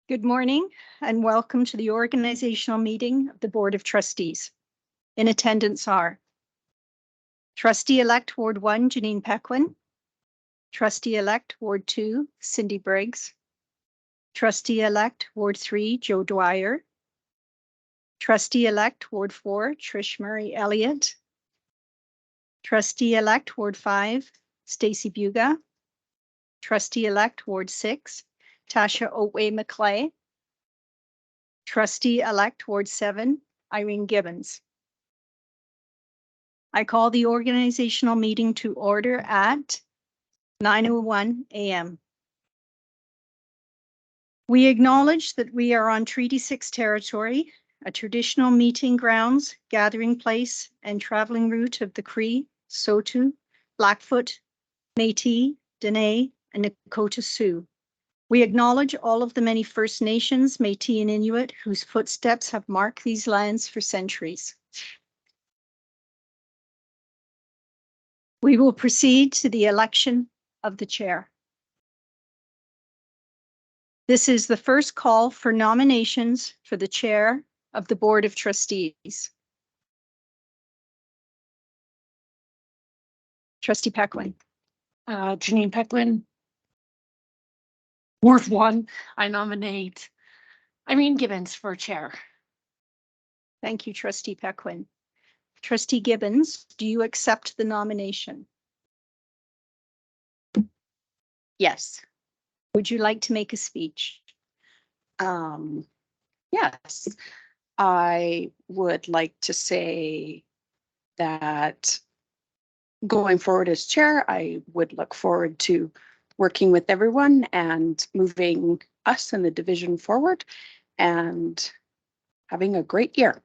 Good morning and welcome to the organizational meeting of the Board of Trustees. In attendance are Trustee-elect Ward 1, Janine Pequin, Trustee-elect Ward 2, Cindy Briggs, Trustee-elect Ward 3, Joe Dwyer, Trustee-elect Ward 4, Trish Murray Elliott, Trustee-elect Ward 5, Stacy Buga, Trustee-elect Ward 6, Tasha Otway McClay, Trustee-elect Ward 7, Irene Gibbons. I call the organizational meeting to order at 9:01 a.m. We acknowledge that we are on Treaty 6 territory, a traditional meeting grounds, gathering place, and traveling route of the Cree, Saulteaux, Blackfoot, Métis, Dene, and Nakota Sioux. We acknowledge all of the many First Nations, Métis, and Inuit whose footsteps have marked these lands for centuries. We will proceed to the election of the chair. This is the first call for nominations for the chair of the Board of Trustees. Trustee Pequin. Janine Pequin. Ward 1, I nominate Irene Gibbons for chair. Thank you, Trustee Pequin. Trustee Gibbons, do you accept the nomination? Yes. Would you like to make a speech? Yes. I would like to say that going forward as chair, I would look forward to working with everyone and moving us and the division forward and having a great year.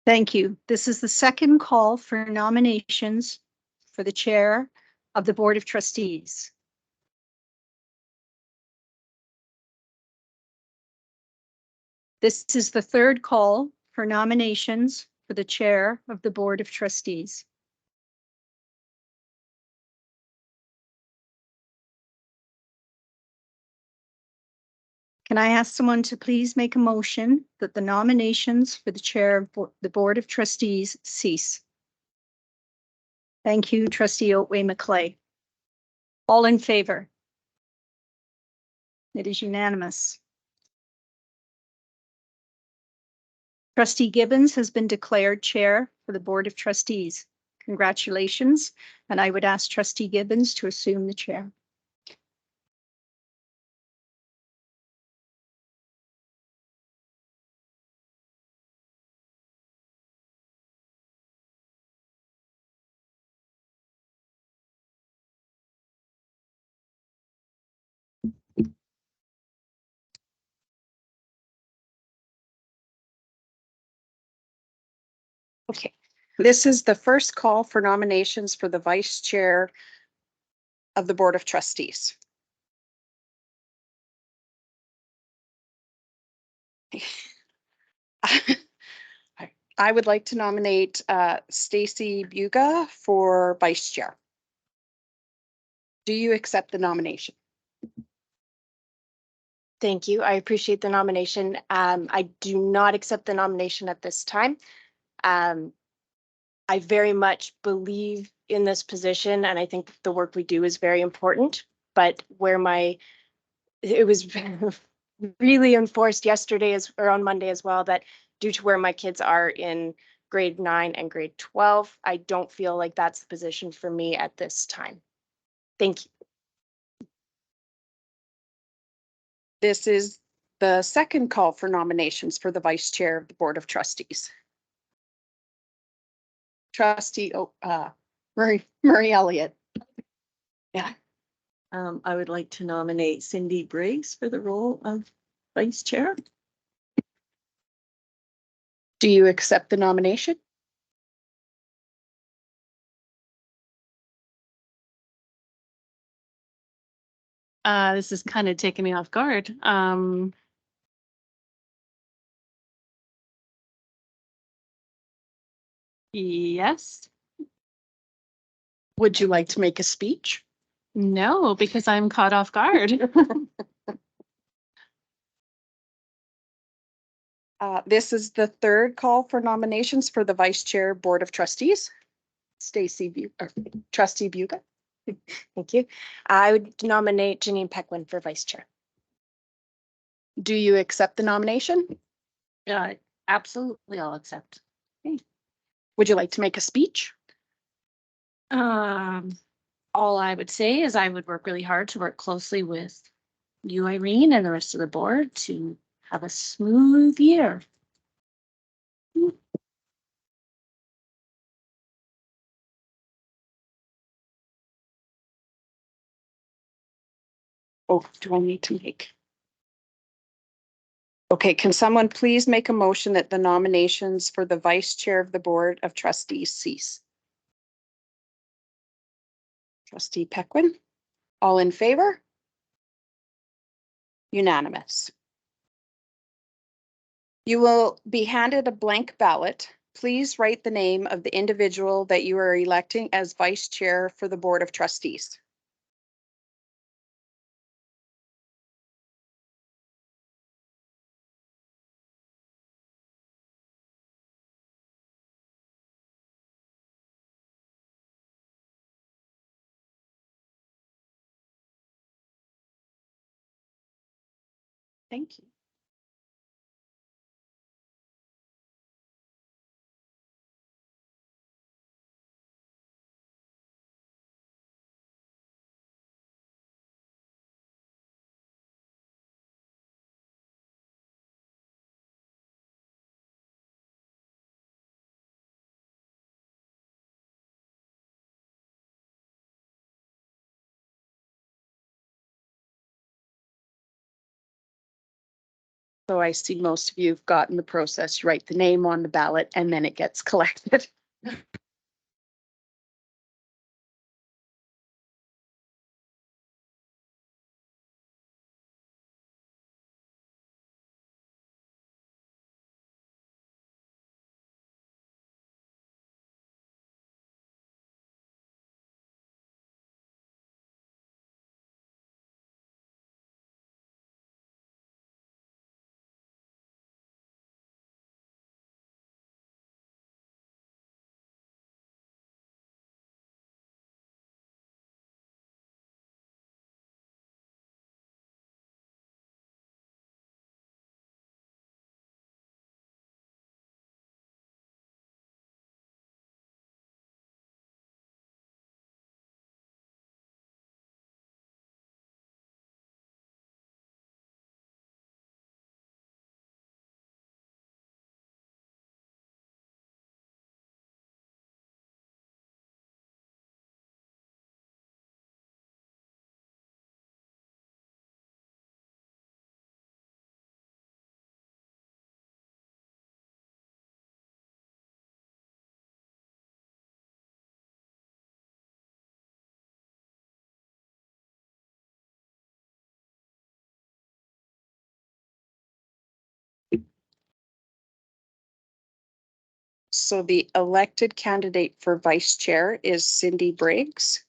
Thank you. This is the second call for nominations for the chair of the Board of Trustees. This is the third call for nominations for the chair of the Board of Trustees. Can I ask someone to please make a motion that the nominations for the chair of the Board of Trustees cease? Thank you, Trustee Otway McClay. All in favor? It is unanimous. Trustee Gibbons has been declared chair for the Board of Trustees. Congratulations, and I would ask Trustee Gibbons to assume the chair. Okay, this is the first call for nominations for the vice chair of the Board of Trustees. I would like to nominate Stacy Buga for vice chair. Do you accept the nomination? Thank you. I appreciate the nomination. I do not accept the nomination at this time. I very much believe in this position, and I think the work we do is very important. But where it was really enforced yesterday or on Monday as well, that due to where my kids are in grade 9 and grade 12, I don't feel like that's the position for me at this time. Thank you. This is the second call for nominations for the vice chair of the Board of Trustees. Trustee Murray Elliott. Yeah. I would like to nominate Cindy Briggs for the role of vice chair. Do you accept the nomination? This is kind of taking me off guard. Yes. Would you like to make a speech? No, because I'm caught off guard. This is the third call for nominations for the Vice Chair Board of Trustees. Trustee Buga. Thank you. I would nominate Janine Pequin for vice chair. Do you accept the nomination? Absolutely, I'll accept. Would you like to make a speech? All I would say is I would work really hard to work closely with you, Irene, and the rest of the board to have a smooth year. Oh, do I need to make? Okay, can someone please make a motion that the nominations for the Vice Chair of the Board of Trustees cease? Trustee Pequin, all in favor? Unanimous. You will be handed a blank ballot. Please write the name of the individual that you are electing as Vice Chair for the Board of Trustees. Thank you. So I see most of you have gotten the process. You write the name on the ballot and then it gets collected. So the elected candidate for Vice Chair is Cindy Briggs.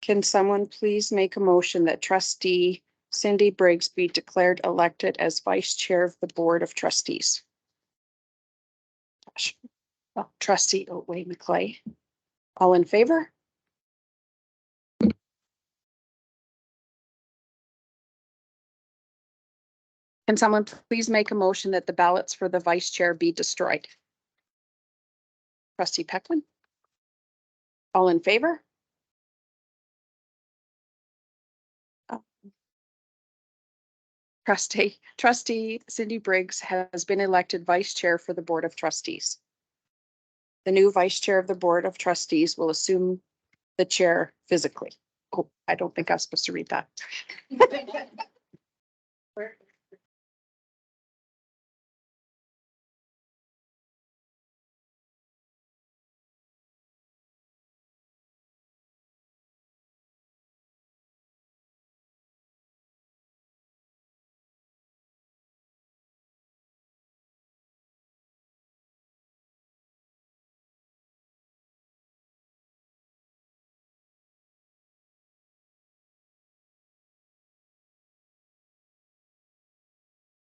Can someone please make a motion that Trustee Cindy Briggs be declared elected as Vice Chair of the Board of Trustees? Trustee Otway McClay. All in favor? Can someone please make a motion that the ballots for the Vice Chair be destroyed? Trustee Pequin. All in favor? Trustee Cindy Briggs has been elected Vice Chair for the Board of Trustees. The new Vice Chair of the Board of Trustees will assume the chair physically. Oh, I don't think I was supposed to read that.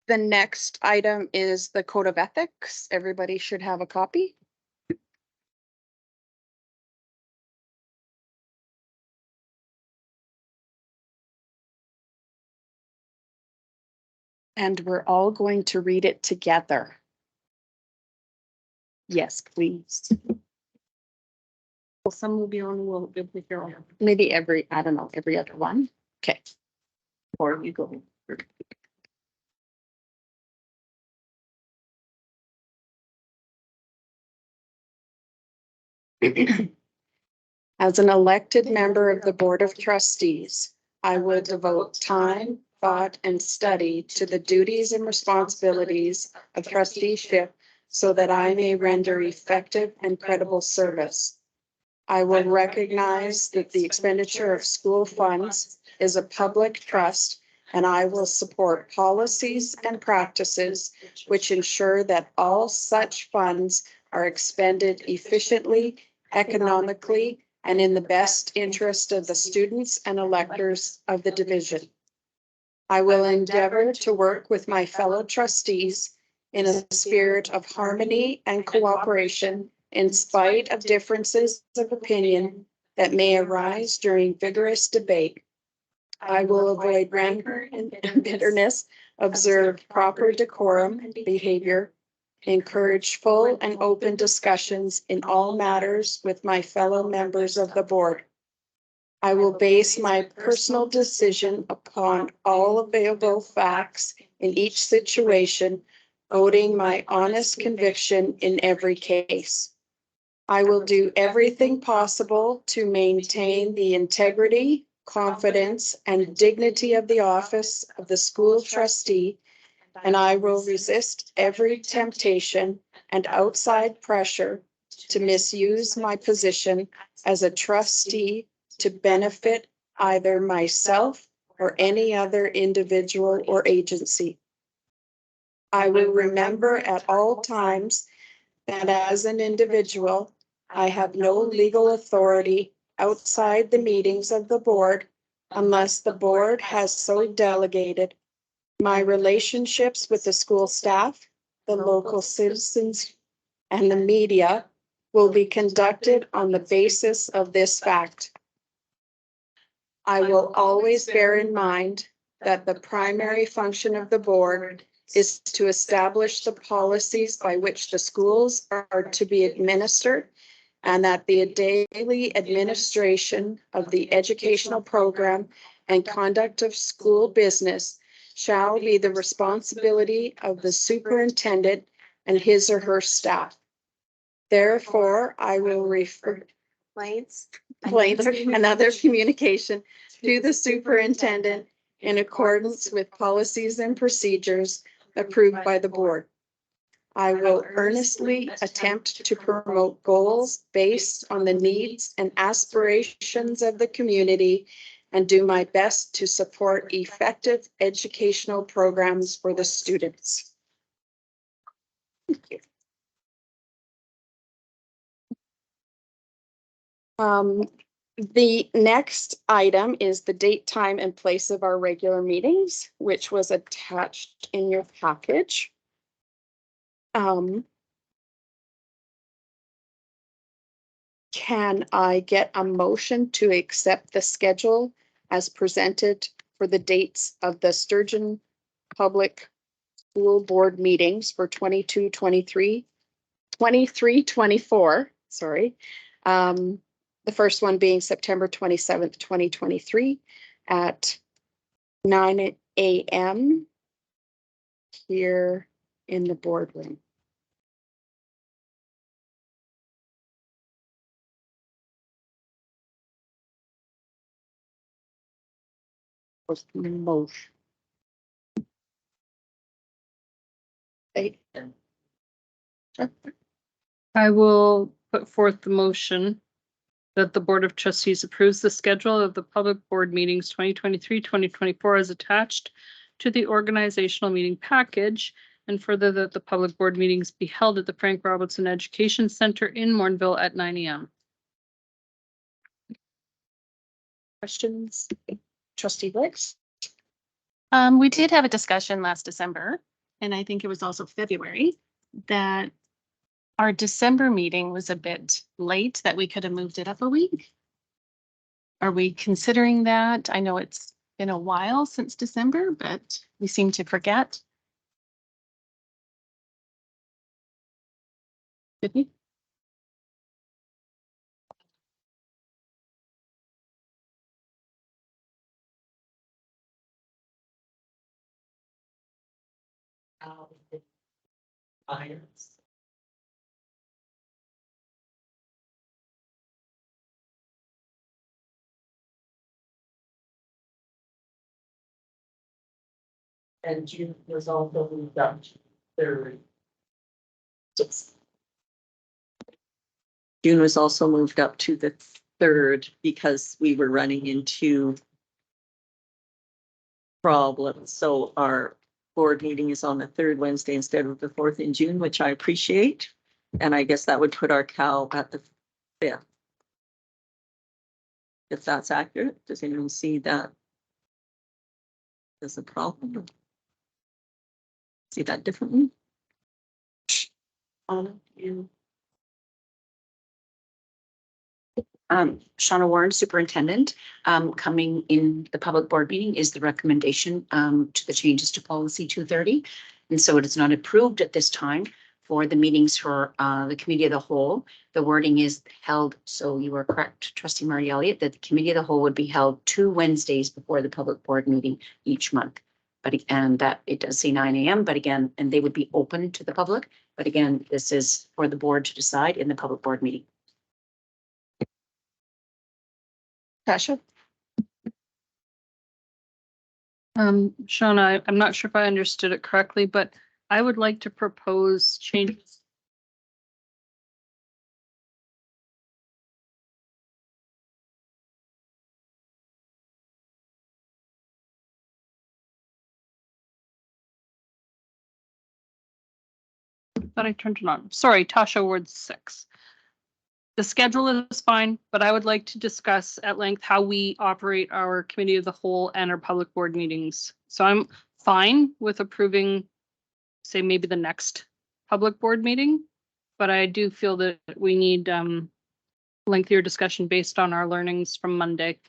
The next item is the Code of Ethics. Everybody should have a copy. And we're all going to read it together. Yes, please. Well, some will be on, will be with your own. Maybe every, I don't know, every other one. Okay. Or you go. As an elected member of the Board of Trustees, I will devote time, thought, and study to the duties and responsibilities of trusteeship so that I may render effective and credible service. I will recognize that the expenditure of school funds is a public trust, and I will support policies and practices which ensure that all such funds are expended efficiently, economically, and in the best interest of the students and electors of the division. I will endeavor to work with my fellow trustees in a spirit of harmony and cooperation in spite of differences of opinion that may arise during vigorous debate. I will avoid rancor and bitterness, observe proper decorum and behavior, encourage full and open discussions in all matters with my fellow members of the board. I will base my personal decision upon all available facts in each situation, voting my honest conviction in every case. I will do everything possible to maintain the integrity, confidence, and dignity of the office of the school trustee, and I will resist every temptation and outside pressure to misuse my position as a trustee to benefit either myself or any other individual or agency. I will remember at all times that as an individual, I have no legal authority outside the meetings of the board unless the board has so delegated. My relationships with the school staff, the local citizens, and the media will be conducted on the basis of this fact. I will always bear in mind that the primary function of the board is to establish the policies by which the schools are to be administered, and that the daily administration of the educational program and conduct of school business shall be the responsibility of the superintendent and his or her staff. Therefore, I will refer complaints and other communication to the superintendent in accordance with policies and procedures approved by the board. I will earnestly attempt to promote goals based on the needs and aspirations of the community and do my best to support effective educational programs for the students. Thank you. The next item is the date, time, and place of our regular meetings, which was attached in your package. Can I get a motion to accept the schedule as presented for the dates of the Sturgeon Public School Board meetings for 23-24, sorry. The first one being September 27th, 2023 at 9 a.m. here in the boardroom. Was the motion. Okay. I will put forth the motion that the Board of Trustees approves the schedule of the public board meetings 2023-2024 as attached to the organizational meeting package, and further that the public board meetings be held at the Frank Robinson Education Center in Mornville at 9 a.m. Questions? Trustee Wicks? Um, We did have a discussion last December and I think it was also February, that our December meeting was a bit late, that we could have moved it up a week. Are we considering that? I know it's been a while since December, but we seem to forget. Did we? And June was also moved up to third. June was also moved up to the third because we were running into problems. So our board meeting is on the third Wednesday instead of the fourth in June, which I appreciate. And I guess that would put our cow at the fifth. If that's accurate, does anyone see that as a problem? See that differently? You. Shauna Warren, Superintendent. Coming in the public board meeting is the recommendation to the changes to policy 230. And so it is not approved at this time for the meetings for the committee of the whole. The wording is held, so you are correct, Trustee Murray Elliott, that the committee of the whole would be held 2 Wednesdays before the public board meeting each month. And that it does say 9 a.m. But again, and they would be open to the public. But again, this is for the board to decide in the public board meeting. Tasha? Shauna, I'm not sure if I understood it correctly, but I would like to propose changes. Thought I turned it on. Sorry, Tasha Ward 6. The schedule is fine, but I would like to discuss at length how we operate our committee of the whole and our public board meetings. So I'm fine with approving, say, maybe the next public board meeting, but I do feel that we need lengthier discussion based on our learnings from Monday.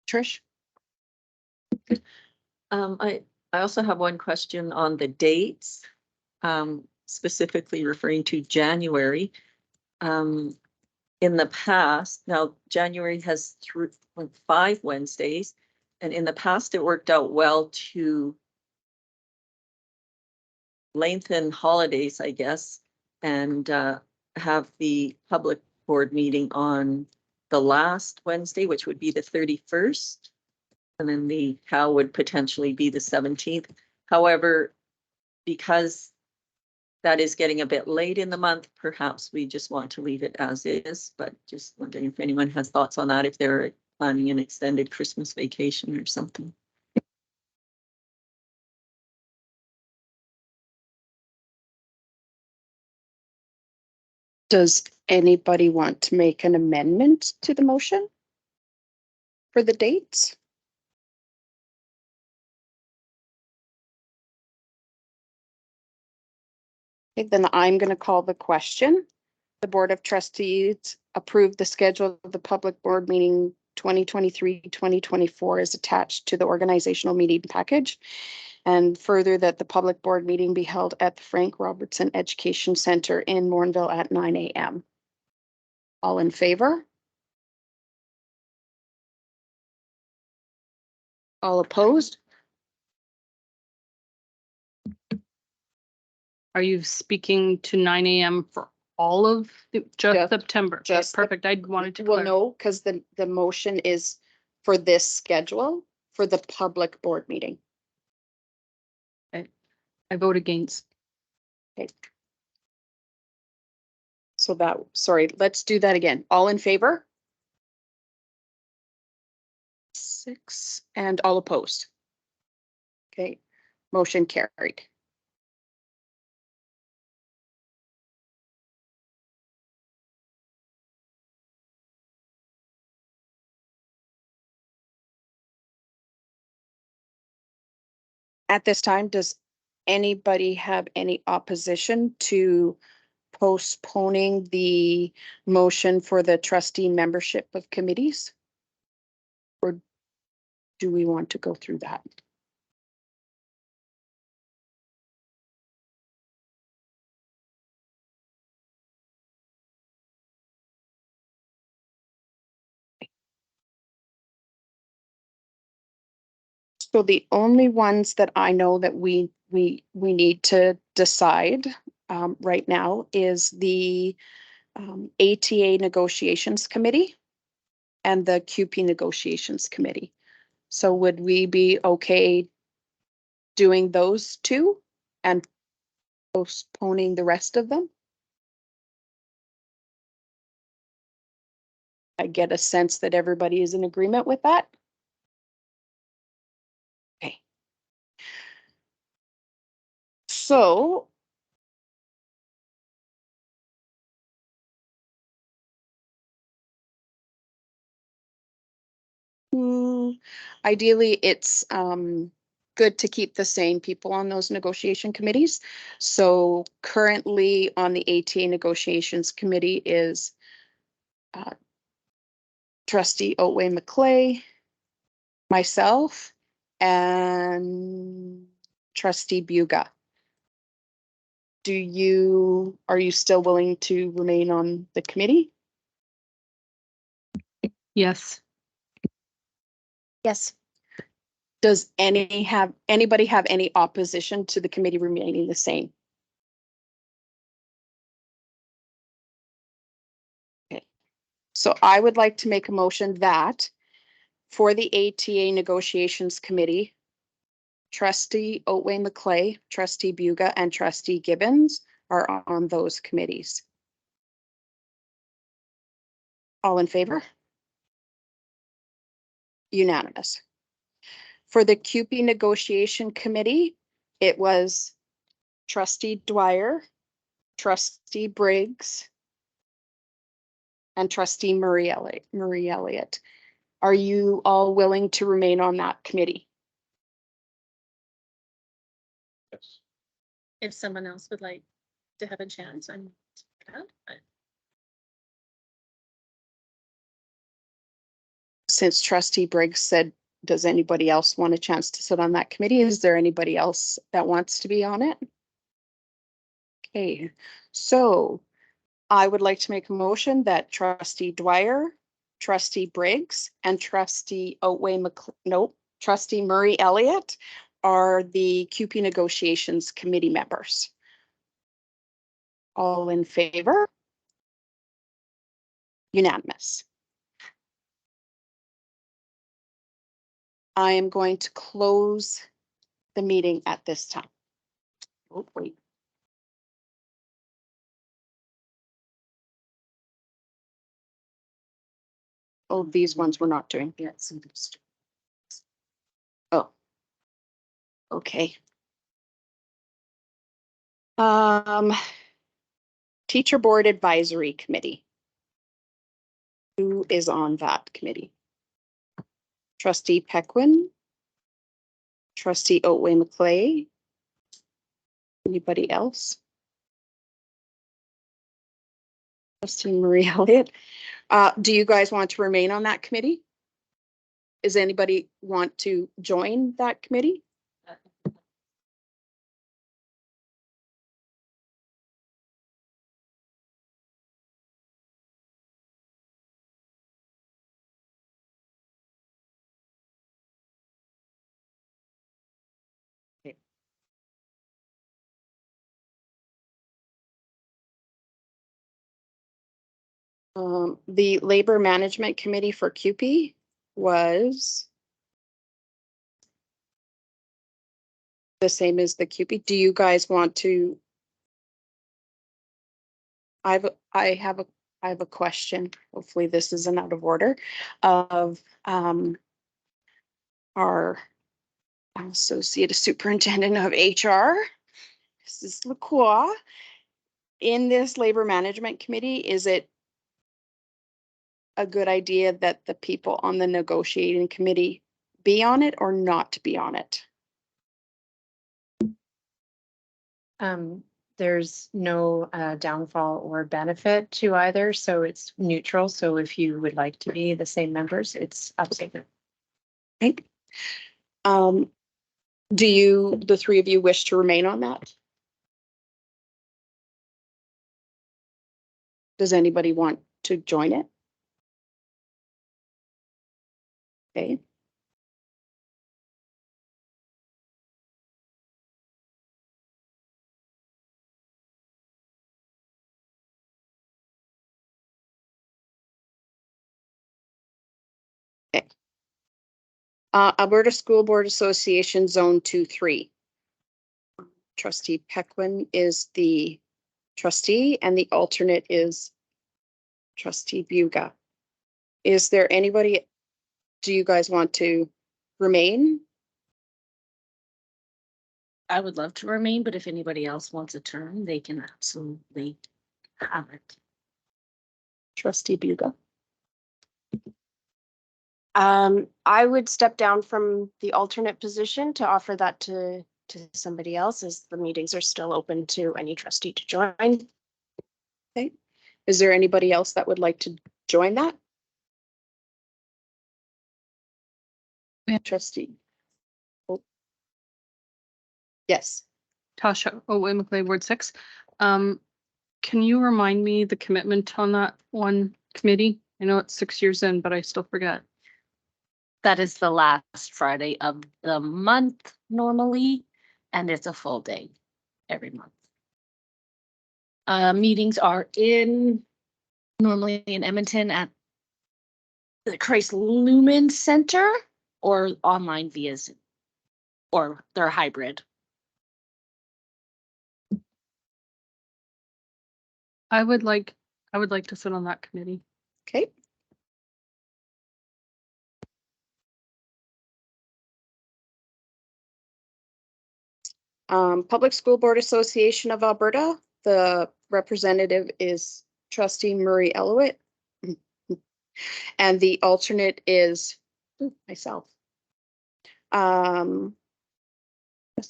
Trish? I also have one question on the dates, specifically referring to January. In the past, now January has 5 Wednesdays, and in the past it worked out well to lengthen holidays, I guess, and have the public board meeting on the last Wednesday, which would be the 31st. And then the cow would potentially be the 17th. However, because that is getting a bit late in the month, perhaps we just want to leave it as is, but just wondering if anyone has thoughts on that, if they're planning an extended Christmas vacation or something. Does anybody want to make an amendment to the motion for the dates? Okay, then I'm going to call the question. The Board of Trustees approved the schedule of the public board meeting 2023-2024 is attached to the organizational meeting package. And further, that the public board meeting be held at the Frank Robertson Education Center in Morinville at 9 a.m. All in favor? All opposed? Are you speaking to 9 a.m. for all of just September? Okay, just perfect. I wanted to Well, clarify. no, because the motion is for this schedule for the public board meeting. I vote against. Okay. So that, sorry, let's do that again. All in favor? 6 and all opposed. Okay, motion carried. At this time, does anybody have any opposition to postponing the motion for the trustee membership of committees? Or do we want to go through that? So the only ones that I know that we need to decide right now is the ATA Negotiations Committee and the QP Negotiations Committee. So would we be okay doing those two and postponing the rest of them? I get a sense that everybody is in agreement with that. Okay. So ideally, it's good to keep the same people on those negotiation committees. So currently on the ATA Negotiations Committee is Trustee Otway McClay, myself, and Trustee Buga. Are you still willing to remain on the committee? Yes. Yes. Does anybody have any opposition to the committee remaining the same? Okay. So I would like to make a motion that for the ATA Negotiations Committee, Trustee Otway McClay, Trustee Buga, and Trustee Gibbons are on those committees. All in favor? Unanimous. For the QP Negotiation Committee, it was Trustee Dwyer, Trustee Briggs, and Trustee Marie Elliott. Are you all willing to remain on that committee? If someone else would like to have a chance, I'm but Since Trustee Briggs said, does anybody else want a chance to sit on that committee? Is there anybody else that wants to be on it? Okay, so I would like to make a motion that Trustee Dwyer, Trustee Briggs, and Trustee Trustee Murray Elliott are the QP Negotiations Committee members. All in favor? Unanimous. I am going to close the meeting at this time. Oh, wait. Oh, these ones we're not doing. Yeah, so there's- Oh. Okay. Teacher Board Advisory Committee. Who is on that committee? Trustee Pequin, Trustee Otway McClay. Anybody else? Trustee Marie Elliott. Do you guys want to remain on that committee? Does anybody want to join that committee? The Labor Management Committee for QP was the same as the QP. Do you guys want to? I have a question. Hopefully this isn't out of order of our Associate Superintendent of HR, Mrs. Lacroix. In this Labor Management Committee, is it a good idea that the people on the negotiating committee be on it or not to be on it? There's no downfall or benefit to either, so it's neutral. So if you would like to be the same members, it's absolutely. Okay. Do you, the three of you, wish to remain on that? Does anybody want to join it? Okay. Okay. Alberta School Board Association Zone 2-3. Trustee Pequin is the trustee and the alternate is Trustee Buga. Is there anybody, do you guys want to remain? I would love to remain, but if anybody else wants a term, they can absolutely have it. Trustee Buga. I would step down from the alternate position to offer that to somebody else, as the meetings are still open to any trustee to join. Okay. Is there anybody else that would like to join that? Yeah. Trustee. Oh. Yes. Tasha, McLean, Ward 6. Can you remind me the commitment on that one committee? I know it's 6 years in, but I still forget. That is the last Friday of the month normally, and it's a full day every month. Meetings are normally in Edmonton at the Christ Lumen Center or online via Zoom, or they're hybrid. I would like to sit on that committee. Okay. Public School Board Association of Alberta, the representative is Trustee Murray Elliott. And the alternate is myself. Trustee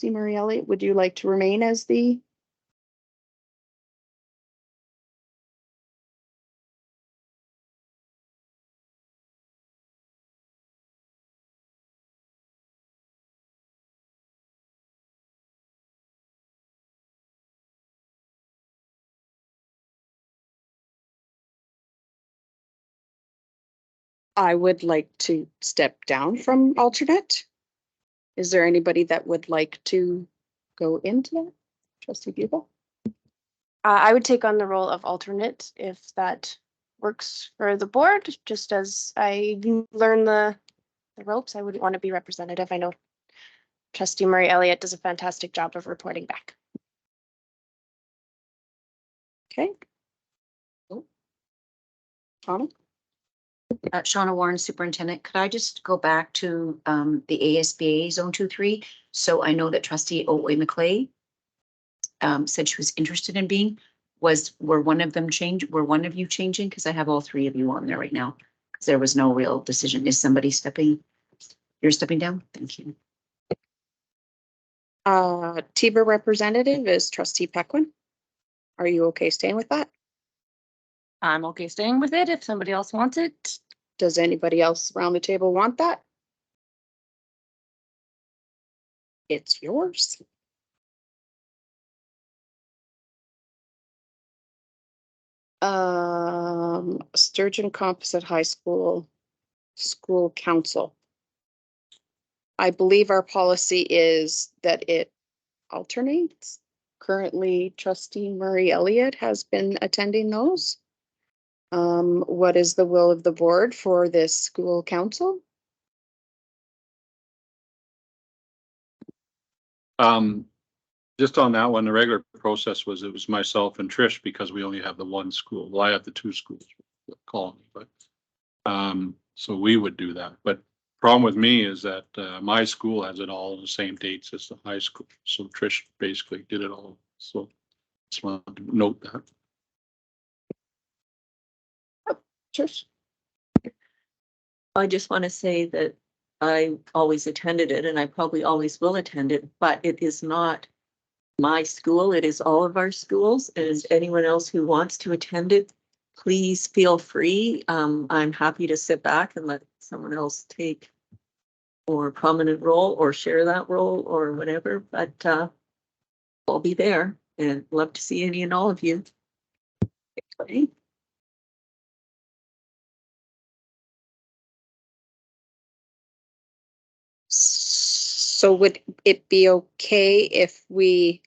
Murray Elliott, would you like to remain as the? I would like to step down from alternate. Is there anybody that would like to go into that? Trustee Bugle? I would take on the role of alternate if that works for the board, just as I learn the ropes. I wouldn't want to be representative. I know Trustee Murray Elliott does a fantastic job of reporting back. Okay. Oh. Tom? Shauna Warren, Superintendent. Could I just go back to the ASBA Zone 2-3? So I know that Trustee Otway McClay said she was interested in being. Were one of you changing? Because I have all three of you on there right now. Because there was no real decision. Is somebody stepping? You're stepping down? Thank you. TIBA representative is Trustee Pequin. Are you okay staying with that? I'm okay staying with it if somebody else wants it. Does anybody else around the table want that? It's yours. Sturgeon Composite High School School Council. I believe our policy is that it alternates. Currently, Trustee Murray Elliott has been attending those. What is the will of the board for this school council? Just on that one, the regular process was it was myself and Trish because we only have the one school. Well, I have the two schools, Colony, but so we would do that. But problem with me is that my school has it all on the same dates as the high school. So Trish basically did it all. So just wanted to note that. Trish? I just want to say that I always attended it and I probably always will attend it, but it is not my school. It is all of our schools. And anyone else who wants to attend it, please feel free. I'm happy to sit back and let someone else take more prominent role or share that role or whatever, but I'll be there and love to see any and all of you. Okay. So would it be okay if we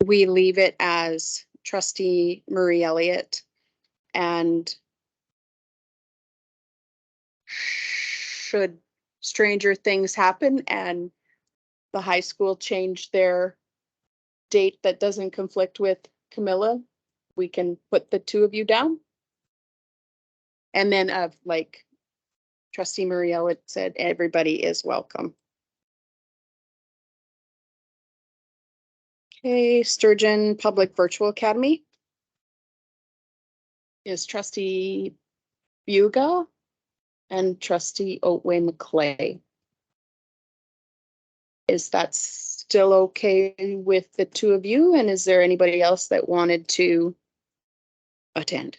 leave it as trustee Murray Elliott and should stranger things happen and the high school change their date that doesn't conflict with Camilla, we can put the two of you down? And then like trustee Murray Elliott said, everybody is welcome. Okay, Sturgeon Public Virtual Academy is trustee Buga and trustee Otway McClay. Is that still okay with the two of you? And is there anybody else that wanted to attend?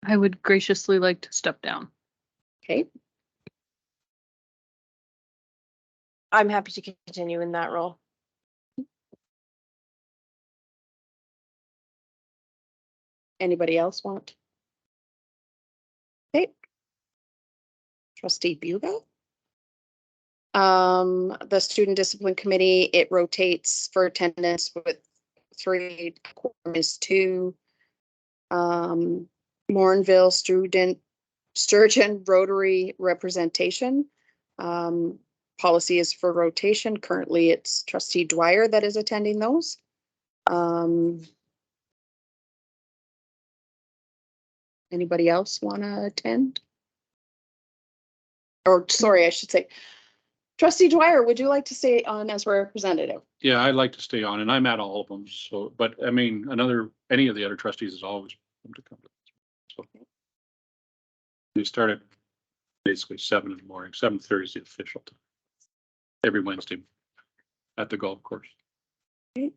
I would graciously like to step down. Okay, I'm happy to continue in that role. anybody else want? Okay. Trustee Buga. The Student Discipline Committee, it rotates for attendance with 3, quorum is 2. Morinville Sturgeon Rotary representation. Policy is for rotation. Currently, it's trustee Dwyer that is attending those. Anybody else want to attend? Or sorry, I should say, trustee Dwyer, would you like to stay on as representative? Yeah, I'd like to stay on and I'm at all of them. So, but I mean, any of the other trustees is always welcome to come. So we start at basically 7 in the morning, 7:30 is the official time. Every Wednesday at the golf course. Okay.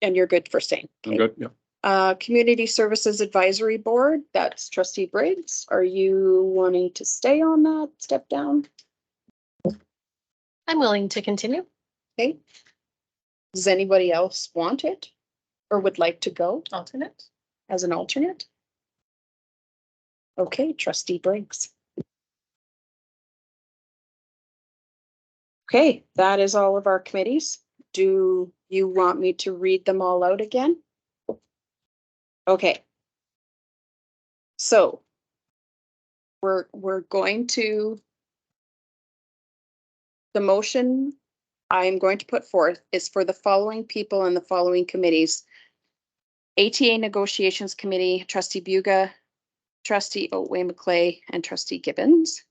And you're good for staying. I'm Okay. good, yeah. Community Services Advisory Board, that's trustee Briggs. Are you wanting to stay on that, step down? I'm willing to continue. Okay. Does anybody else want it or would like to go Alternate. as an alternate? Okay, trustee Briggs. Okay, that is all of our committees. Do you want me to read them all out again? Okay. So we're going to, the motion I'm going to put forth is for the following people and the following committees. ATA Negotiations Committee, trustee Buga, trustee Otway McClay, and trustee Gibbons.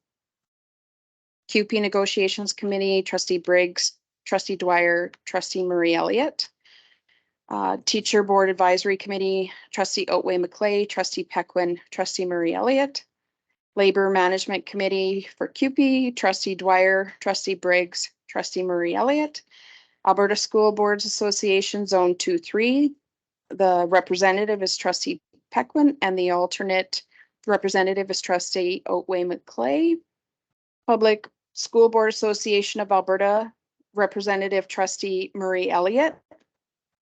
QP Negotiations Committee, trustee Briggs, trustee Dwyer, trustee Murray Elliott. Teacher Board Advisory Committee, trustee Otway McClay, trustee Pequin, trustee Murray Elliott. Labor Management Committee for QP, trustee Dwyer, trustee Briggs, trustee Murray Elliott. Alberta School Boards Association Zone 2-3. The representative is trustee Pequin and the alternate representative is trustee Otway McClay. Public School Board Association of Alberta, representative trustee Murray Elliott.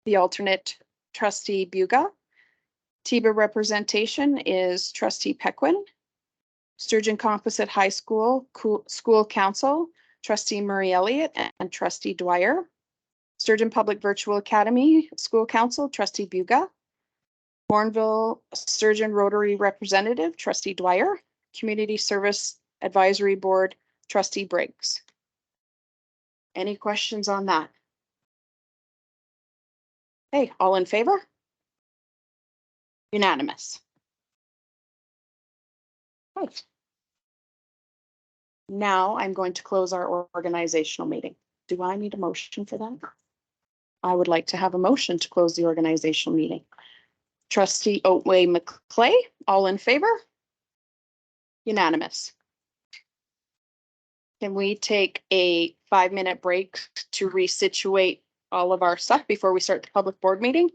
The alternate trustee Buga. TIBA representation is trustee Pequin. Sturgeon Composite High School School Council, trustee Murray Elliott and trustee Dwyer. Sturgeon Public Virtual Academy School Council, trustee Buga. Morinville Sturgeon Rotary representative, trustee Dwyer. Community Service Advisory Board, trustee Briggs. Any questions on that? Hey, all in favor? Unanimous. Right. Now I'm going to close our organizational meeting. Do I need a motion for that? I would like to have a motion to close the organizational meeting. Trustee Otway McClay, all in favor? Unanimous. Can we take a 5-minute break to resituate all of our stuff before we start the public board meeting?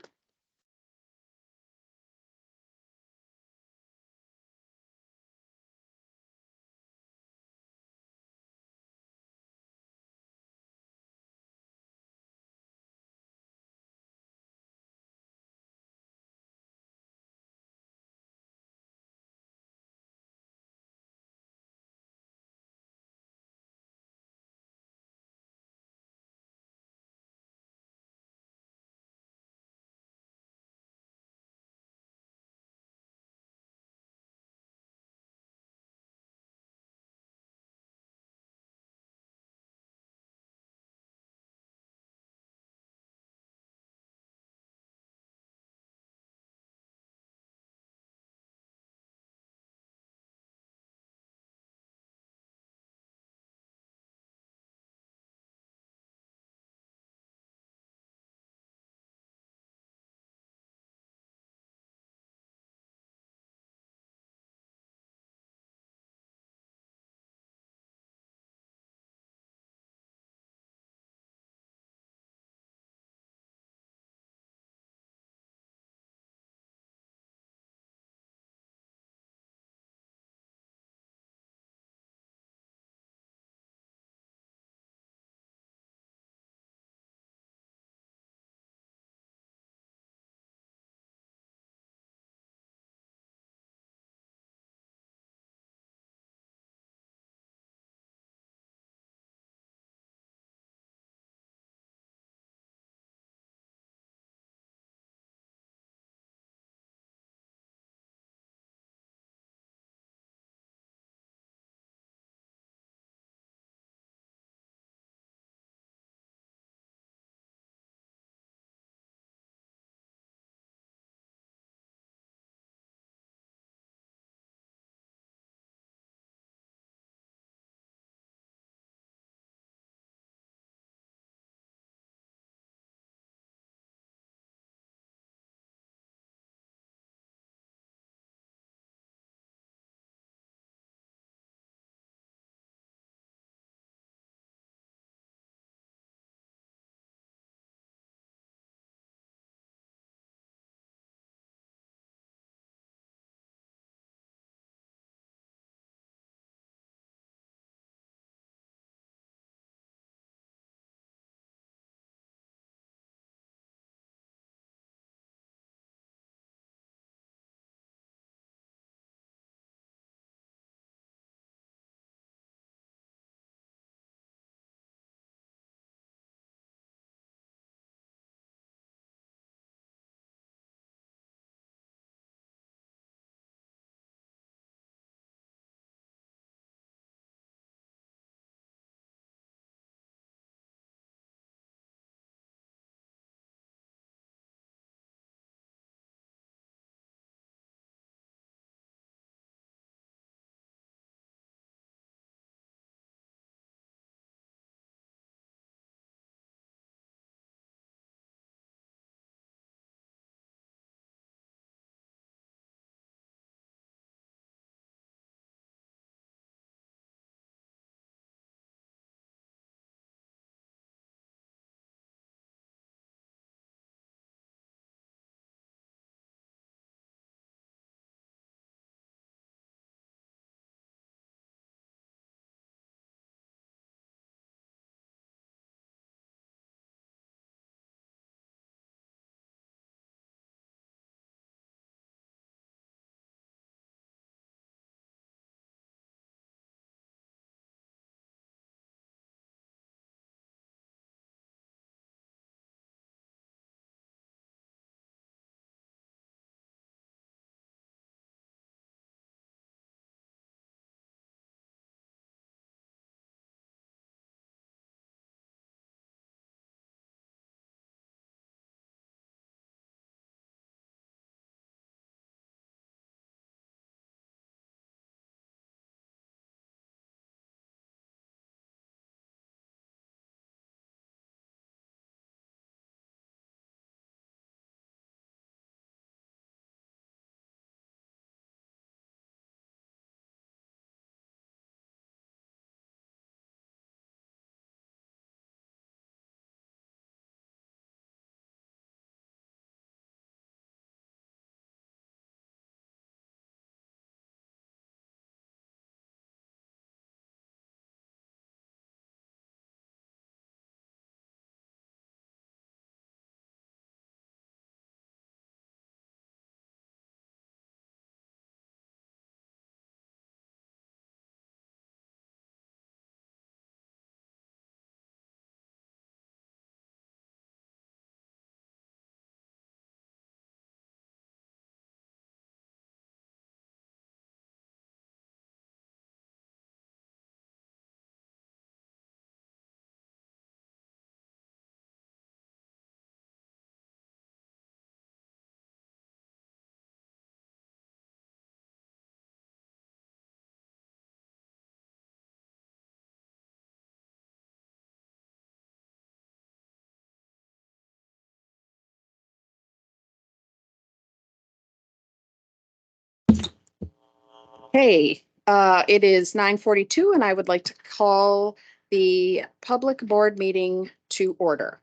Hey, it is 9:42 and I would like to call the public board meeting to order.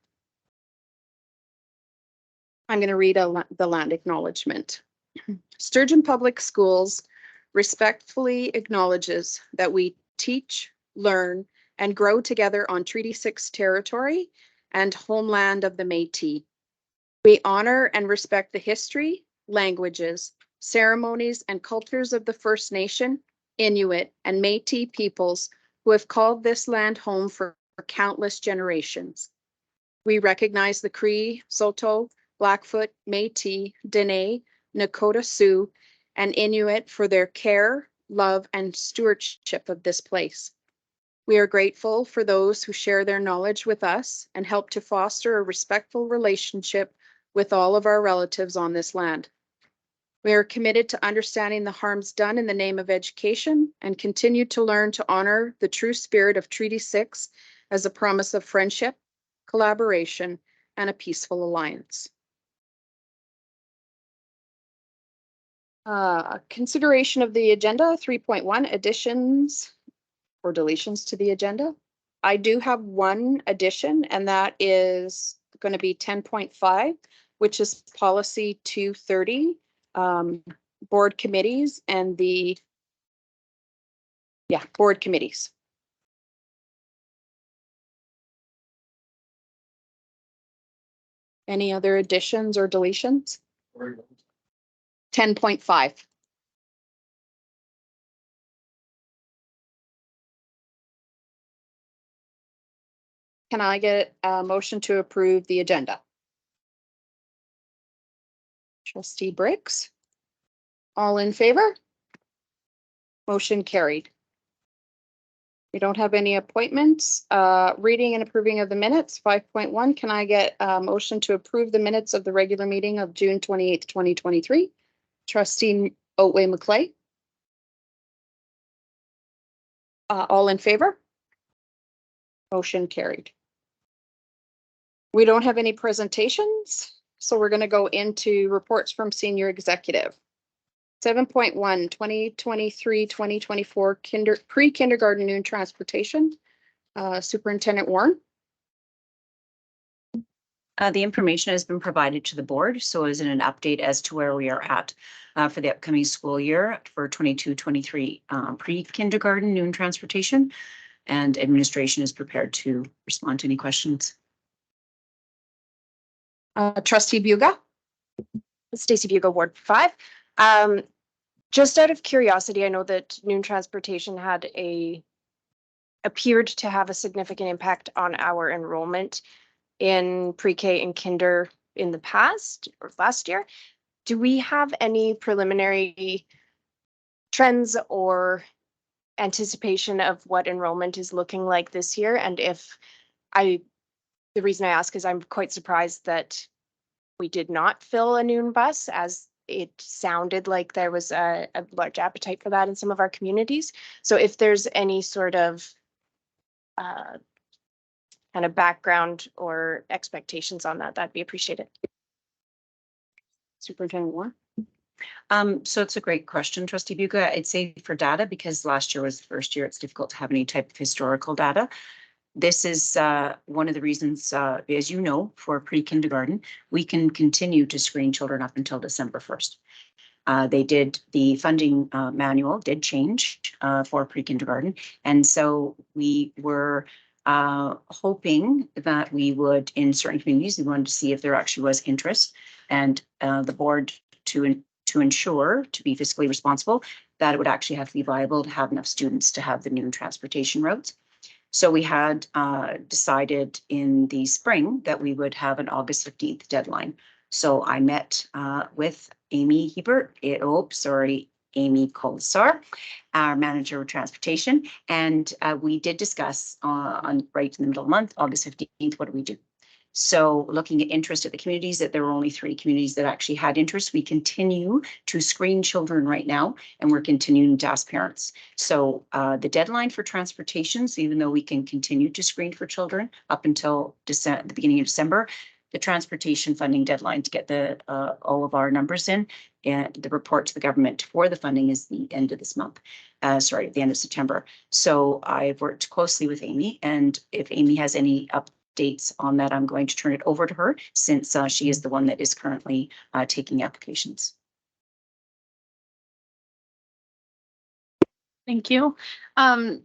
I'm going to read the land acknowledgement. Sturgeon Public Schools respectfully acknowledges that we teach, learn, and grow together on Treaty 6 territory and homeland of the Métis. We honor and respect the history, languages, ceremonies, and cultures of the First Nation, Inuit, and Métis peoples who have called this land home for countless generations. We recognize the Cree, Saulteaux, Blackfoot, Métis, Dene, Nakota Sioux, and Inuit for their care, love, and stewardship of this place. We are grateful for those who share their knowledge with us and help to foster a respectful relationship with all of our relatives on this land. We are committed to understanding the harms done in the name of education and continue to learn to honor the true spirit of Treaty 6 as a promise of friendship, collaboration, and a peaceful alliance. Consideration of the agenda 3.1 additions or deletions to the agenda. I do have one addition, and that is going to be 10.5, which is policy 230, board committees and board committees. Any other additions or deletions? 10.5. Can I get a motion to approve the agenda? Trustee Briggs? All in favor? Motion carried. We don't have any appointments. Reading and approving of the minutes, 5.1. Can I get a motion to approve the minutes of the regular meeting of June 28th, 2023? Trustee Otway McClay? All in favor? Motion carried. We don't have any presentations, so we're going to go into reports from senior executive. 7.1, 2023-2024 pre-kindergarten noon transportation. Superintendent Warren. The information has been provided to the board, so is an update as to where we are at for the upcoming school year for 22-23 pre-kindergarten noon transportation, and administration is prepared to respond to any questions. Trustee Buga. Stacey Buga, Ward 5. Just out of curiosity, I know that noon transportation appeared to have a significant impact on our enrollment in pre-K and kinder in the past or last year. Do we have any preliminary trends or anticipation of what enrollment is looking like this year? And the reason I ask is I'm quite surprised that we did not fill a noon bus, as it sounded like there was a large appetite for that in some of our communities. So if there's any sort of kind of background or expectations on that, that'd be appreciated. Superintendent Warren. So it's a great question, Trustee Buga. I'd say for data, because last year was the first year, it's difficult to have any type of historical data. This is one of the reasons, as you know, for pre-kindergarten, we can continue to screen children up until December 1st. The funding manual did change for pre-kindergarten. And so we were hoping that we would, in certain communities, we wanted to see if there actually was interest, and the board to ensure, to be fiscally responsible, that it would actually have to be viable to have enough students to have the noon transportation routes. So we had decided in the spring that we would have an August 15th deadline. So I met with Amy Hebert, Amy Kolsar, our manager of transportation, and we did discuss on right in the middle of the month, August 15th, what do we do? So looking at interest at the communities, that there were only 3 communities that actually had interest. We continue to screen children right now, and we're continuing to ask parents. So the deadline for transportations, even though we can continue to screen for children up until the beginning of December, the transportation funding deadline to get the, all of our numbers in. And the report to the government for the funding is the end of this month, sorry, at the end of September. So I've worked closely with Amy, and if Amy has any updates on that, I'm going to turn it over to her, since she is the one that is currently taking applications. Thank you.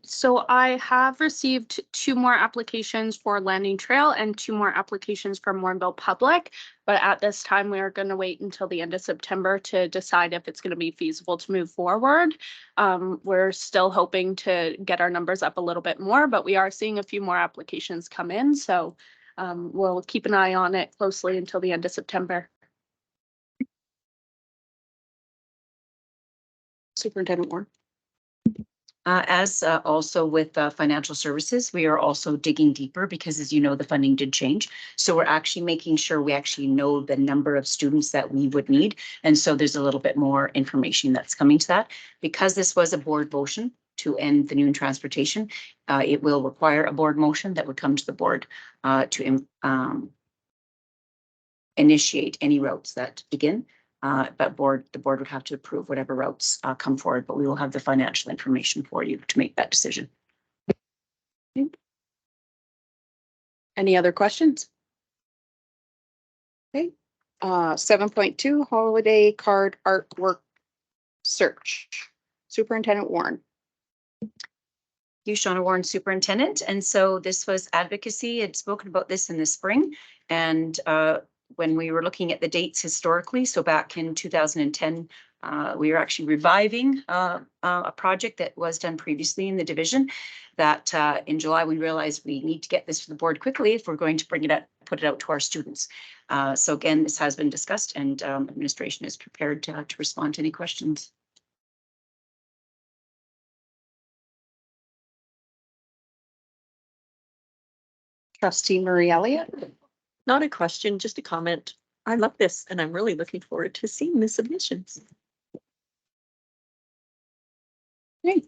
So I have received 2 more applications for Landing Trail and 2 more applications for Morinville Public. But at this time, we are going to wait until the end of September to decide if it's going to be feasible to move forward. We're still hoping to get our numbers up a little bit more, but we are seeing a few more applications come in. So we'll keep an eye on it closely until the end of September. Superintendent Warren. As also with financial services, we are also digging deeper because, as you know, the funding did change. So we're actually making sure we actually know the number of students that we would need. And so there's a little bit more information that's coming to that. Because this was a board motion to end the noon transportation, it will require a board motion that would come to the board to initiate any routes that begin. But the board would have to approve whatever routes come forward, but we will have the financial information for you to make that decision. Any other questions? Okay, 7.2 holiday card artwork search. Superintendent Warren. You, Shauna Warren, Superintendent. And so this was advocacy. I'd spoken about this in the spring, and when we were looking at the dates historically, so back in 2010, we were actually reviving a project that was done previously in the division. That in July, we realized we need to get this to the board quickly if we're going to bring it up, put it out to our students. So again, this has been discussed, and administration is prepared to respond to any questions. Trustee Murray Elliott. Not a question, just a comment. I love this and I'm really looking forward to seeing the submissions. Okay.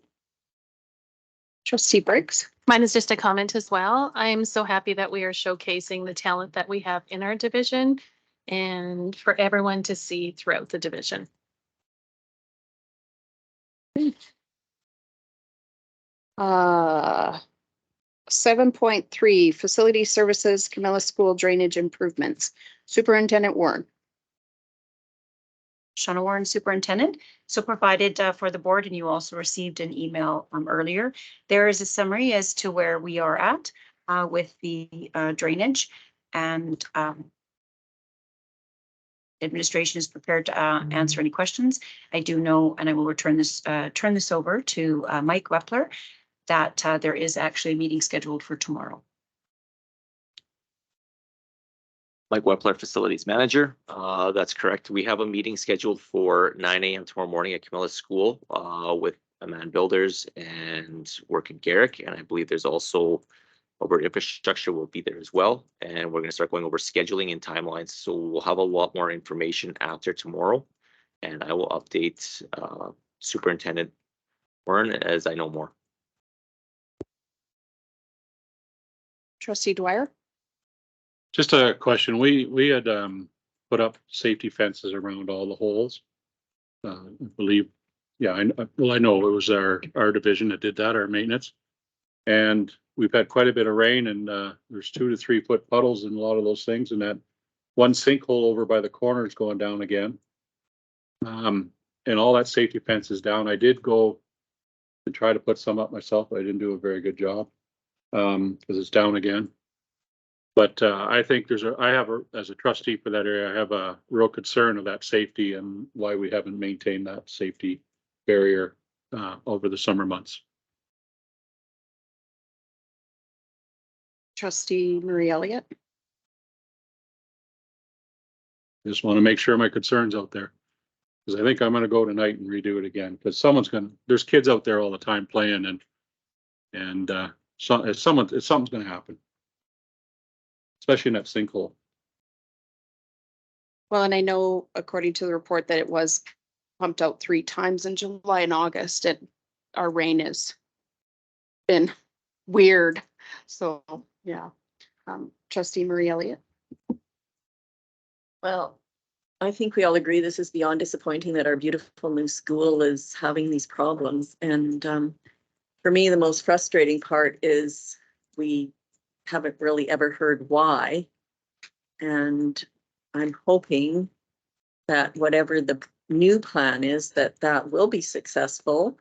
Trustee Briggs. Mine is just a comment as well. I'm so happy that we are showcasing the talent that we have in our division and for everyone to see throughout the division. 7.3 facility services, Camilla School drainage improvements. Superintendent Warren. Shauna Warren, Superintendent. So provided for the board, and you also received an email earlier, there is a summary as to where we are at with the drainage, and administration is prepared to answer any questions. I do know, and I will return this turn this over to Mike Wepler, that there is actually a meeting scheduled for tomorrow. Mike Wepler, Facilities Manager. That's correct. We have a meeting scheduled for 9 a.m. tomorrow morning at Camilla School with Aman Builders and Work in Garrick. And I believe there's also Alberta Infrastructure will be there as well. And we're going to start going over scheduling and timelines. So we'll have a lot more information after tomorrow. And I will update Superintendent Warren as I know more. Trustee Dwyer. Just a question. We had put up safety fences around all the holes. I believe, yeah, I know it was our division that did that, our maintenance. And we've had quite a bit of rain, and there's 2 to 3 foot puddles in a lot of those things, and that one sinkhole over by the corner is going down again. And all that safety fence is down. I did go and try to put some up myself, but I didn't do a very good job because it's down again. But I think as a trustee for that area, I have a real concern of that safety and why we haven't maintained that safety barrier over the summer months. Trustee Murray Elliott. Just want to make sure my concern's out there. Because I think I'm going to go tonight and redo it again, because there's kids out there all the time playing, and something's going to happen. Especially in that sinkhole. Well, and I know according to the report that it was pumped out 3 times in July and August, and our rain has been weird. So, yeah. Trustee Murray Elliott. Well, I think we all agree this is beyond disappointing that our beautiful new school is having these problems. And for me, the most frustrating part is we haven't really ever heard why. And I'm hoping that whatever the new plan is, that will be successful.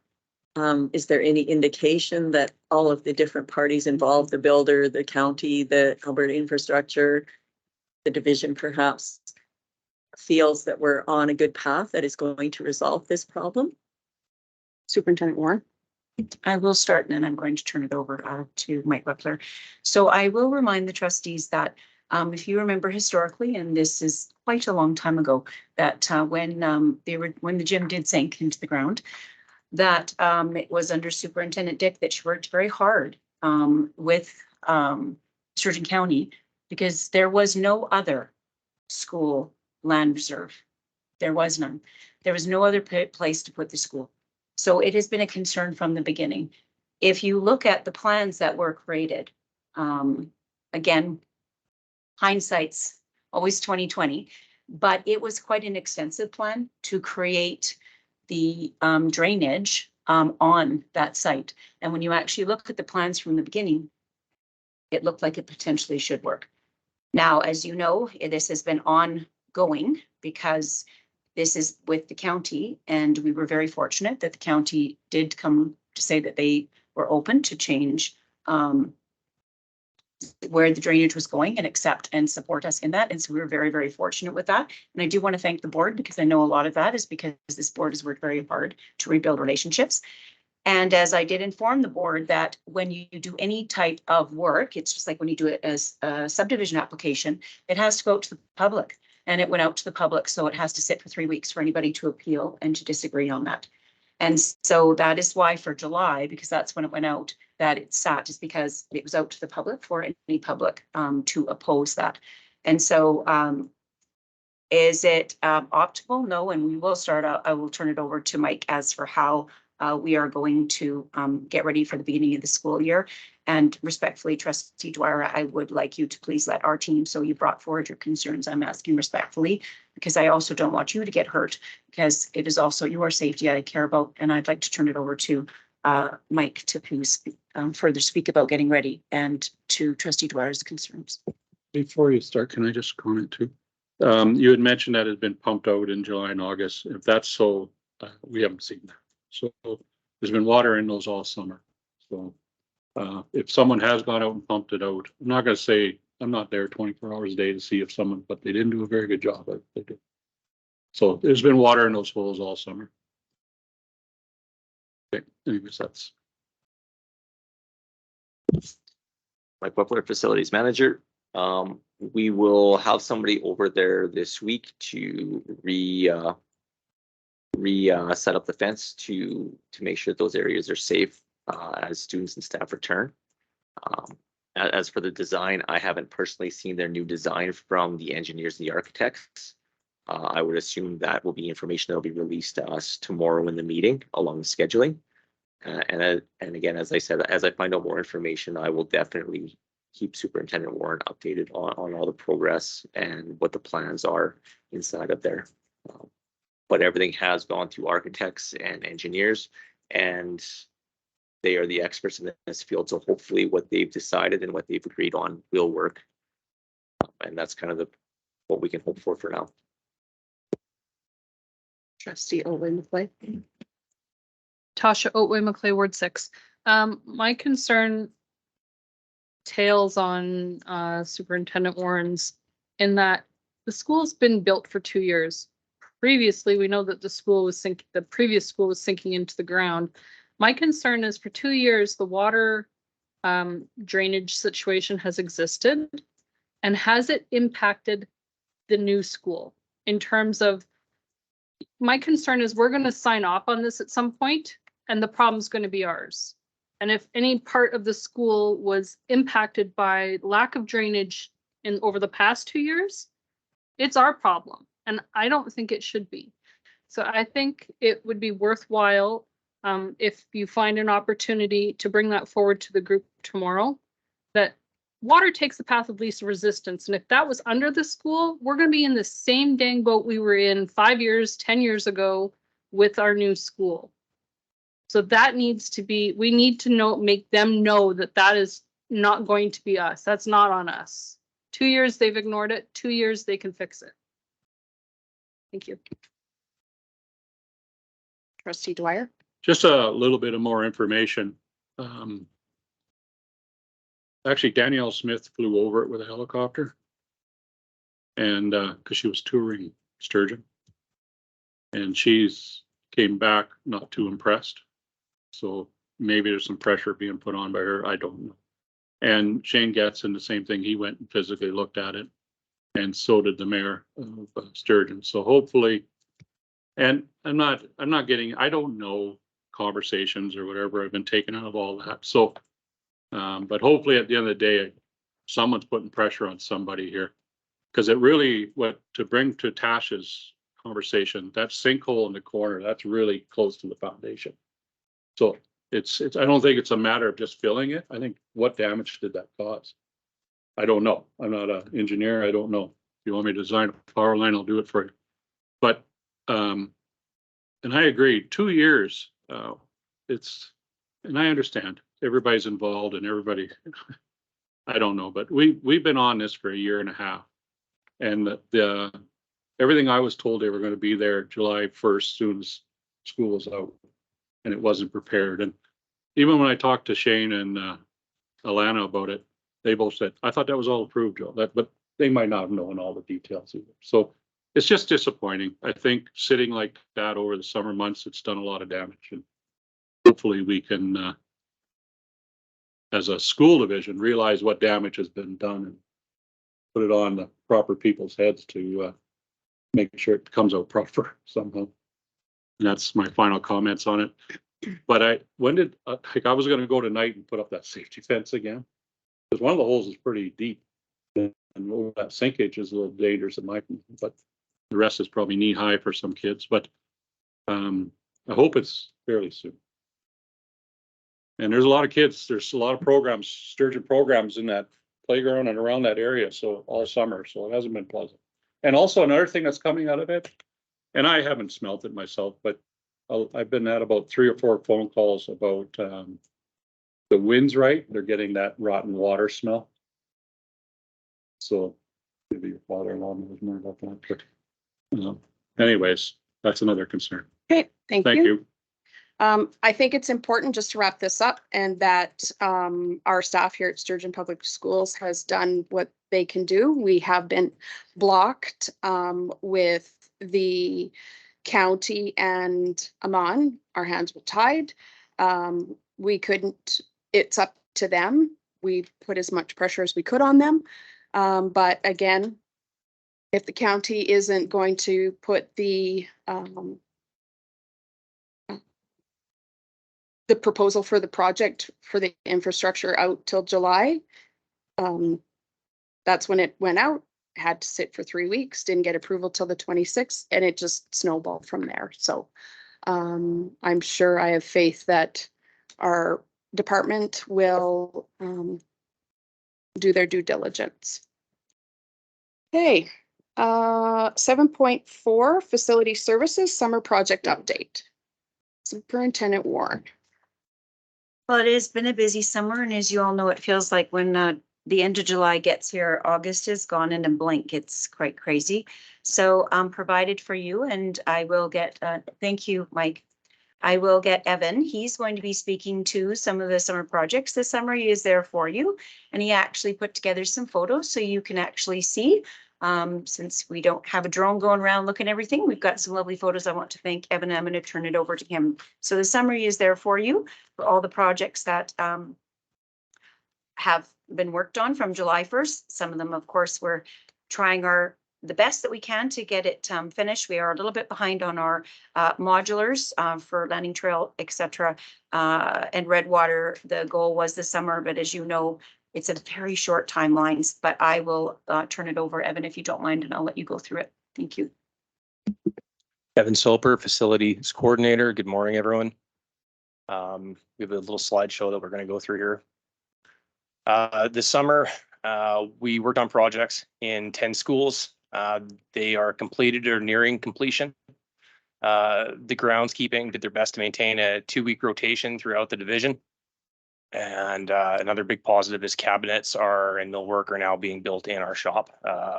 Is there any indication that all of the different parties involved, the builder, the county, the Alberta infrastructure, the division perhaps, feels that we're on a good path that is going to resolve this problem? Superintendent Warren? I will start and then I'm going to turn it over to Mike Wepler. So I will remind the trustees that if you remember historically, and this is quite a long time ago, that when the gym did sink into the ground, that it was under Superintendent Dick that she worked very hard with Sturgeon County, because there was no other school land reserve. There was none. There was no other place to put the school. So it has been a concern from the beginning. If you look at the plans that were created, again, hindsight's always 2020, but it was quite an extensive plan to create the drainage on that site. And when you actually look at the plans from the beginning, it looked like it potentially should work. Now, as you know, this has been ongoing because this is with the county, and we were very fortunate that the county did come to say that they were open to change where the drainage was going and accept and support us in that. And so we were very, very fortunate with that. And I do want to thank the board, because I know a lot of that is because this board has worked very hard to rebuild relationships. And as I did inform the board that when you do any type of work, it's just like when you do it as a subdivision application, it has to go out to the public. And it went out to the public, so it has to sit for 3 weeks for anybody to appeal and to disagree on that. And so that is why for July, because that's when it went out, that it sat, is because it was out to the public for any public to oppose that. And so is it optimal? No, and we will start out, I will turn it over to Mike as for how we are going to get ready for the beginning of the school year. And respectfully, Trustee Dwyer, I would like you to please let our team, so you brought forward your concerns. I'm asking respectfully, because I also don't want you to get hurt, because it is also your safety I care about. And I'd like to turn it over to Mike to please further speak about getting ready and to Trustee Dwyer's concerns. Before you start, can I just comment too? You had mentioned that it had been pumped out in July and August. If that's so, we haven't seen that. So there's been water in those all summer. So if someone has gone out and pumped it out, I'm not going to say I'm not there 24 hours a day to see if someone, but they didn't do a very good job. They did. So there's been water in those holes all summer. Okay, anyways, that's. Mike Wepler, Facilities Manager. We will have somebody over there this week to set up the fence to make sure that those areas are safe as students and staff return. As for the design, I haven't personally seen their new design from the engineers and the architects. I would assume that will be information that will be released to us tomorrow in the meeting along with scheduling. And again, as I said, as I find out more information, I will definitely keep Superintendent Warren updated on all the progress and what the plans are inside of there. But everything has gone through architects and engineers, and they are the experts in this field. So hopefully what they've decided and what they've agreed on will work. And that's kind of what we can hope for now. Trustee Otway-McClay. Tasha Otway-McClay, Ward 6. My concern tails on Superintendent Warren's, in that the school's been built for 2 years. Previously, we know that the previous school was sinking into the ground. My concern is for 2 years, the water drainage situation has existed, and has it impacted the new school in terms of, my concern is we're going to sign off on this at some point and the problem's going to be ours. And if any part of the school was impacted by lack of drainage over the past 2 years, it's our problem. And I don't think it should be. So I think it would be worthwhile if you find an opportunity to bring that forward to the group tomorrow, that water takes the path of least resistance. And if that was under the school, we're gonna be in the same dang boat we were in 5 years, 10 years ago with our new school. So that needs to be, we need to know, make them know that that is not going to be us. That's not on us. 2 years they've ignored it. 2 years they can fix it. Thank you. Trustee Dwyer? Just a little bit of more information. Actually, Danielle Smith flew over it with a helicopter. And because she was touring sturgeon. And she's came back not too impressed. So maybe there's some pressure being put on by her. I don't know. And Shane Getson, the same thing. He went and physically looked at it. And so did the mayor of Sturgeon. So hopefully, and I'm not getting, I don't know conversations or whatever. I've been taken out of all that. So, but hopefully at the end of the day, someone's putting pressure on somebody here. Because it really, to bring to Tasha's conversation, that sinkhole in the corner, that's really close to the foundation. So it's, I don't think it's a matter of just filling it. I think what damage did that cause? I don't know. I'm not an engineer. I don't know. If you want me to design a power line, I'll do it for you. But, and I agree, 2 years, and I understand everybody's involved and everybody, I don't know, but we've been on this for 1.5 years. And everything I was told they were going to be there July 1st, soon as school was out, and it wasn't prepared. And even when I talked to Shane and Alana about it, they both said, I thought that was all approved, Joe. But they might not have known all the details either. So it's just disappointing. I think sitting like that over the summer months, it's done a lot of damage. And hopefully we can, as a school division, realize what damage has been done and put it on the proper people's heads to make sure it comes out proper somehow. And that's my final comments on it. But I was going to go tonight and put up that safety fence again. Because one of the holes is pretty deep. And over that sinkage is a little dangerous in my opinion, but the rest is probably knee high for some kids. But I hope it's fairly soon. And there's a lot of kids, there's a lot of programs, sturgeon programs in that playground and around that area. So all summer, so it hasn't been pleasant. And also another thing that's coming out of it, and I haven't smelt it myself, but I've been at about 3 or 4 phone calls about the wind's right. They're getting that rotten water smell. So maybe your father-in-law knows more about that. But anyways, that's another concern. Okay, thank Thank you. I think it's important just to wrap this up and that our staff here at Sturgeon Public Schools has done what they can do. We have been blocked with the county and Amman. Our hands were tied. We couldn't, it's up to them. We put as much pressure as we could on them. But again, if the county isn't going to put the proposal for the project for the infrastructure out till July, that's when it went out, had to sit for 3 weeks, didn't get approval till the 26th, and it just snowballed from there. So I'm sure, I have faith that our department will do their due diligence. Okay, 7.4 facility services summer project update. Superintendent Warren. Well, it has been a busy summer, and as you all know, it feels like when the end of July gets here, August is gone in a blink. It's quite crazy. So provided for you, and I will get, thank you, Mike. I will get Evan. He's going to be speaking to some of the summer projects this summer. He is there for you, and he actually put together some photos so you can actually see. Since we don't have a drone going around looking at everything, we've got some lovely photos. I want to thank Evan. I'm going to turn it over to him. So the summary is there for you for all the projects that have been worked on from July 1st. Some of them, of course, we're trying the best that we can to get it finished. We are a little bit behind on our modulars for Landing Trail, etc. And Redwater. The goal was this summer, but as you know, it's a very short timelines. But I will turn it over, Evan, if you don't mind, and I'll let you go through it. Thank you. Evan Soper, Facilities Coordinator. Good morning, everyone. We have a little slideshow that we're going to go through here. This summer, We worked on projects in 10 schools. They are completed or nearing completion. The groundskeeping did their best to maintain a 2-week rotation throughout the division. And another big positive is cabinets and millwork are now being built in our shop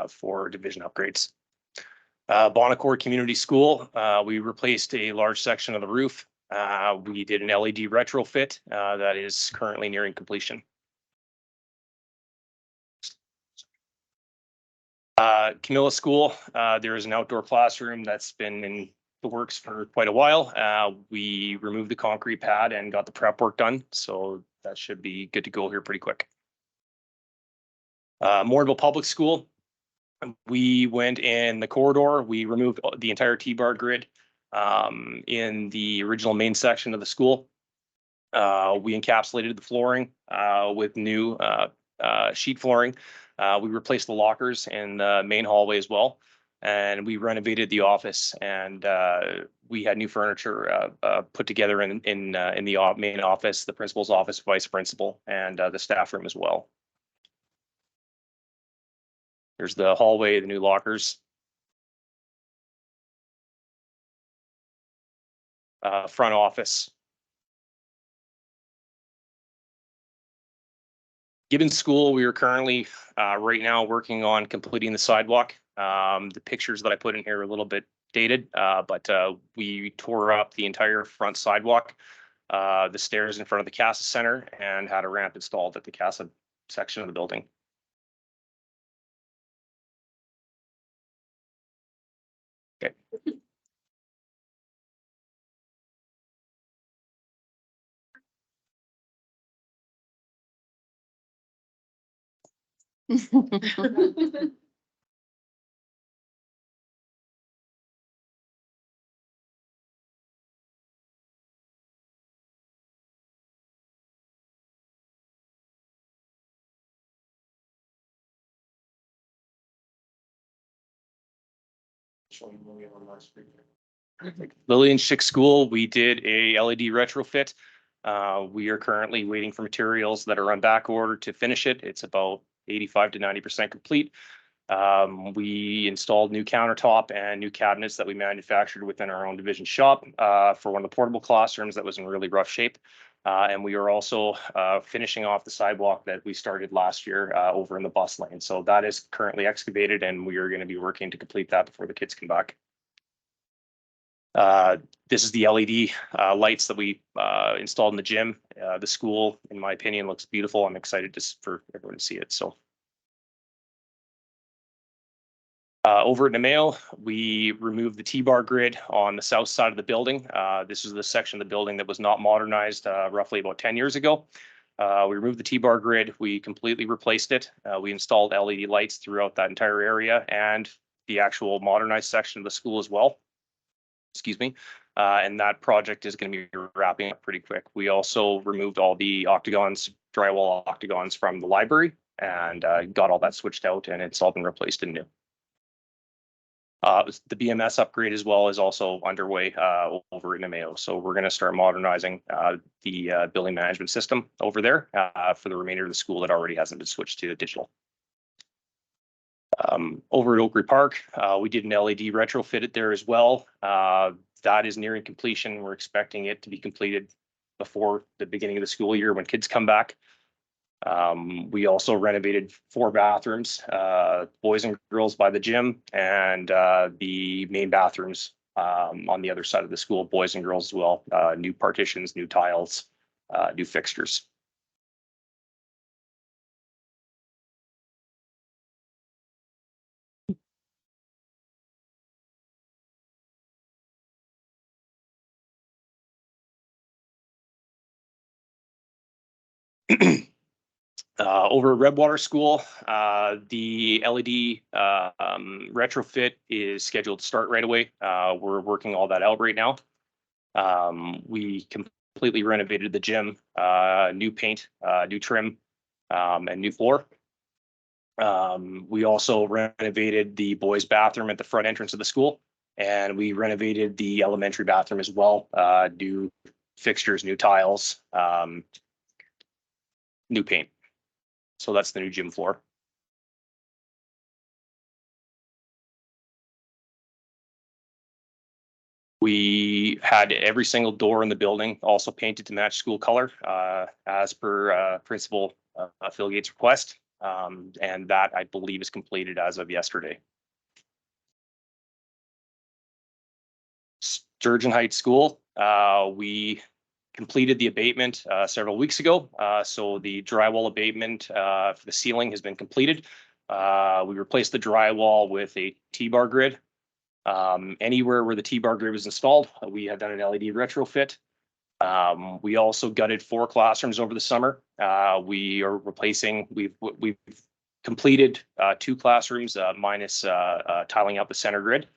for division upgrades. Bonaccord Community School, we replaced a large section of the roof. We did an LED retrofit that is currently nearing completion. Camilla School, there is an outdoor classroom that's been in the works for quite a while. We removed the concrete pad and got the prep work done, so that should be good to go here pretty quick. Morinville Public School, we went in the corridor. We removed the entire T-bar grid in the original main section of the school. We encapsulated the flooring with new sheet flooring. We replaced the lockers in the main hallway as well. And we renovated the office, and we had new furniture put together in the main office, the principal's office, vice principal, and the staff room as well. Here's the hallway, the new lockers. Front office. Gibbons School, we are currently right now working on completing the sidewalk. The pictures that I put in here are a little bit dated, but we tore up the entire front sidewalk, the stairs in front of the CASA Center, and had a ramp installed at the CASA section of the building. Okay. Lillian Schick School, we did a LED retrofit. We are currently waiting for materials that are on back order to finish it. It's about 85 to 90% complete. We installed new countertop and new cabinets that we manufactured within our own division shop for one of the portable classrooms that was in really rough shape. And we are also finishing off the sidewalk that we started last year over in the bus lane. So that is currently excavated, and we are going to be working to complete that before the kids come back. This is the LED lights that we installed in the gym. The school, in my opinion, looks beautiful. I'm excited for everyone to see it. So over at Namao, we removed the T-bar grid on the south side of the building. This is the section of the building that was not modernized roughly about 10 years ago. We removed the T-bar grid. We completely replaced it. We installed LED lights throughout that entire area and the actual modernized section of the school as well. Excuse me. And that project is going to be wrapping up pretty quick. We also removed all the octagons, drywall octagons from the library, and got all that switched out, and it's all been replaced in new. The BMS upgrade as well is also underway over in Namao. So we're going to start modernizing the building management system over there for the remainder of the school that already hasn't been switched to digital. Over at Oakridge Park, we did an LED retrofit there as well. That is nearing completion. We're expecting it to be completed before the beginning of the school year when kids come back. We also renovated 4 bathrooms, boys and girls by the gym, and the main bathrooms on the other side of the school, boys and girls as well. New partitions, new tiles, new fixtures. Over at Redwater School, the LED retrofit is scheduled to start right away. We're working all that out right now. We completely renovated the gym, new paint, new trim, and new floor. We also renovated the boys' bathroom at the front entrance of the school, and we renovated the elementary bathroom as well. New fixtures, new tiles, new paint. So that's the new gym floor. We had every single door in the building also painted to match school color, as per Principal Phil Gates' request. And that, I believe, is completed as of yesterday. Sturgeon Heights School, we completed the abatement several weeks ago. So the drywall abatement for the ceiling has been completed. We replaced the drywall with a T-bar grid. Anywhere where the T-bar grid was installed, we have done an LED retrofit. We also gutted 4 classrooms over the summer. We are replacing, we've completed 2 classrooms minus tiling out the center grid.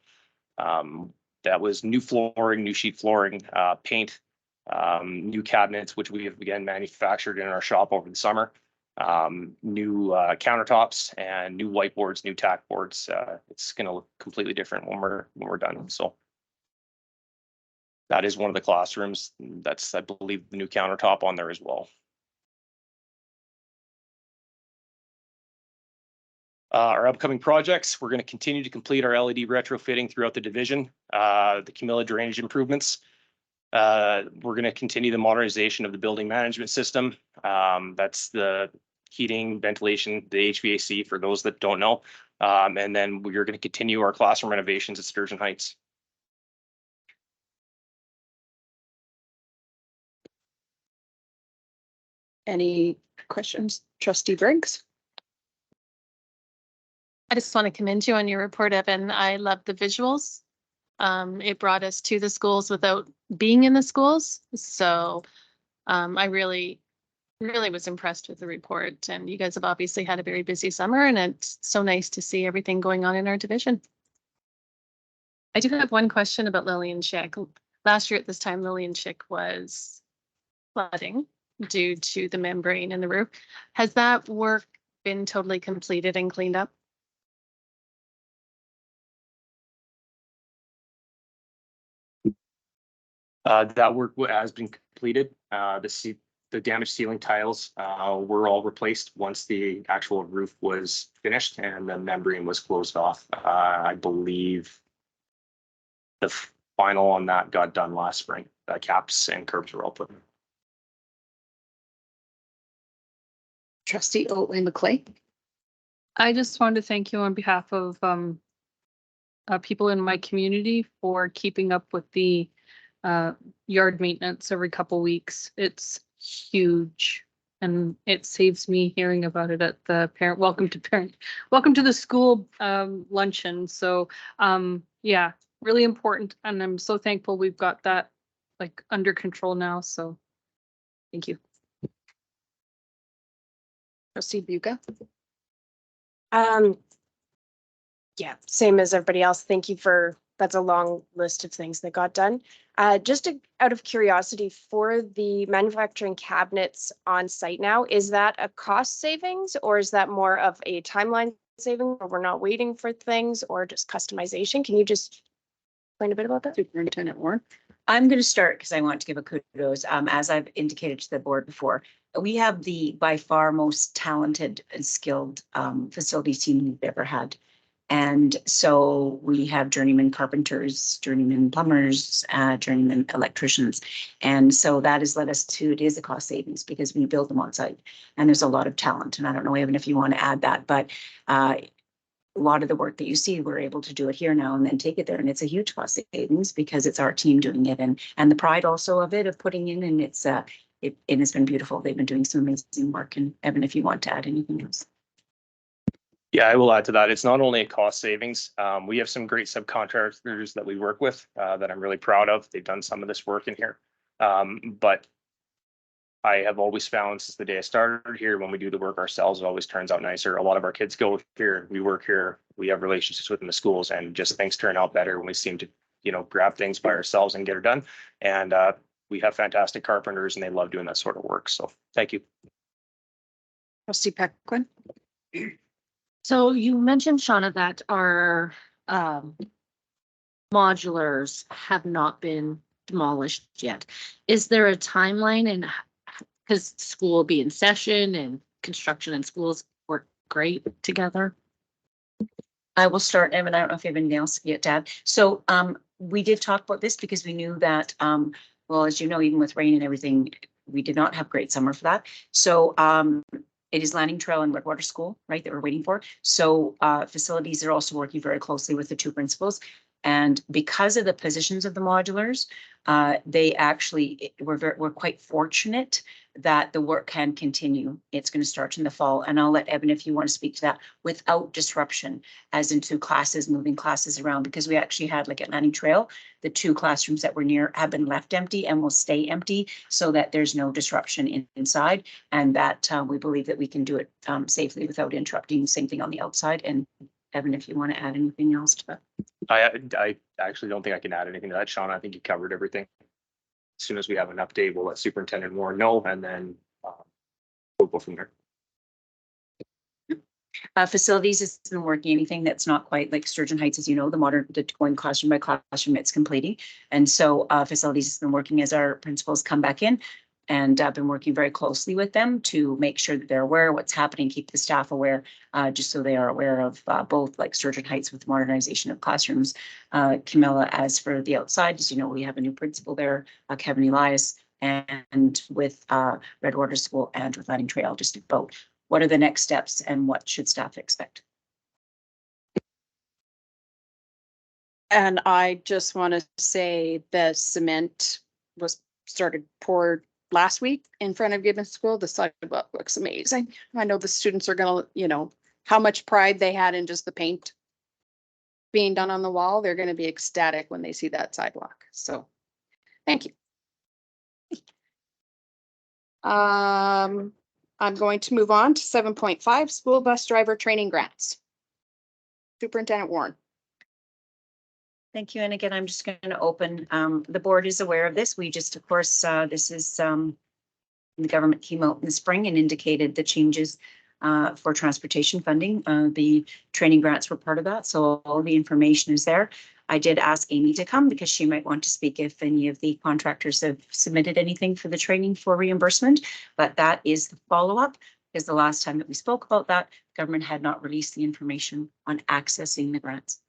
That was new flooring, new sheet flooring, paint, new cabinets, which we have again manufactured in our shop over the summer. New countertops and new whiteboards, new tack boards. It's going to look completely different when we're done. So that is one of the classrooms. That's, I believe, the new countertop on there as well. Our upcoming projects, we're going to continue to complete our LED retrofitting throughout the division, the Camilla drainage improvements. We're going to continue the modernization of the building management system. That's the heating, ventilation, the HVAC for those that don't know. And then we're going to continue our classroom renovations at Sturgeon Heights. Any questions, Trustee Briggs? I just want to commend you on your report, Evan. I love the visuals. It brought us to the schools without being in the schools. So I really was impressed with the report. And you guys have obviously had a very busy summer, and it's so nice to see everything going on in our division. I do have one question about Lillian Schick. Last year at this time, Lillian Schick was flooding due to the membrane in the roof. Has that work been totally completed and cleaned up? That work has been completed. The damaged ceiling tiles were all replaced once the actual roof was finished and the membrane was closed off. I believe the final on that got done last spring. Caps and curbs were all put in. Trustee Oatley-McClay. I just wanted to thank you on behalf of people in my community for keeping up with the yard maintenance every couple weeks. It's huge, and it saves me hearing about it at the welcome to the school luncheon. So yeah, really important, and I'm so thankful we've got that like under control now. So thank you. Trustee Buca. Yeah, same as everybody else. Thank you for, that's a long list of things that got done. Just out of curiosity, for the manufacturing cabinets on site now, is that a cost savings, or is that more of a timeline saving, or we're not waiting for things, or just customization? Can you just explain a bit about that? Superintendent Warren. I'm going to start because I want to give a kudos. As I've indicated to the board before, we have the by far most talented and skilled facilities team we've ever had. And so we have journeyman carpenters, journeyman plumbers, journeyman electricians. And so that has led us to, it is a cost savings because we build them on site, and there's a lot of talent. And I don't know, Evan, if you want to add that, but a lot of the work that you see, we're able to do it here now and then take it there. And it's a huge cost savings because it's our team doing it, and the pride also of it, of putting in, and it has been beautiful. They've been doing some amazing work. And Evan, if you want to add anything else. Yeah, I will add to that. It's not only a cost savings. We have some great subcontractors that we work with that I'm really proud of. They've done some of this work in here. But I have always found since the day I started here, when we do the work ourselves, it always turns out nicer. A lot of our kids go here, we work here, we have relationships within the schools, and just things turn out better when we seem to, grab things by ourselves and get it done. And we have fantastic carpenters, and they love doing that sort of work. So thank you. Trustee Pequin. So you mentioned, Shauna, that our modulars have not been demolished yet. Is there a timeline? And because school will be in session and construction and schools work great together. I will start, Evan. I don't know if you have anything else yet to add. So we did talk about this because we knew that, well, as you know, even with rain and everything, we did not have great summer for that. So, it is Landing Trail and Redwater School, right, that we're waiting for. So, facilities are also working very closely with the two principals. And because of the positions of the modulars, they actually, we're quite fortunate that the work can continue. It's going to start in the fall. And I'll let Evan, if you want to speak to that, without disruption, as into classes, moving classes around, because we actually had, like at Landing Trail, the two classrooms that were near have been left empty and will stay empty so that there's no disruption inside. And that we believe that we can do it safely without interrupting. Same thing on the outside. And Evan, if you want to add anything else to that. I actually don't think I can add anything to that, Sean. I think you covered everything. As soon as we have an update, we'll let Superintendent Warren know, and then we'll go from there. Facilities has been working anything that's not quite like Sturgeon Heights, as you know, the going classroom by classroom, it's completing. And so facilities has been working as our principals come back in, and I've been working very closely with them to make sure that they're aware of what's happening, keep the staff aware, just so they are aware of both like Sturgeon Heights with modernization of classrooms. Camilla, as for the outside, as you know, we have a new principal there, Kevin Elias, and with Redwater School and with Landing Trail, just about what are the next steps and what should staff expect? And I just want to say the cement was started poured last week in front of Gibbons School. The sidewalk looks amazing. I know the students are gonna, you know, how much pride they had in just the paint being done on the wall. They're gonna be ecstatic when they see that sidewalk. So, thank you. I'm going to move on to 7.5 school bus driver training grants. Superintendent Warren. Thank you. And again, I'm just going to open, the board is aware of this. We just, of course, this is, the government came out in the spring and indicated the changes for transportation funding. The training grants were part of that. So all the information is there. I did ask Amy to come because she might want to speak if any of the contractors have submitted anything for the training for reimbursement, but that is the follow-up, because the last time that we spoke about that, government had not released the information on accessing the grants.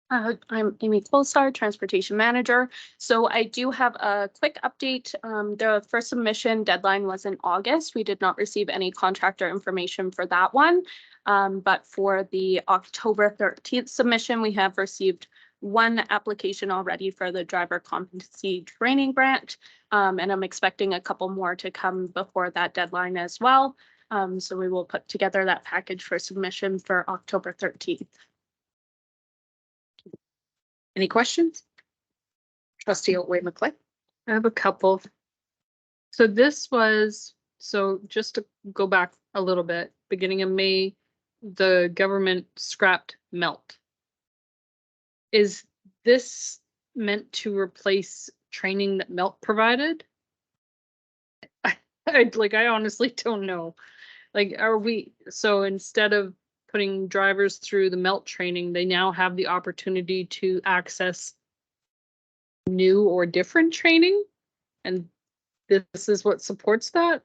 I'm Amy Colsar, Transportation Manager. So I do have a quick update. The first submission deadline was in August. We did not receive any contractor information for that one. But for the October 13th submission, we have received one application already for the driver competency training grant. And I'm expecting a couple more to come before that deadline as well. So we will put together that package for submission for October 13th. Any questions? Trustee Otway-McClay. I have a couple. So this was, so just to go back a little bit, beginning of May, the government scrapped MELT. Is this meant to replace training that MELT provided? I honestly don't know. Like, are we, so instead of putting drivers through the MELT training, they now have the opportunity to access new or different training, and this is what supports that?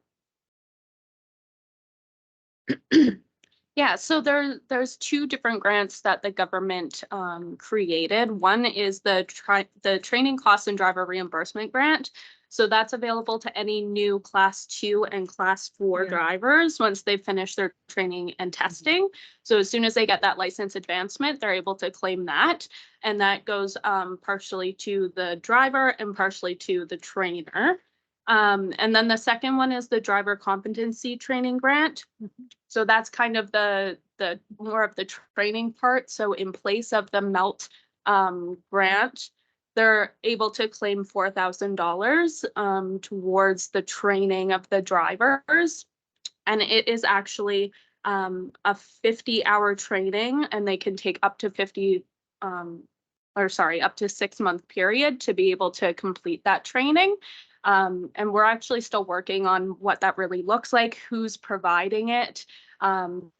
Yeah, so there's two different grants that the government created. One is the training cost and driver reimbursement grant. So that's available to any new class 2 and class 4 drivers once they've finished their training and testing. So as soon as they get that license advancement, they're able to claim that. And that goes partially to the driver and partially to the trainer. And then the second one is the driver competency training grant. So that's kind of the more of the training part. So in place of the MELT grant, they're able to claim $4,000 towards the training of the drivers. And it is actually a 50-hour training, and they can take up to up to 6-month period to be able to complete that training. And we're actually still working on what that really looks like, who's providing it.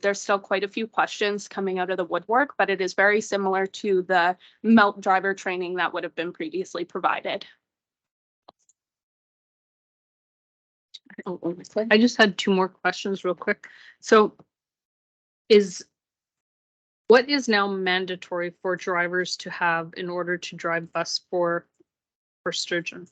There's still quite a few questions coming out of the woodwork, but it is very similar to the MELT driver training that would have been previously provided. I just had two more questions real quick. So What is now mandatory for drivers to have in order to drive bus for Sturgeon?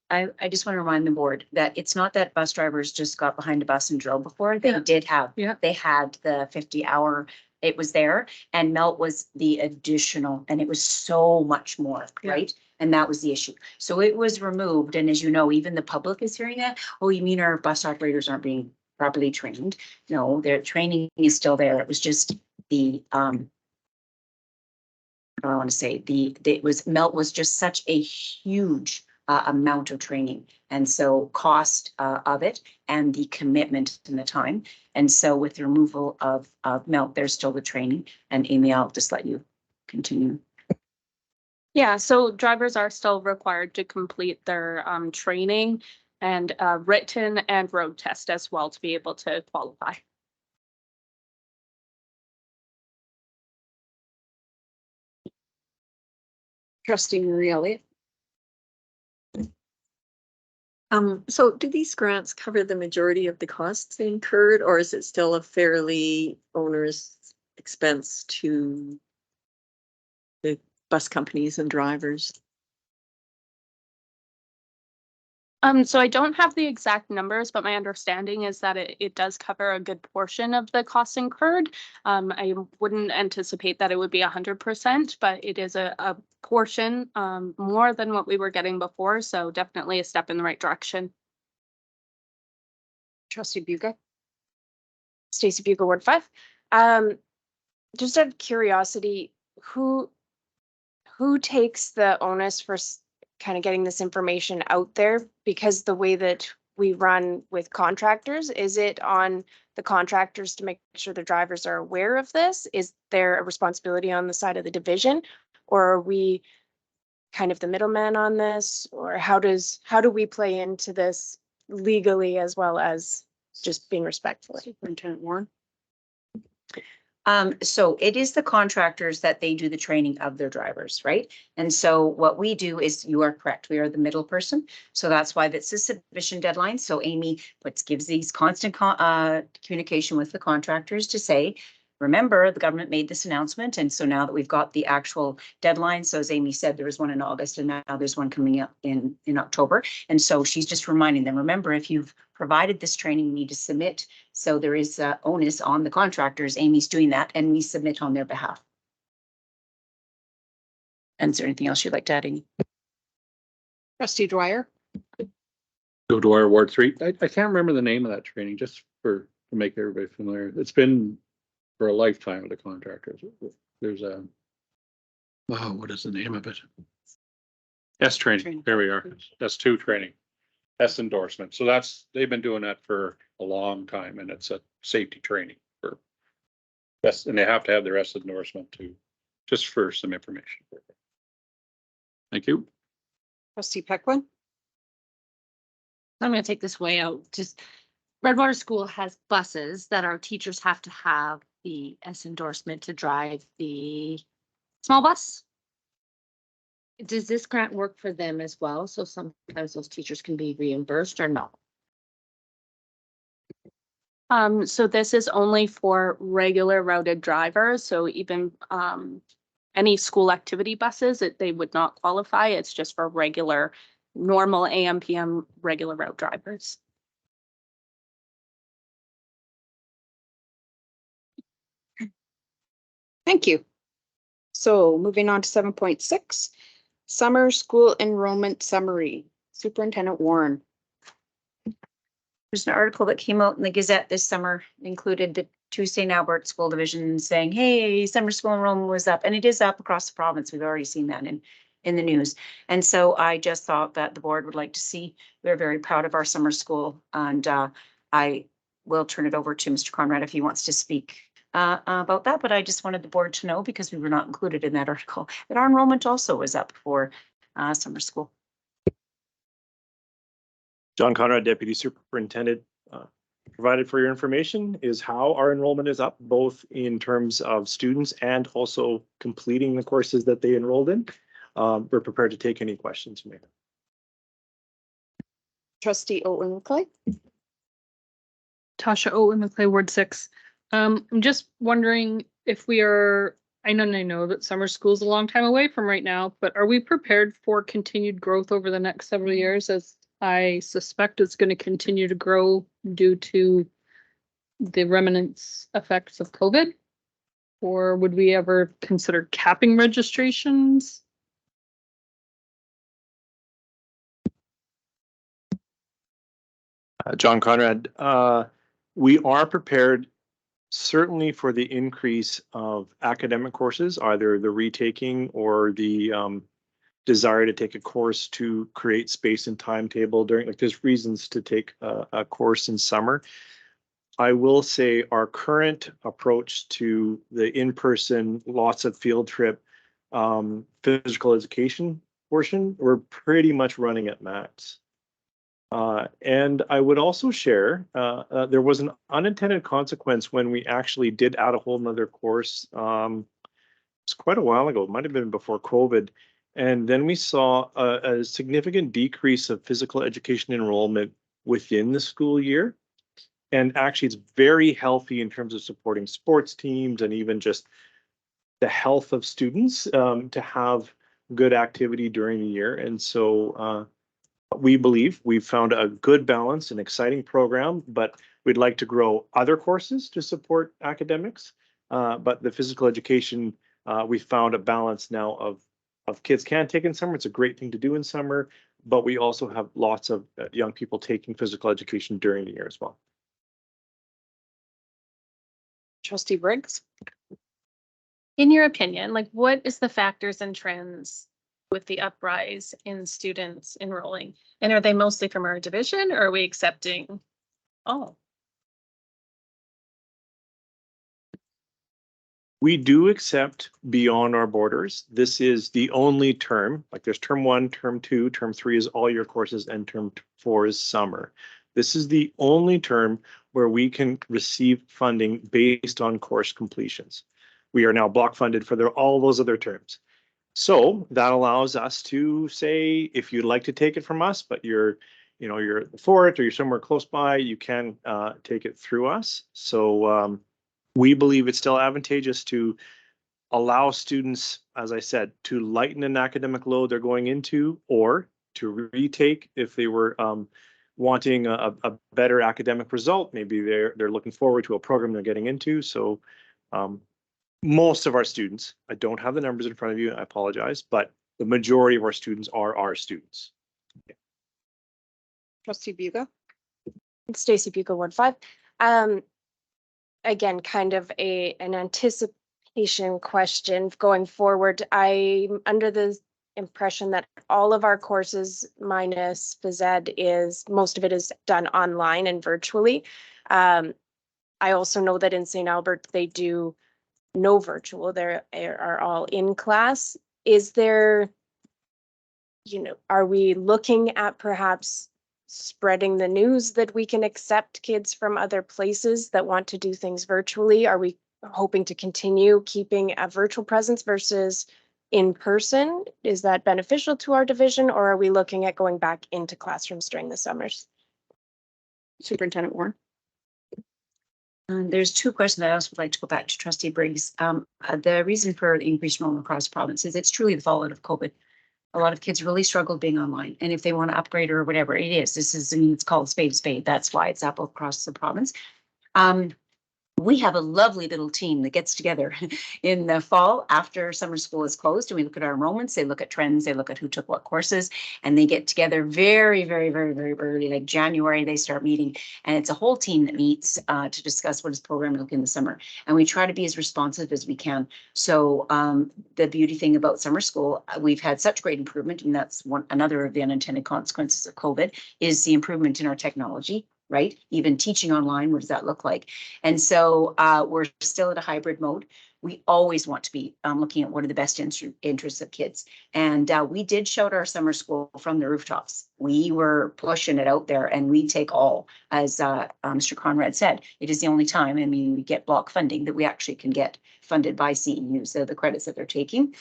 I just want to remind the board that it's not that bus drivers just got behind a bus and drove before. They Yeah. did have, Yeah. they had the 50-hour, it was there, and Melt was the additional, and it was so much more, Yeah. right? And that was the issue. So it was removed, and as you know, even the public is hearing that, oh, you mean our bus operators aren't being properly trained? No, their training is still there. It was just the, what do I want to say, it was, Melt was just such a huge amount of training. And so cost of it and the commitment and the time. And so with the removal of Melt, there's still the training. And Amy, I'll just let you continue. Yeah, so drivers are still required to complete their training and written and road test as well to be able to qualify. Trustee Marie Elliott. So do these grants cover the majority of the costs incurred, or is it still a fairly onerous expense to the bus companies and drivers? So I don't have the exact numbers, but my understanding is that it does cover a good portion of the costs incurred. I wouldn't anticipate that it would be 100%, but it is a portion more than what we were getting before. So definitely a step in the right direction. Trustee Buga. Stacy Bugle, Ward 5. Just out of curiosity, who takes the onus for kind of getting this information out there? Because the way that we run with contractors, is it on the contractors to make sure the drivers are aware of this? Is there a responsibility on the side of the division, or are we kind of the middleman on this? Or how do we play into this legally as well as just being respectful? Superintendent Warren. So it is the contractors that they do the training of their drivers, right? And so what we do is, you are correct, we are the middle person. So that's why that's a submission deadline. So Amy gives these constant communication with the contractors to say, remember, the government made this announcement. And so now that we've got the actual deadline, so as Amy said, there was one in August and now there's one coming up in October. And so she's just reminding them, remember, if you've provided this training, you need to submit. So there is onus on the contractors. Amy's doing that and we submit on their behalf. And is there anything else you'd like to add, Amy? Trustee Dwyer. Go to our Ward 3. I can't remember the name of that training, just to make everybody familiar. It's been for a lifetime of the contractors. There's what is the name of it? S training. There we are. S2 training. S endorsement. So they've been doing that for a long time, and it's a safety training for S, and they have to have their S endorsement too, just for some information. Thank you. Trustee Pequin. I'm gonna take this way out. Just Redwater School has buses that our teachers have to have the S endorsement to drive the small bus. Does this grant work for them as well? So sometimes those teachers can be reimbursed or no? So this is only for regular routed drivers. So even any school activity buses, they would not qualify. It's just for regular, normal AM, PM, regular route drivers. Thank you. So moving on to 7.6, summer school enrollment summary. Superintendent Warren. There's an article that came out in the Gazette this summer, included the Tuesday and Albert School Division saying, hey, summer school enrollment was up, and it is up across the province. We've already seen that in the news. And so I just thought that the board would like to see, we're very proud of our summer school. And I will turn it over to Mr. Conrad if he wants to speak about that. But I just wanted the board to know, because we were not included in that article, that our enrollment also was up for summer school. John Conrad, Deputy Superintendent. Provided for your information is how our enrollment is up, both in terms of students and also completing the courses that they enrolled in. We're prepared to take any questions you may have. Trustee Owen-McClay. Tasha Owen, Maclay, Ward 6. I'm just wondering if we are, I know that summer school is a long time away from right now, but are we prepared for continued growth over the next several years, as I suspect it's going to continue to grow due to the remnants effects of COVID? Or would we ever consider capping registrations? John Conrad, we are prepared certainly for the increase of academic courses, either the retaking or the desire to take a course to create space and timetable during, like there's reasons to take a course in summer. I will say our current approach to the in-person, lots of field trip, physical education portion, we're pretty much running at max. And I would also share, there was an unintended consequence when we actually did add a whole nother course. It's quite a while ago, it might have been before COVID. And then we saw a significant decrease of physical education enrollment within the school year. And actually, it's very healthy in terms of supporting sports teams and even just the health of students to have good activity during the year. And so we believe we've found a good balance, an exciting program, but we'd like to grow other courses to support academics. But the physical education, we found a balance now of kids can take in summer. It's a great thing to do in summer, but we also have lots of young people taking physical education during the year as well. Trustee Briggs? In your opinion, like what is the factors and trends with the uprise in students enrolling? And are they mostly from our division, or are we accepting all? We do accept beyond our borders. This is the only term, like there's term 1, term 2, term 3 is all your courses, and term 4 is summer. This is the only term where we can receive funding based on course completions. We are now block funded for all those other terms. So that allows us to say, if you'd like to take it from us, but you're at the fort or you're somewhere close by, you can take it through us. So we believe it's still advantageous to allow students, as I said, to lighten an academic load they're going into, or to retake if they were wanting a better academic result. Maybe they're looking forward to a program they're getting into. So most of our students, I don't have the numbers in front of you, I apologize, but the majority of our students are our students. Yeah. Trustee Buga? Stacy Buga, Ward 5. Again, kind of an anticipation question going forward. I'm under the impression that all of our courses minus phys ed most of it is done online and virtually. I also know that in St. Albert, they do no virtual, they are all in class. Is there, are we looking at perhaps spreading the news that we can accept kids from other places that want to do things virtually? Are we hoping to continue keeping a virtual presence versus in person? Is that beneficial to our division, or are we looking at going back into classrooms during the summers? Superintendent Warren? There's two questions I also would like to go back to Trustee Briggs. The reason for the increased enrollment across the province is it's truly the fallout of COVID. A lot of kids really struggle being online, and if they want to upgrade or whatever it is, it's called spade to spade. That's why it's up across the province. We have a lovely little team that gets together in the fall after summer school is closed, and we look at our enrollments, they look at trends, they look at who took what courses, and they get together very, very, very, very early, like January, they start meeting, and it's a whole team that meets to discuss what is programmed like in the summer. And we try to be as responsive as we can. So the beauty thing about summer school, we've had such great improvement, and that's another of the unintended consequences of COVID, is the improvement in our technology. Right? Even teaching online, what does that look like? And so we're still at a hybrid mode. We always want to be looking at what are the best interests of kids. And we did shout our summer school from the rooftops. We were pushing it out there, and we take all, as Mr. Conrad said, it is the only time, we get block funding that we actually can get funded by CEUs, so the credits that they're taking.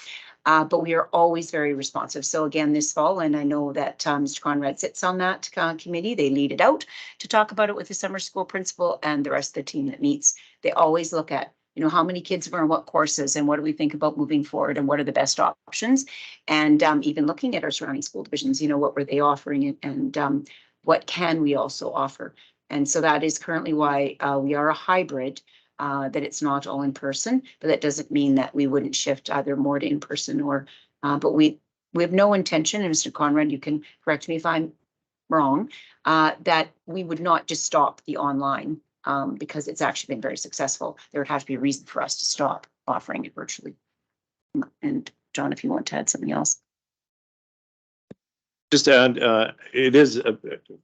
But we are always very responsive. So again, this fall, and I know that Mr. Conrad sits on that committee, they lead it out to talk about it with the summer school principal and the rest of the team that meets. They always look at, you know, how many kids are in what courses and what do we think about moving forward and what are the best options? And even looking at our surrounding school divisions, you know, what were they offering and what can we also offer? And so that is currently why we are a hybrid, that it's not all in person, but that doesn't mean that we wouldn't shift either more to in person or, but we have no intention, and Mr. Conrad, you can correct me if I'm wrong, that we would not just stop the online because it's actually been very successful. There would have to be a reason for us to stop offering it virtually. And John, if you want to add something else. Just to add, it is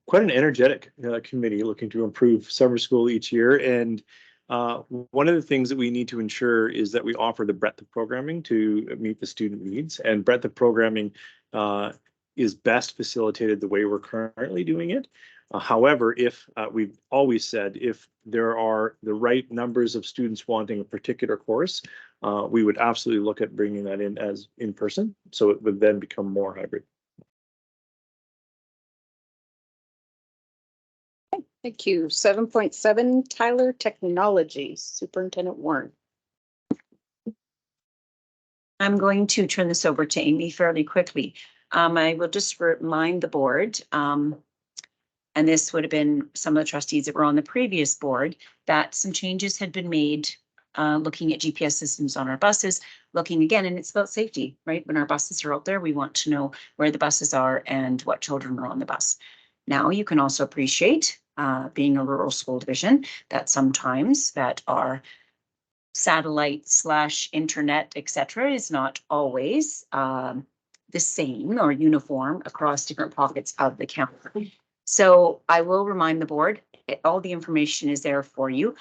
quite an energetic committee looking to improve summer school each year. And one of the things that we need to ensure is that we offer the breadth of programming to meet the student needs. And breadth of programming is best facilitated the way we're currently doing it. However, if we've always said, if there are the right numbers of students wanting a particular course, we would absolutely look at bringing that in as in person. So it would then become more hybrid. Thank you. 7.7, Tyler Technologies, Superintendent Warren. I'm going to turn this over to Amy fairly quickly. I will just remind the board, and this would have been some of the trustees that were on the previous board, that some changes had been made looking at GPS systems on our buses, looking again, and it's about safety, right? When our buses are out there, we want to know where the buses are and what children are on the bus. Now you can also appreciate, being a rural school division, that sometimes that our satellite / internet, etc., is not always the same or uniform across different pockets of the county. So I will remind the board, all the information is there for you.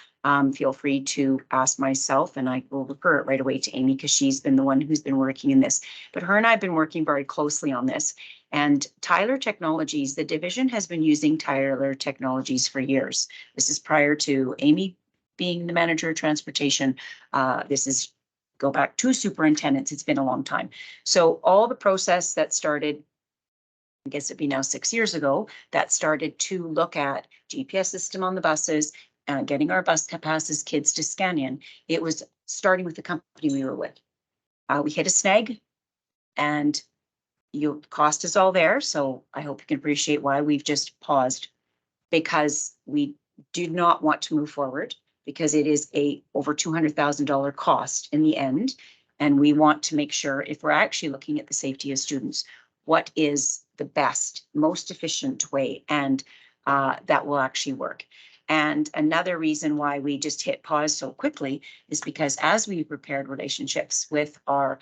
Feel free to ask myself and I will refer it right away to Amy because she's been the one who's been working in this. But her and I have been working very closely on this. And Tyler Technologies, the division has been using Tyler Technologies for years. This is prior to Amy being the manager of transportation. This is go back to superintendents. It's been a long time. So all the process that started, I guess it'd be now 6 years ago, that started to look at GPS system on the buses, getting our bus passes kids to scan in. It was starting with the company we were with. We hit a snag and cost is all there. So I hope you can appreciate why we've just paused, because we do not want to move forward because it is a over $200,000 cost in the end. And we want to make sure, if we're actually looking at the safety of students, what is the best, most efficient way, and that will actually work. And another reason why we just hit pause so quickly is because as we repaired relationships with our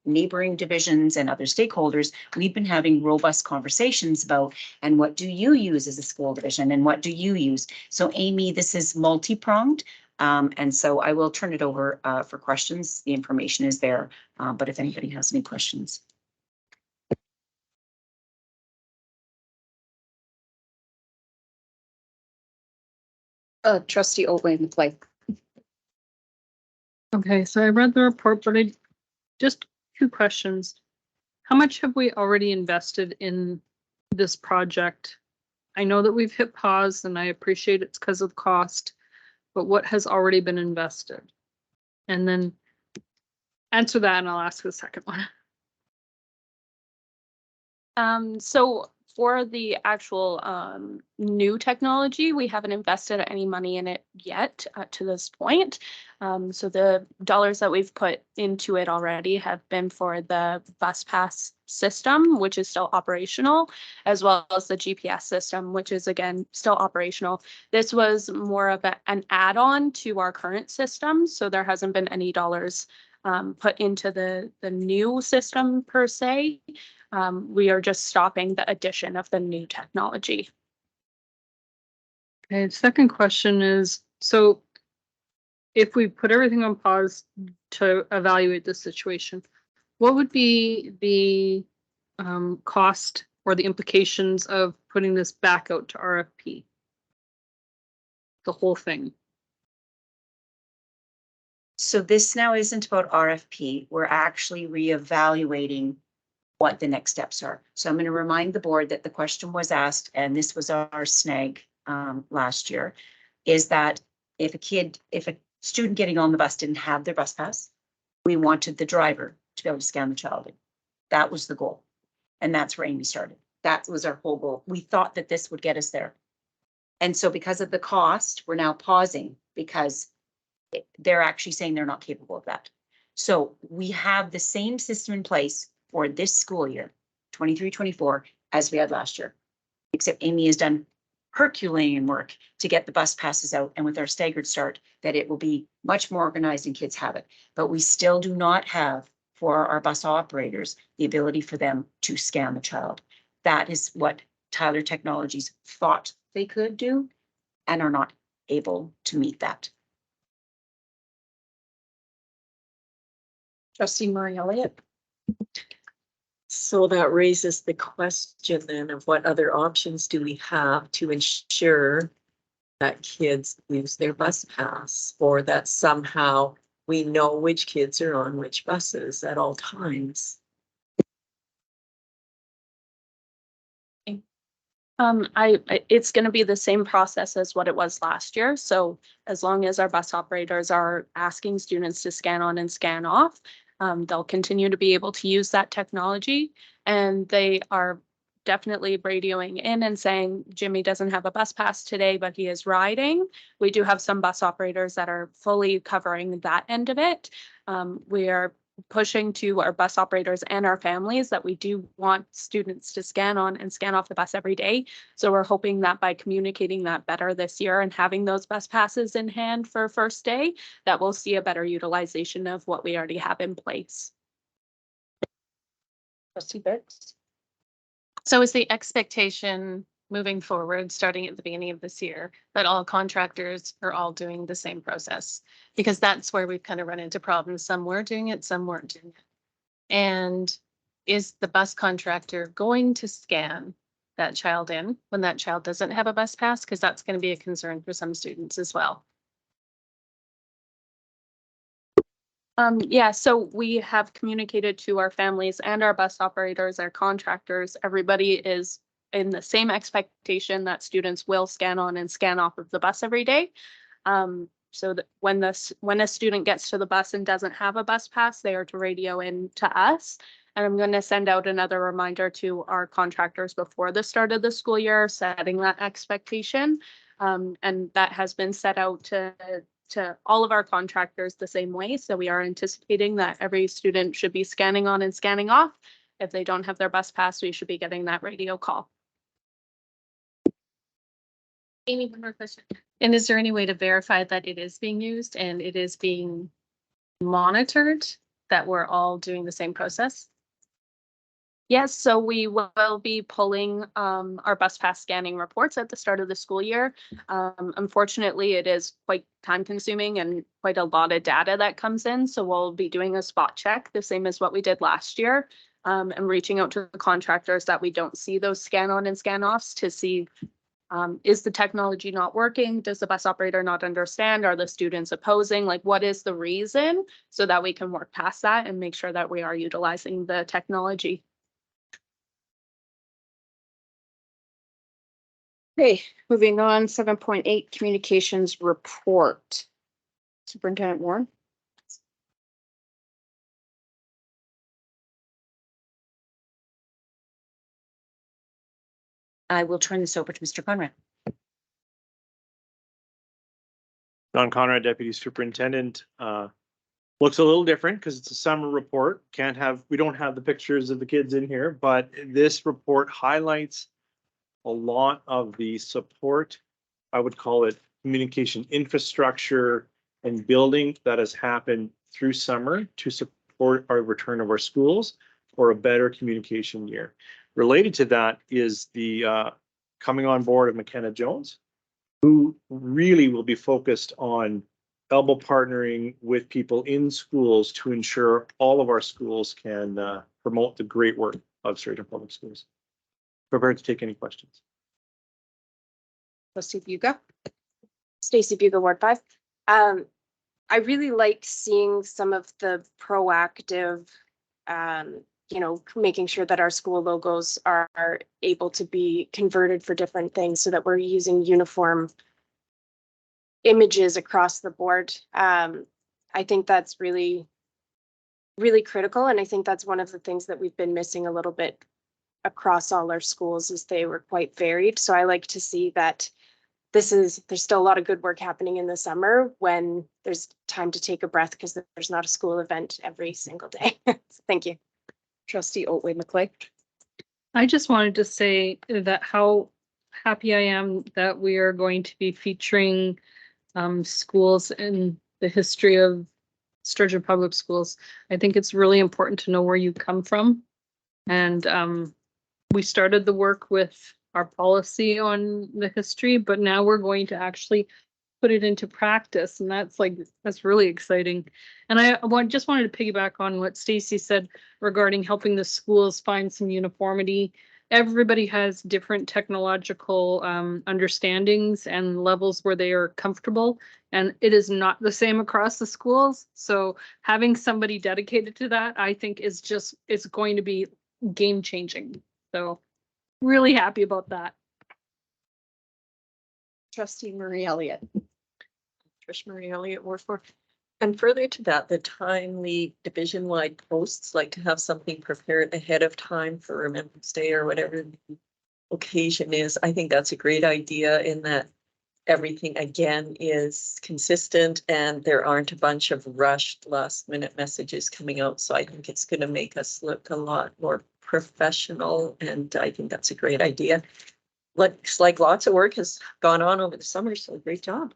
neighboring divisions and other stakeholders, we've been having robust conversations about, and what do you use as a school division and what do you use? So Amy, this is multi-pronged. And so I will turn it over for questions. The information is there, but if anybody has any questions. Trustee Owen, play. Okay, so I read the report, but I just 2 questions. How much have we already invested in this project? I know that we've hit pause and I appreciate it's because of cost, but what has already been invested? And then answer that and I'll ask the second one. So for the actual new technology, we haven't invested any money in it yet to this point. So the dollars that we've put into it already have been for the bus pass system, which is still operational, as well as the GPS system, which is again still operational. This was more of an add-on to our current system, so there hasn't been any dollars put into the new system per se. We are just stopping the addition of the new technology. Okay, second question is, so if we put everything on pause to evaluate the situation, what would be the cost or the implications of putting this back out to RFP? The whole thing. So this now isn't about RFP. We're actually reevaluating what the next steps are. So I'm going to remind the board that the question was asked, and this was our snag last year, is that if a student getting on the bus didn't have their bus pass, we wanted the driver to be able to scan the child in. That was the goal. And that's where Amy started. That was our whole goal. We thought that this would get us there. And so because of the cost, we're now pausing because they're actually saying they're not capable of that. So we have the same system in place for this school year, 23-24, as we had last year. Except Amy has done Herculean work to get the bus passes out, and with our staggered start, that it will be much more organized and kids have it. But we still do not have for our bus operators the ability for them to scan the child. That is what Tyler Technologies thought they could do and are not able to meet that. Trustee Murray Elliott. So that raises the question then of what other options do we have to ensure that kids use their bus pass, or that somehow we know which kids are on which buses at all times? It's going to be the same process as what it was last year. So as long as our bus operators are asking students to scan on and scan off, they'll continue to be able to use that technology. And they are definitely radioing in and saying, Jimmy doesn't have a bus pass today, but he is riding. We do have some bus operators that are fully covering that end of it. We are pushing to our bus operators and our families that we do want students to scan on and scan off the bus every day. So we're hoping that by communicating that better this year and having those bus passes in hand for first day, that we'll see a better utilization of what we already have in place. Trustee Biggs. So is the expectation moving forward, starting at the beginning of this year, that all contractors are all doing the same process? Because that's where we've kind of run into problems. Some were doing it, some weren't doing it. And is the bus contractor going to scan that child in when that child doesn't have a bus pass? Because that's going to be a concern for some students as well. Yeah, so we have communicated to our families and our bus operators, our contractors. Everybody is in the same expectation that students will scan on and scan off of the bus every day. So that when a student gets to the bus and doesn't have a bus pass, they are to radio in to us. And I'm going to send out another reminder to our contractors before the start of the school year, setting that expectation. And that has been set out to all of our contractors the same way. So we are anticipating that every student should be scanning on and scanning off. If they don't have their bus pass, we should be getting that radio call. Amy, one more question. And is there any way to verify that it is being used and it is being monitored, that we're all doing the same process? Yes, so we will be pulling our bus pass scanning reports at the start of the school year. Unfortunately, it is quite time consuming and quite a lot of data that comes in. So we'll be doing a spot check, the same as what we did last year, and reaching out to the contractors that we don't see those scan on and scan offs to see, is the technology not working? Does the bus operator not understand? Are the students opposing? Like, what is the reason, so that we can work past that and make sure that we are utilizing the technology. Okay, moving on, 7.8 communications report. Superintendent Warren. I will turn this over to Mr. Conrad. Don Conrad, Deputy Superintendent. Looks a little different because it's a summer report. We don't have the pictures of the kids in here, but this report highlights a lot of the support, I would call it communication infrastructure and building that has happened through summer to support our return of our schools for a better communication year. Related to that is the coming on board of McKenna Jones, who really will be focused on elbow partnering with people in schools to ensure all of our schools can promote the great work of Sturgeon Public Schools. Prepared to take any questions. Trustee Buga. Stacy Buga, Ward 5. I really liked seeing some of the proactive, making sure that our school logos are able to be converted for different things so that we're using uniform images across the board. I think that's really, really critical. And I think that's one of the things that we've been missing a little bit across all our schools is they were quite varied. So I like to see that there's still a lot of good work happening in the summer when there's time to take a breath because there's not a school event every single day. Thank you. Trustee Otway McClay. I just wanted to say that how happy I am that we are going to be featuring schools in the history of Sturgeon Public Schools. I think it's really important to know where you come from. And we started the work with our policy on the history, but now we're going to actually put it into practice. And that's really exciting. And I just wanted to piggyback on what Stacy said regarding helping the schools find some uniformity. Everybody has different technological understandings and levels where they are comfortable, and it is not the same across the schools. So having somebody dedicated to that, I think is going to be game changing. So really happy about that. Trustee Marie Elliott. Trish Marie Elliott, Ward 4. And further to that, the timely division-wide posts, like to have something prepared ahead of time for Remembrance Day or whatever the occasion is. I think that's a great idea in that everything again is consistent and there aren't a bunch of rushed last-minute messages coming out. So I think it's going to make us look a lot more professional, and I think that's a great idea. Looks like lots of work has gone on over the summer, so great job.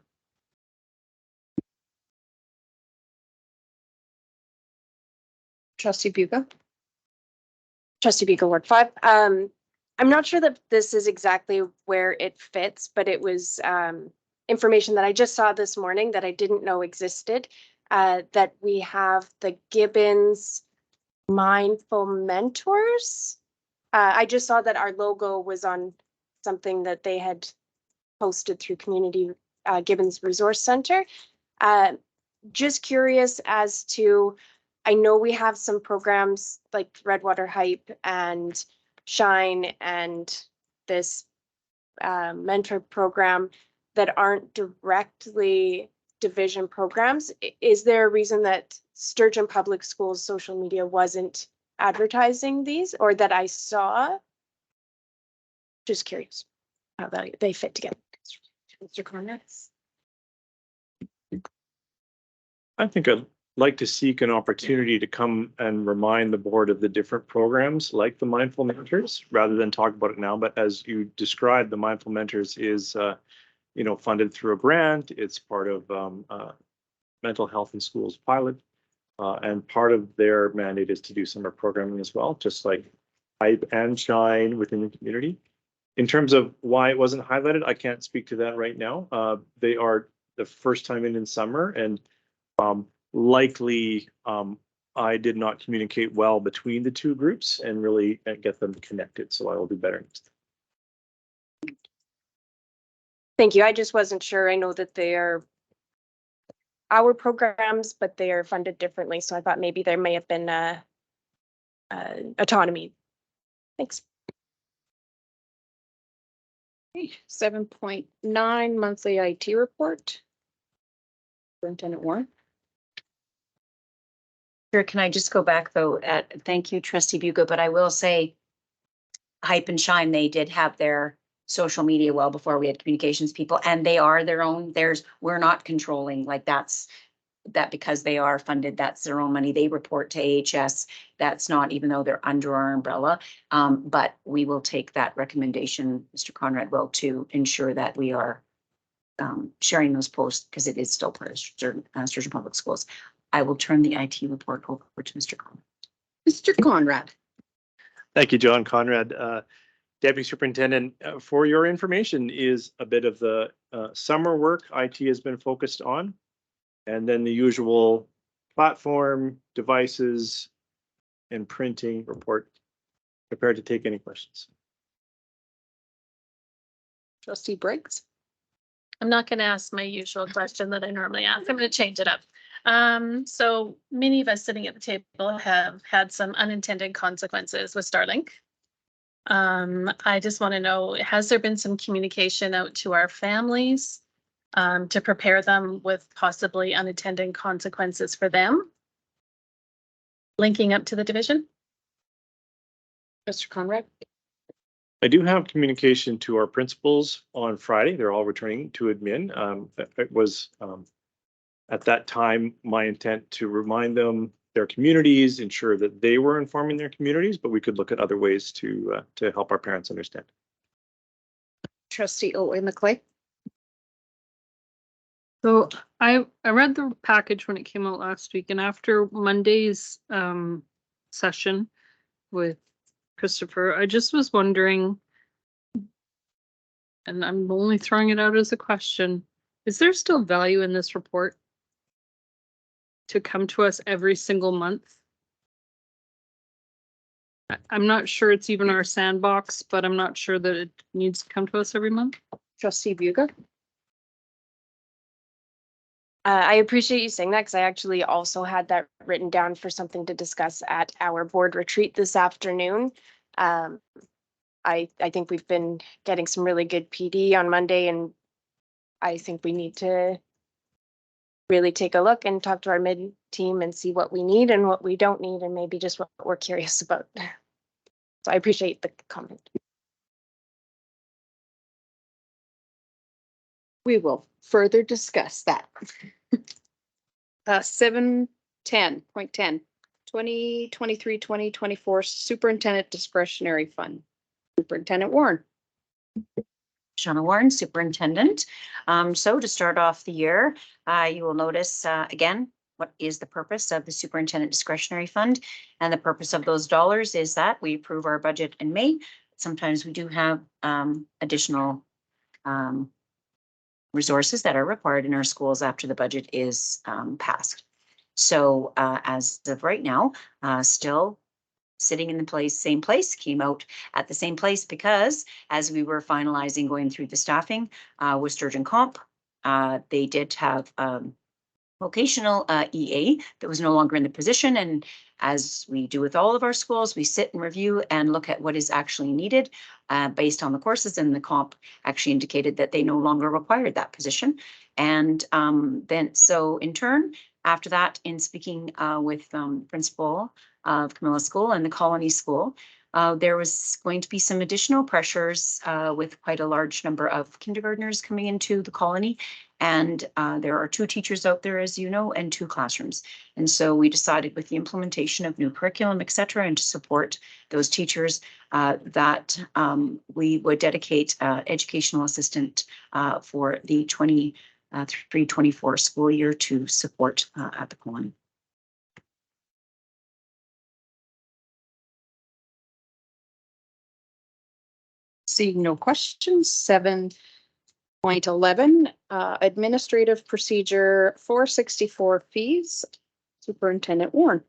Trustee Bucca. Trustee Beagle, Ward 5. I'm not sure that this is exactly where it fits, but it was information that I just saw this morning that I didn't know existed, that we have the Gibbons Mindful Mentors. I just saw that our logo was on something that they had posted through Community Gibbons Resource Center. Just curious as to, I know we have some programs like Redwater Hype and Shine and this mentor program that aren't directly division programs. Is there a reason that Sturgeon Public Schools social media wasn't advertising these, or that I saw? Just curious how they fit together. Mr. Conrad? I think I'd like to seek an opportunity to come and remind the board of the different programs like the Mindful Mentors, rather than talk about it now. But as you described, the Mindful Mentors is, funded through a grant. It's part of Mental Health in Schools pilot. And part of their mandate is to do summer programming as well, just like Hype and Shine within the community. In terms of why it wasn't highlighted, I can't speak to that right now. They are the first time in summer, and likely I did not communicate well between the two groups and really get them connected. So I will do better next time. Thank you. I just wasn't sure. I know that they are our programs, but they are funded differently. So I thought maybe there may have been autonomy. Thanks. 7.9 monthly IT report. Superintendent Warren. Sure. Can I just go back though? Thank you, Trustee Bucca, but I will say Hype and Shine, they did have their social media well before we had communications people, and they are their own. We're not controlling, like that because they are funded, that's their own money. They report to AHS. That's not, even though they're under our umbrella. But we will take that recommendation, Mr. Conrad will, to ensure that we are sharing those posts because it is still part of Sturgeon Public Schools. I will turn the IT report over to Mr. Conrad. Mr. Conrad. Thank you, John Conrad. Deputy Superintendent, for your information is a bit of the summer work IT has been focused on, and then the usual platform, devices, and printing report. Prepared to take any questions. Trustee Briggs. I'm not gonna ask my usual question that I normally ask. I'm gonna change it up. So many of us sitting at the table have had some unintended consequences with Starlink. I just want to know, has there been some communication out to our families to prepare them with possibly unintended consequences for them? Linking up to the division? Mr. Conrad? I do have communication to our principals on Friday. They're all returning to admin. It was at that time my intent to remind them, their communities, ensure that they were informing their communities, but we could look at other ways to help our parents understand. Trustee Otway-McClay? So I read the package when it came out last week, and after Monday's session with Christopher, I just was wondering, and I'm only throwing it out as a question, is there still value in this report to come to us every single month? I'm not sure it's even our sandbox, but I'm not sure that it needs to come to us every month. Trustee Buga? I appreciate you saying that because I actually also had that written down for something to discuss at our board retreat this afternoon. I think we've been getting some really good PD on Monday, and I think we need to really take a look and talk to our mid team and see what we need and what we don't need, and maybe just what we're curious about. So I appreciate the comment. We will further discuss that. 710.10, 2023-2024 Superintendent Discretionary Fund. Superintendent Warren. Shauna Warren, Superintendent. So to start off the year, you will notice again, what is the purpose of the Superintendent Discretionary Fund? And the purpose of those dollars is that we approve our budget in May. Sometimes we do have additional resources that are required in our schools after the budget is passed. So as of right now, still sitting in the same place, came out at the same place because as we were finalizing going through the staffing with Sturgeon Comp, they did have vocational EA that was no longer in the position. And as we do with all of our schools, we sit and review and look at what is actually needed based on the courses, and the comp actually indicated that they no longer required that position. And then so in turn, after that, in speaking with principal of Camilla School and the Colony School, there was going to be some additional pressures with quite a large number of kindergartners coming into the colony. And there are 2 teachers out there, as you know, and 2 classrooms. And so we decided with the implementation of new curriculum, et cetera, and to support those teachers that we would dedicate educational assistant for the 23-24 school year to support at the colony. Seeing no questions, 7.11, Administrative Procedure 464 fees. Superintendent Warren.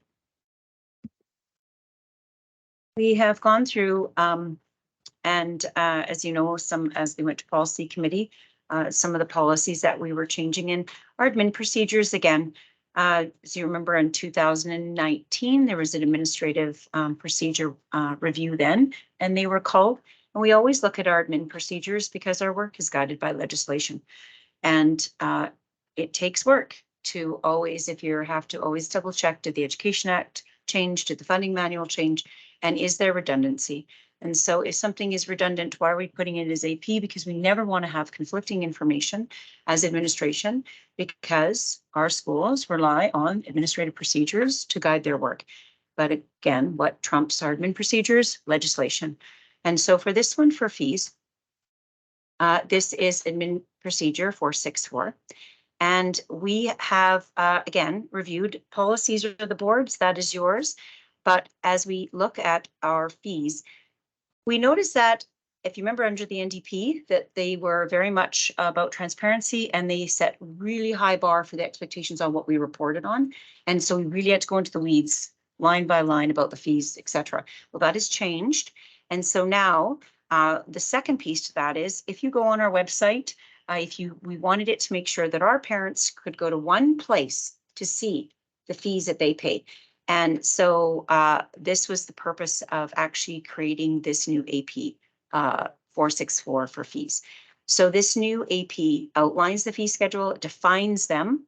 We have gone through and as you know, as we went to policy committee, some of the policies that we were changing in our admin procedures again. As you remember, in 2019, there was an administrative procedure review then, and they were called. And we always look at our admin procedures because our work is guided by legislation. And it takes work to always, if you have to always double check, did the Education Act change, did the funding manual change, and is there redundancy? And so if something is redundant, why are we putting it as AP? Because we never want to have conflicting information as administration, because our schools rely on administrative procedures to guide their work. But again, what trumps our admin procedures? Legislation. And so for this one, for fees, this is admin procedure 464. And we have, again, reviewed policies of the boards, that is yours. But as we look at our fees, we noticed that if you remember under the NDP, that they were very much about transparency, and they set really high bar for the expectations on what we reported on. And so we really had to go into the weeds line by line about the fees, et cetera. Well, that has changed. And so now the second piece to that is if you go on our website, we wanted it to make sure that our parents could go to one place to see the fees that they pay. And so this was the purpose of actually creating this new AP 464 for fees. So this new AP outlines the fee schedule, it defines them.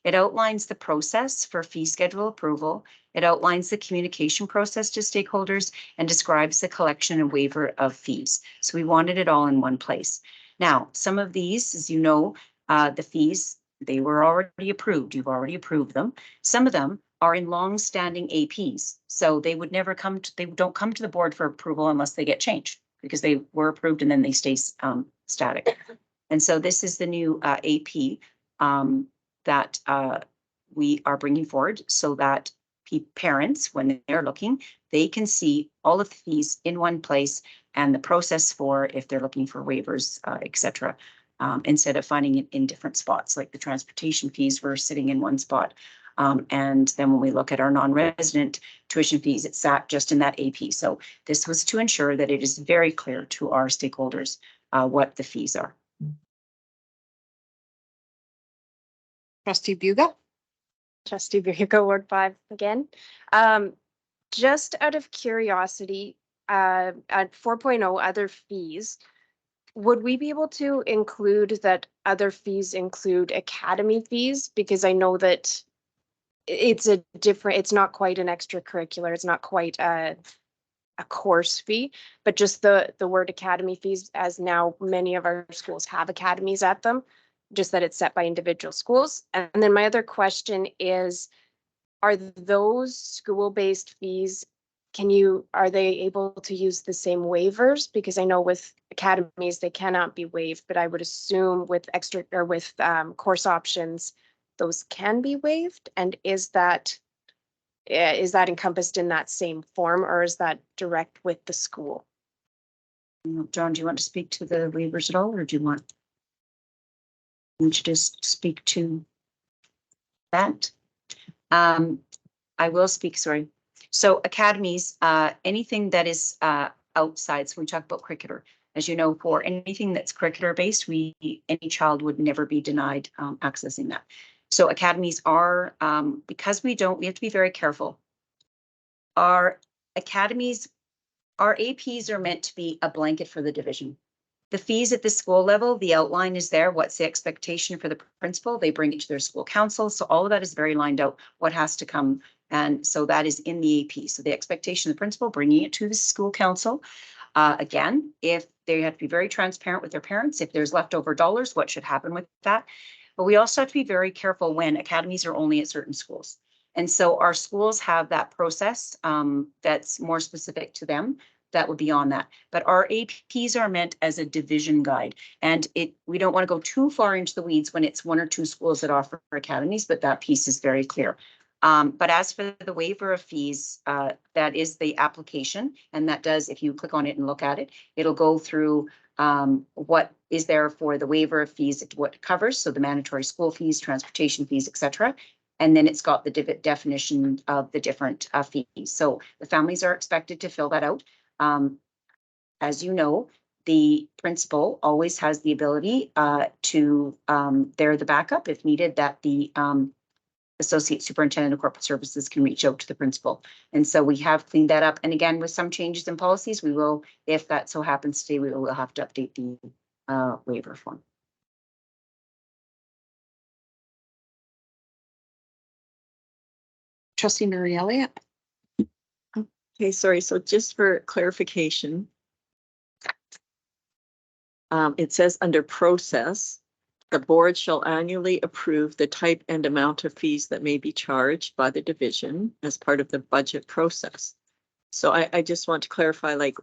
It outlines the process for fee schedule approval. It outlines the communication process to stakeholders and describes the collection and waiver of fees. So we wanted it all in one place. Now, some of these, as you know, the fees, they were already approved. You've already approved them. Some of them are in long-standing APs. So they would never come to, they don't come to the board for approval unless they get changed because they were approved and then they stay static. And so this is the new AP that we are bringing forward so that parents, when they're looking, they can see all of the fees in one place and the process for if they're looking for waivers, et cetera, instead of finding it in different spots, like the transportation fees were sitting in one spot. And then when we look at our non-resident tuition fees, it's sat just in that AP. So this was to ensure that it is very clear to our stakeholders what the fees are. Trustee Buga? Trustee Virgo, Ward 5 again. Just out of curiosity, at 4.0 other fees, would we be able to include that other fees include academy fees? Because I know that it's a different, it's not quite an extracurricular, it's not quite a course fee, but just the word academy fees, as now many of our schools have academies at them, just that it's set by individual schools. And then my other question is, are those school-based fees, are they able to use the same waivers? Because I know with academies, they cannot be waived, but I would assume with course options, those can be waived. And is that encompassed in that same form, or is that direct with the school? John, do you want to speak to the waivers at all, or do you want to just speak to that? I will speak, sorry. So academies, anything that is outside, so we talk about cricketer. As you know, for anything that's cricketer based, any child would never be denied accessing that. So academies are, because we have to be very careful. Our academies, our APs are meant to be a blanket for the division. The fees at the school level, the outline is there. What's the expectation for the principal? They bring it to their school council. So all of that is very lined out, what has to come. And so that is in the AP. So the expectation of the principal, bringing it to the school council. Again, if they have to be very transparent with their parents, if there's leftover dollars, what should happen with that? But we also have to be very careful when academies are only at certain schools. And so our schools have that process that's more specific to them. That would be on that. But our APs are meant as a division guide. And we don't want to go too far into the weeds when it's one or two schools that offer academies, but that piece is very clear. But as for the waiver of fees, that is the application. And that does, if you click on it and look at it, it'll go through what is there for the waiver of fees, what it covers. So the mandatory school fees, transportation fees, et cetera. And then it's got the definition of the different fees. So the families are expected to fill that out. As you know, the principal always has the ability to, they're the backup if needed, that the Associate Superintendent of Corporate Services can reach out to the principal. And so we have cleaned that up. And again, with some changes in policies, we will, if that so happens today, we will have to update the waiver form. Trustee Mary Elliott? Okay, sorry. So just for clarification, it says under process, the board shall annually approve the type and amount of fees that may be charged by the division as part of the budget process. So I just want to clarify, like,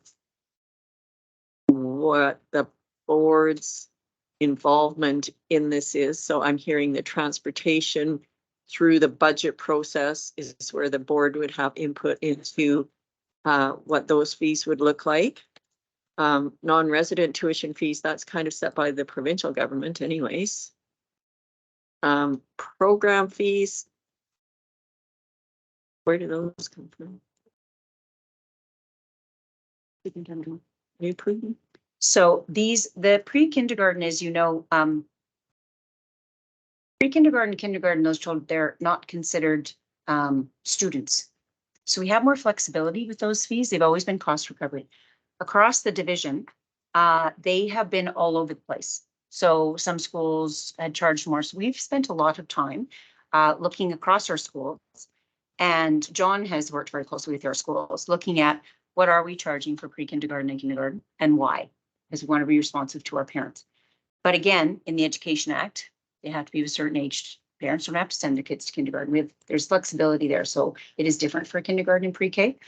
what the board's involvement in this is. So I'm hearing the transportation through the budget process is where the board would have input into what those fees would look like. Non-resident tuition fees, that's kind of set by the provincial government anyways. Program fees, where do those come from? Are you approving? So the pre-kindergarten, as you know, pre-kindergarten, kindergarten, those children, they're not considered students. So we have more flexibility with those fees. They've always been cost recovery. Across the division, they have been all over the place. So some schools had charged more. So we've spent a lot of time looking across our schools. And John has worked very closely with our schools, looking at what are we charging for pre-kindergarten and kindergarten and why? Because we want to be responsive to our parents. But again, in the Education Act, they have to be of a certain age. Parents don't have to send their kids to kindergarten. There's flexibility there. So it is different for kindergarten and pre-K.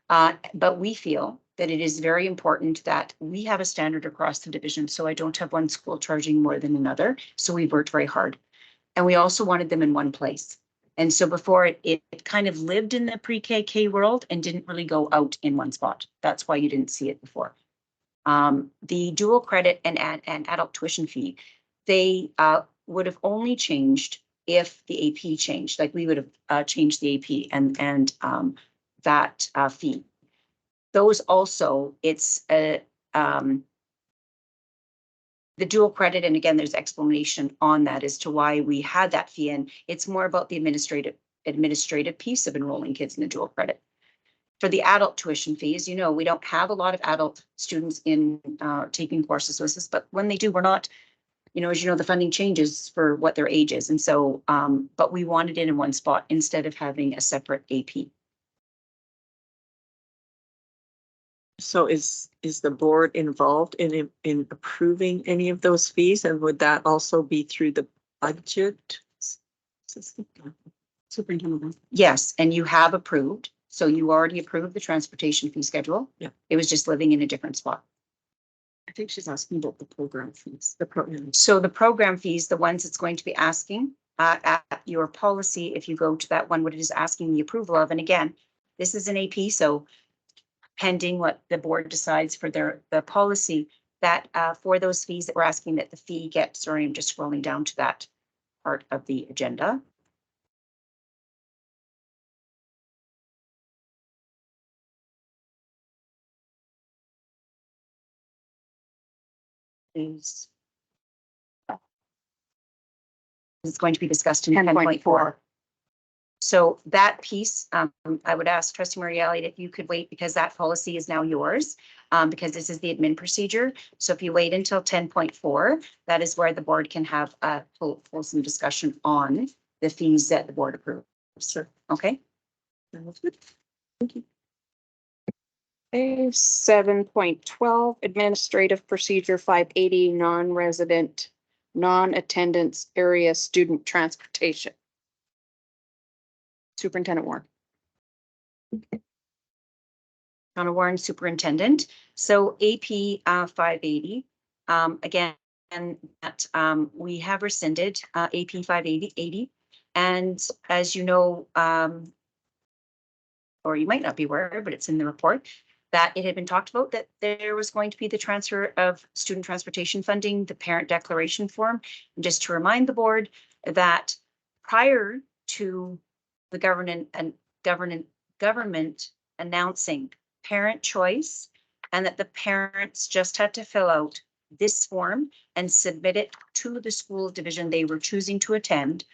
But we feel that it is very important that we have a standard across the division. So I don't have one school charging more than another. So we've worked very hard. And we also wanted them in one place. And so before it kind of lived in the pre-K world and didn't really go out in one spot. That's why you didn't see it before. The dual credit and adult tuition fee, they would have only changed if the AP changed, like we would have changed the AP and that fee. Those also, it's the dual credit, and again, there's explanation on that as to why we had that fee, and it's more about the administrative piece of enrolling kids in the dual credit. For the adult tuition fees, you know, we don't have a lot of adult students in taking courses with us, but when they do, we're not, you know, as you know, the funding changes for what their age is, and so, but we wanted it in one spot instead of having a separate AP. So is the board involved in approving any of those fees, and would that also be through the budget system? Superintendent. Yes, and you have approved. So you already approved the transportation fee schedule. Yeah. It was just living in a different spot. I think she's asking about the program fees, the program. So the program fees, the ones it's going to be asking at your policy, if you go to that one, what it is asking the approval of, and again, this is an AP, so pending what the board decides for the policy, that for those fees that we're asking that the fee get, sorry, I'm just scrolling down to that part of the agenda. Is it's going to be discussed in 10.4. So that piece, I would ask Trustee Murray if you could wait, because that policy is now yours, because this is the admin procedure. So if you wait until 10.4, that is where the board can have a fulsome discussion on the fees that the board approves. Sure. Okay. Thank you. Okay, 7.12 Administrative Procedure 580 Non-Resident Non-Attendance Area Student Transportation. Superintendent Warren. Donna Warren, Superintendent. So AP 580, again, that we have rescinded AP 580. And as you know, or you might not be aware, but it's in the report, that it had been talked about that there was going to be the transfer of student transportation funding, the parent declaration form. And just to remind the board that prior to the government announcing parent choice, and that the parents just had to fill out this form and submit it to the school division they were choosing to attend.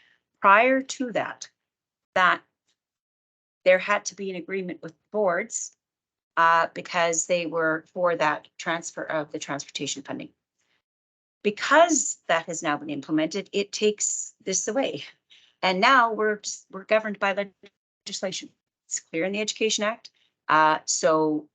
Prior to that, there had to be an agreement with boards because they were for that transfer of the transportation funding. Because that has now been implemented, it takes this away. And now we're governed by legislation. It's clear in the Education Act. So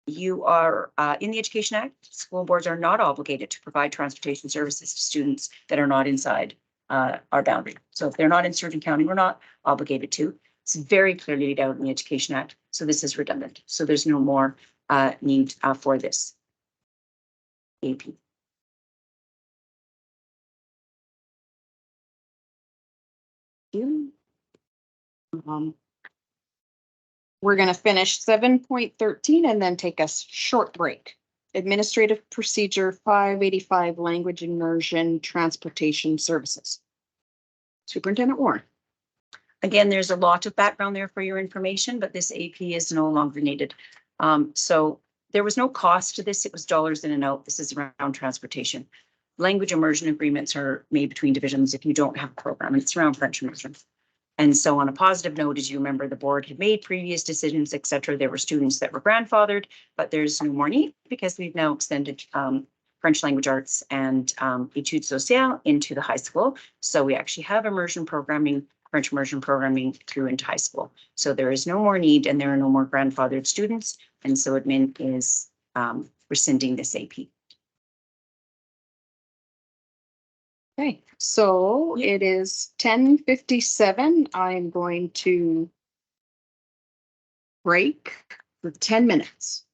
you are in the Education Act, school boards are not obligated to provide transportation services to students that are not inside our boundary. So if they're not in Sturgeon County, we're not obligated to. It's very clearly laid out in the Education Act. So this is redundant. So there's no more need for this AP. We're going to finish 7.13 and then take a short break. Administrative Procedure 585 Language Immersion Transportation Services. Superintendent Warren. Again, there's a lot of background there for your information, but this AP is no longer needed. So there was no cost to this. It was dollars in and out. This is around transportation. Language immersion agreements are made between divisions if you don't have a program. It's around French immersion. And so on a positive note, as you remember, the board had made previous decisions, et cetera. There were students that were grandfathered, but there's no more need because we've now extended French language arts and études sociales into the high school. So we actually have immersion programming, French immersion programming through into high school. So there is no more need and there are no more grandfathered students. And so admin is rescinding this AP. Okay, so it is 10:57. I'm going to break for 10 minutes.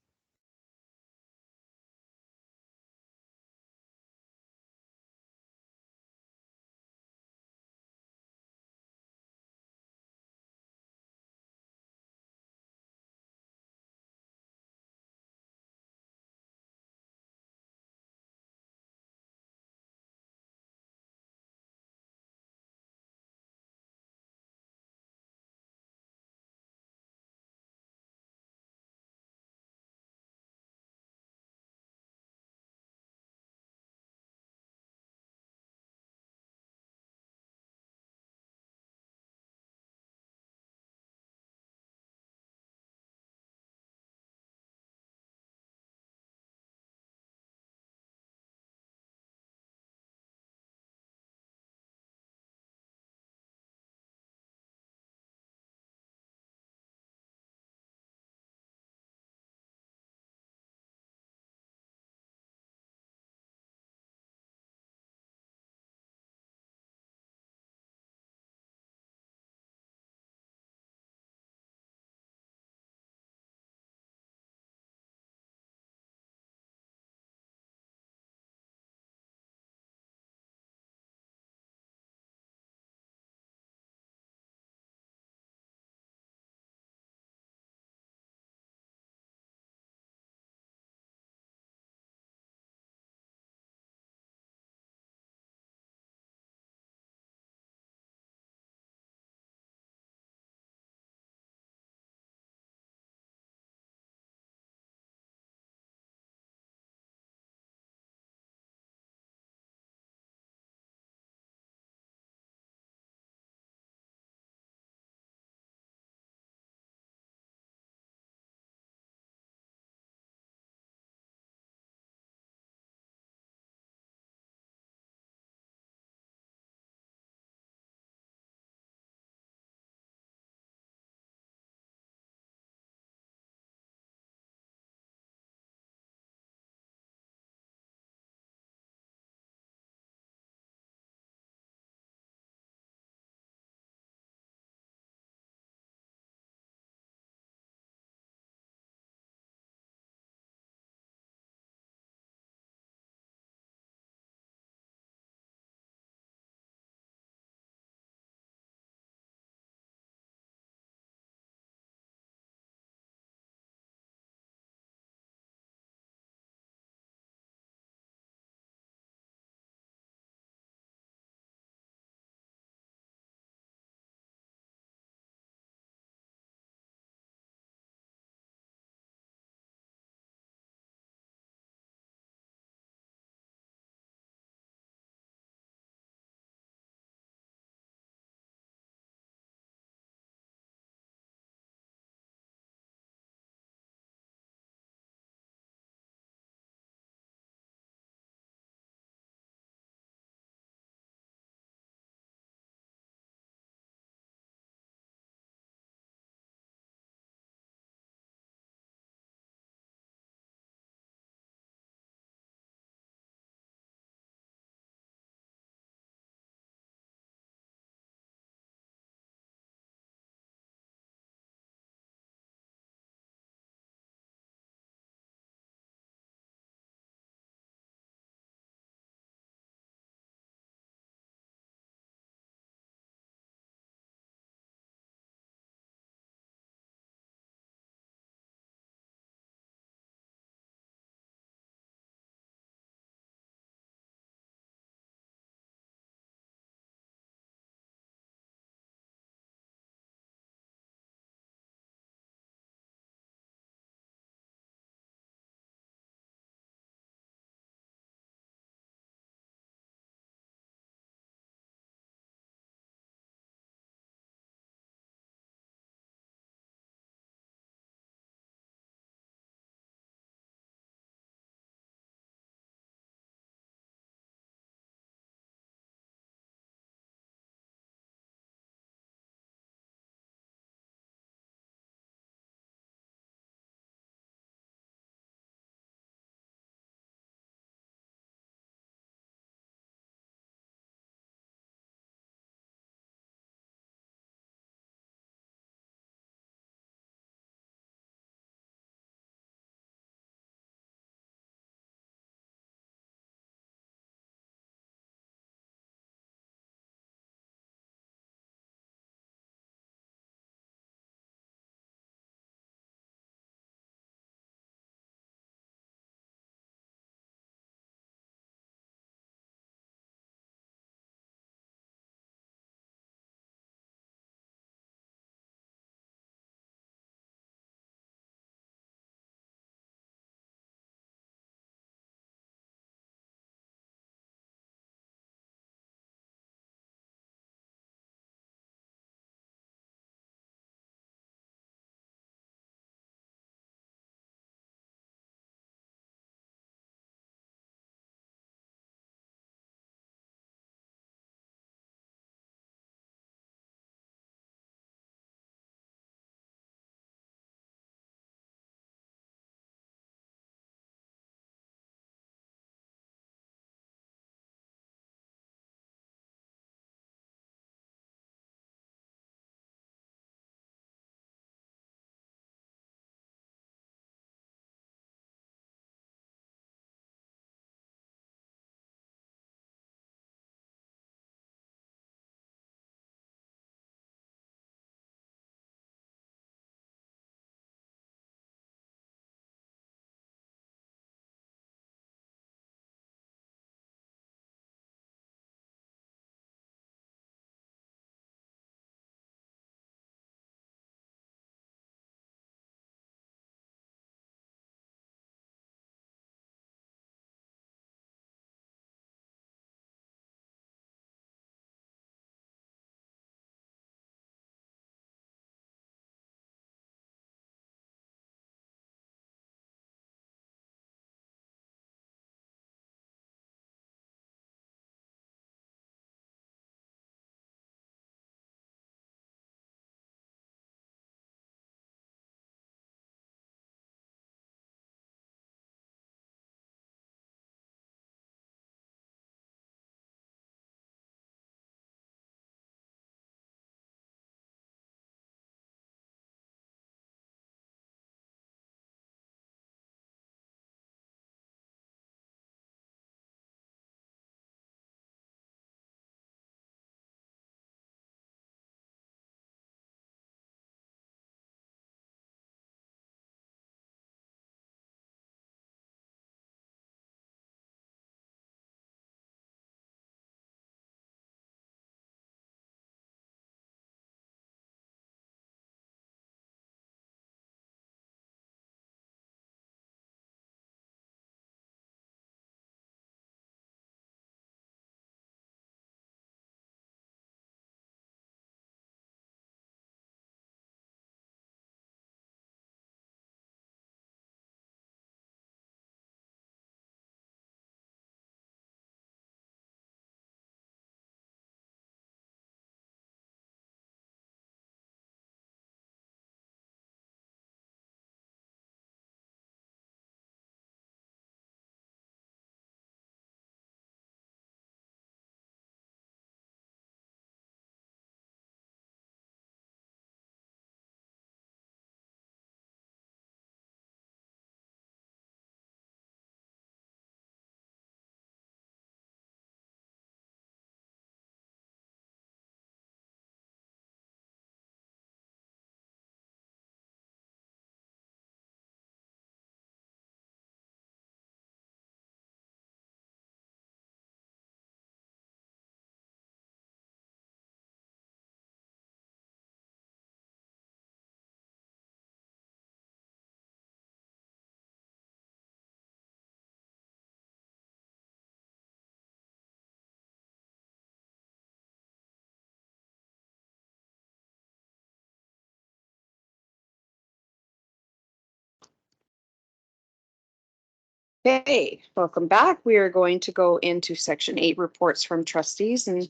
Okay, welcome back. We are going to go into section 8, reports from trustees and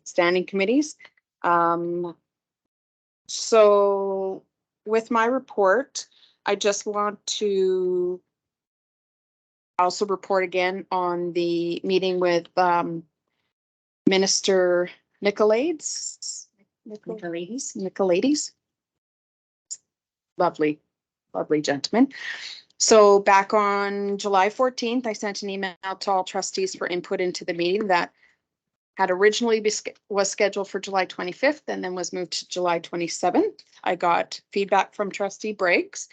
standing committees. So with my report, I just want to also report again on the meeting with Minister Nicolaides. Nicolaides. Lovely gentleman. So back on July 14th, I sent an email to all trustees for input into the meeting that had originally was scheduled for July 25th and then was moved to July 27th. I got feedback from trustee Briggs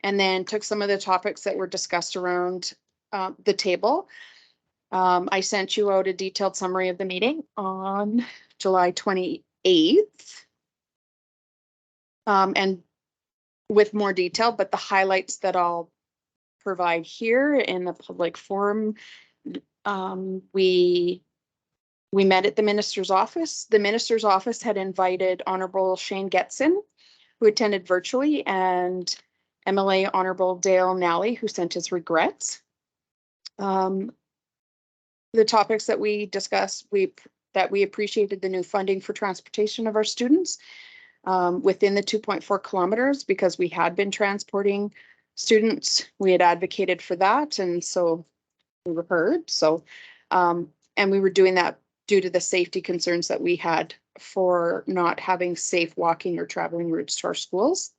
and then took some of the topics that were discussed around the table. I sent you out a detailed summary of the meeting on July 28th. And with more detail, but the highlights that I'll provide here in the public forum, we met at the minister's office. The minister's office had invited Honorable Shane Getson, who attended virtually, and MLA Honorable Dale Nally, who sent his regrets. The topics that we discussed, that we appreciated the new funding for transportation of our students within the 2.4 kilometers, because we had been transporting students. We had advocated for that, and so we were heard. So, and we were doing that due to the safety concerns that we had for not having safe walking or traveling routes to our schools.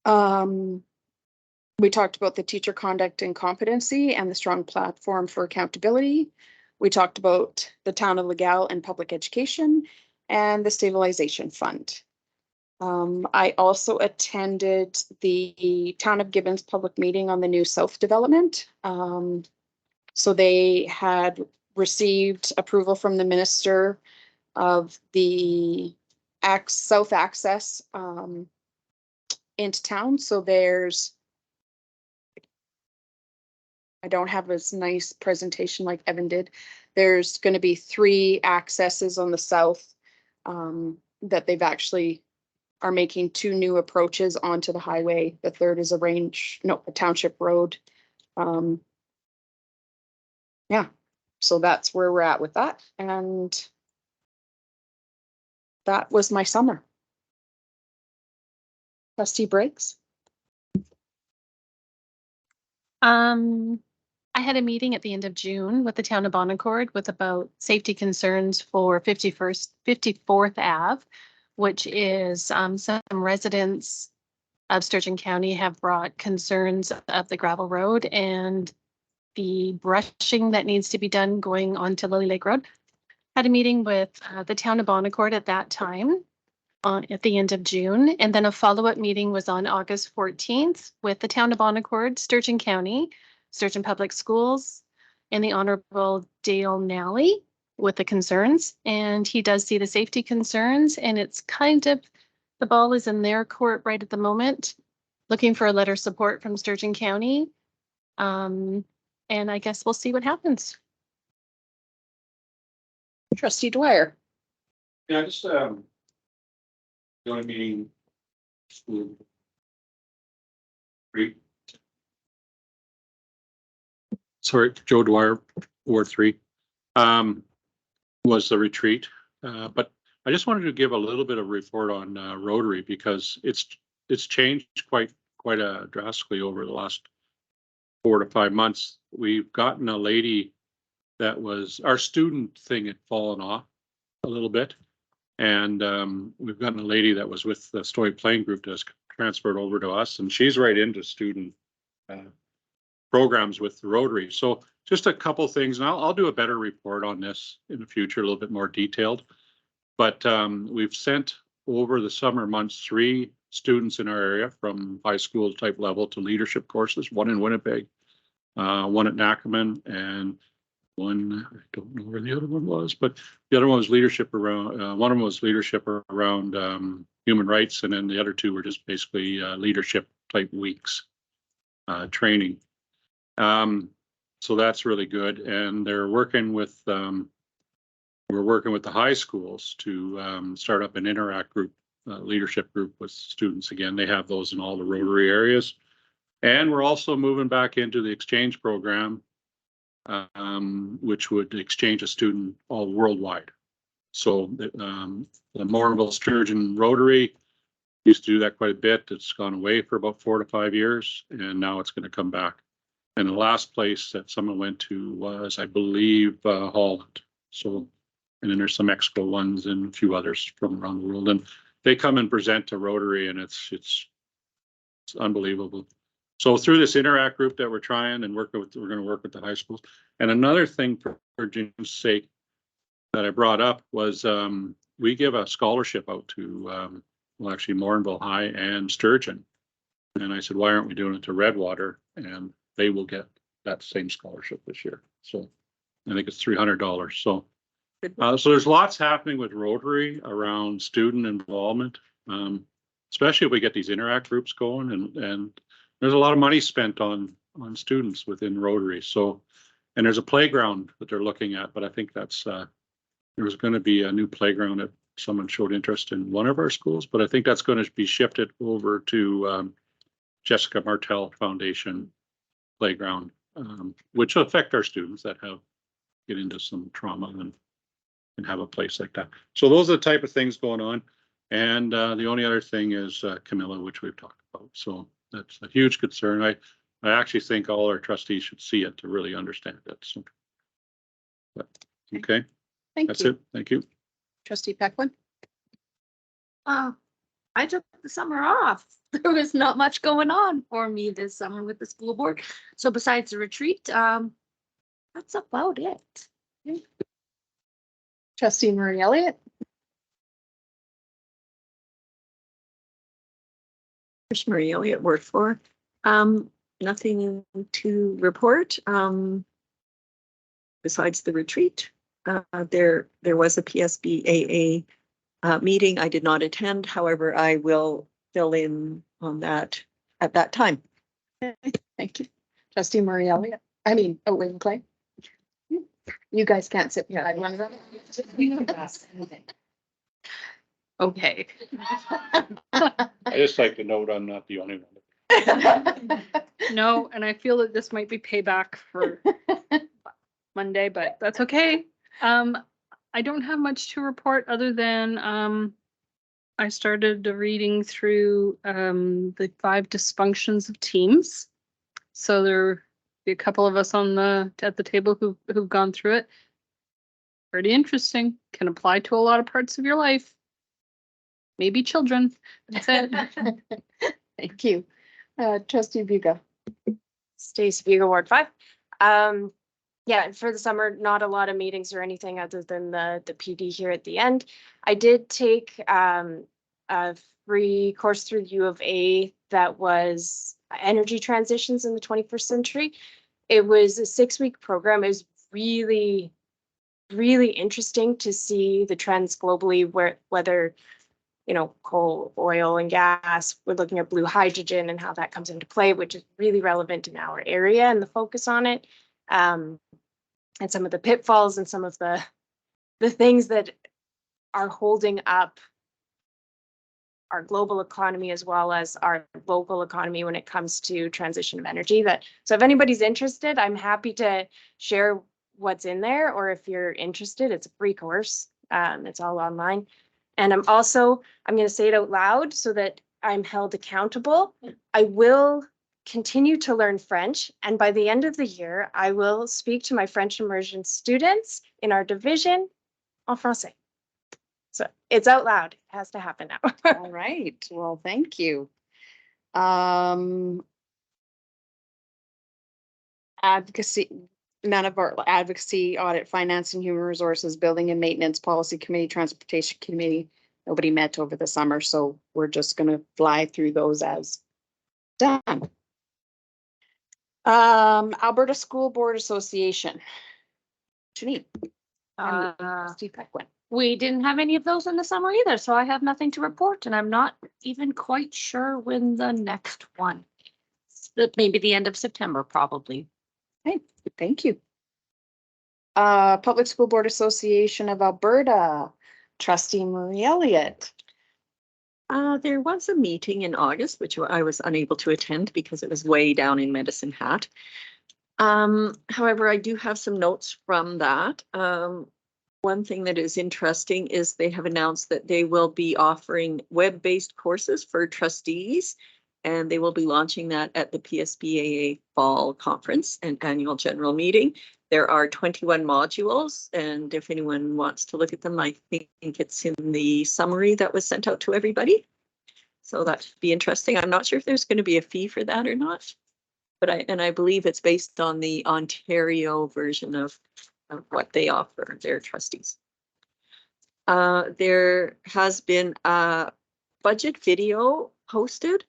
We talked about the teacher conduct and competency and the strong platform for accountability. We talked about the town of Legal and public education and the stabilization fund. I also attended the town of Gibbons public meeting on the new South development. So they had received approval from the minister of the South access into town. So there's, I don't have as nice presentation like Evan did. There's going to be 3 accesses on the south that they've actually are making 2 new approaches onto the highway. The third is a township road. Yeah, so that's where we're at with that. And that was my summer. Trustee Briggs. I had a meeting at the end of June with the town of Bon Accord with about safety concerns for 54th Ave, which is some residents of Sturgeon County have brought concerns of the gravel road and the brushing that needs to be done going onto Lily Lake Road. Had a meeting with the town of Bon Accord at that time at the end of June, and then a follow-up meeting was on August 14th with the town of Bon Accord, Sturgeon County, Sturgeon Public Schools, and the Honorable Dale Nally with the concerns. And he does see the safety concerns, and it's kind of, the ball is in their court right at the moment, looking for a letter of support from Sturgeon County. And I guess we'll see what happens. Trustee Dwyer. Yeah, just joint meeting school 3. Sorry, Joe Dwyer, Ward 3, was the retreat. But I just wanted to give a little bit of report on Rotary, because it's changed quite drastically over the last 4 to 5 months. We've gotten a lady that was, our student thing had fallen off a little bit. And we've gotten a lady that was with the Stoy Plain group that's transferred over to us, and she's right into student programs with the Rotary. So just a couple things, and I'll do a better report on this in the future, a little bit more detailed. But we've sent over the summer months 3 students in our area from high school type level to leadership courses, 1 in Winnipeg, 1 at Nackerman, and 1, I don't know where the other one was, but the other one was leadership around, one of them was leadership around human rights, and then the other 2 were just basically leadership type weeks training. So that's really good, and they're working with, we're working with the high schools to start up an interact group, leadership group with students. Again, they have those in all the Rotary areas. And we're also moving back into the exchange program, which would exchange a student all worldwide. So the Morinville Sturgeon Rotary used to do that quite a bit. It's gone away for about 4 to 5 years, and now it's going to come back. And the last place that someone went to was, I believe, Holland. So, and then there's some Expo ones and a few others from around the world. And they come and present to Rotary, and it's unbelievable. So through this Interact group that we're trying and we're going to work with the high schools. And another thing for Jim's sake that I brought up was we give a scholarship out to, well, actually Morinville High and Sturgeon. And I said, why aren't we doing it to Redwater? And they will get that same scholarship this year. So I think it's $300. So there's lots happening with Rotary around student involvement, especially if we get these Interact groups going, and there's a lot of money spent on students within Rotary. So, and there's a playground that they're looking at, but I think that's there was going to be a new playground that someone showed interest in one of our schools, but I think that's going to be shifted over to Jessica Martell Foundation playground, which will affect our students that get into some trauma and have a place like that. So those are the type of things going on. And the only other thing is Camilla, which we've talked about. So that's a huge concern. I actually think all our trustees should see it to really understand it. So, but, okay, that's it. Thank you. Trustee Pequin? I took the summer off. There was not much going on for me this summer with the school board. So besides the retreat, that's about it. Trustee Marie Elliott? Marie Elliott, Ward 4. Nothing to report besides the retreat. There was a PSBAA meeting I did not attend. However, I will fill in on that at that time. Thank you. Trustee Marie Elliott? I mean, Wayne Clay? You guys can't sit behind one of them. Okay. I just like to note I'm not the only one. No, and I feel that this might be payback for Monday, but that's okay. I don't have much to report other than I started reading through the 5 dysfunctions of teams. So there be a couple of us at the table who've gone through it. Pretty interesting. Can apply to a lot of parts of your life. Maybe children. That's it. Thank you. Trustee Buga. Stacey Buga, Ward 5. Yeah, for the summer, not a lot of meetings or anything other than the PD here at the end. I did take a free course through U of A that was energy transitions in the 21st century. It was a 6-week program. It was really, really interesting to see the trends globally, whether, you know, coal, oil, and gas. We're looking at blue hydrogen and how that comes into play, which is really relevant in our area and the focus on it. And some of the pitfalls and some of the things that are holding up our global economy as well as our local economy when it comes to transition of energy. So if anybody's interested, I'm happy to share what's in there, or if you're interested, it's a free course. It's all online. And I'm going to say it out loud so that I'm held accountable. I will continue to learn French, and by the end of the year, I will speak to my French immersion students in our division en français. So it's out loud. It has to happen now. All right. Well, thank you. Advocacy, none of our advocacy, audit, finance and human resources, building and maintenance, policy committee, transportation committee. Nobody met over the summer, so we're just going to fly through those as done. Alberta School Board Association. Janine. Steve Pequin. We didn't have any of those in the summer either, so I have nothing to report, and I'm not even quite sure when the next one is. Maybe the end of September, probably. Okay, thank you. Public School Board Association of Alberta, Trustee Marie Elliott. There was a meeting in August, which I was unable to attend because it was way down in Medicine Hat. However, I do have some notes from that. One thing that is interesting is they have announced that they will be offering web-based courses for trustees, and they will be launching that at the PSBAA Fall Conference and Annual General Meeting. There are 21 modules, and if anyone wants to look at them, I think it's in the summary that was sent out to everybody. So that should be interesting. I'm not sure if there's going to be a fee for that or not, but I believe it's based on the Ontario version of what they offer their trustees. There has been a budget video posted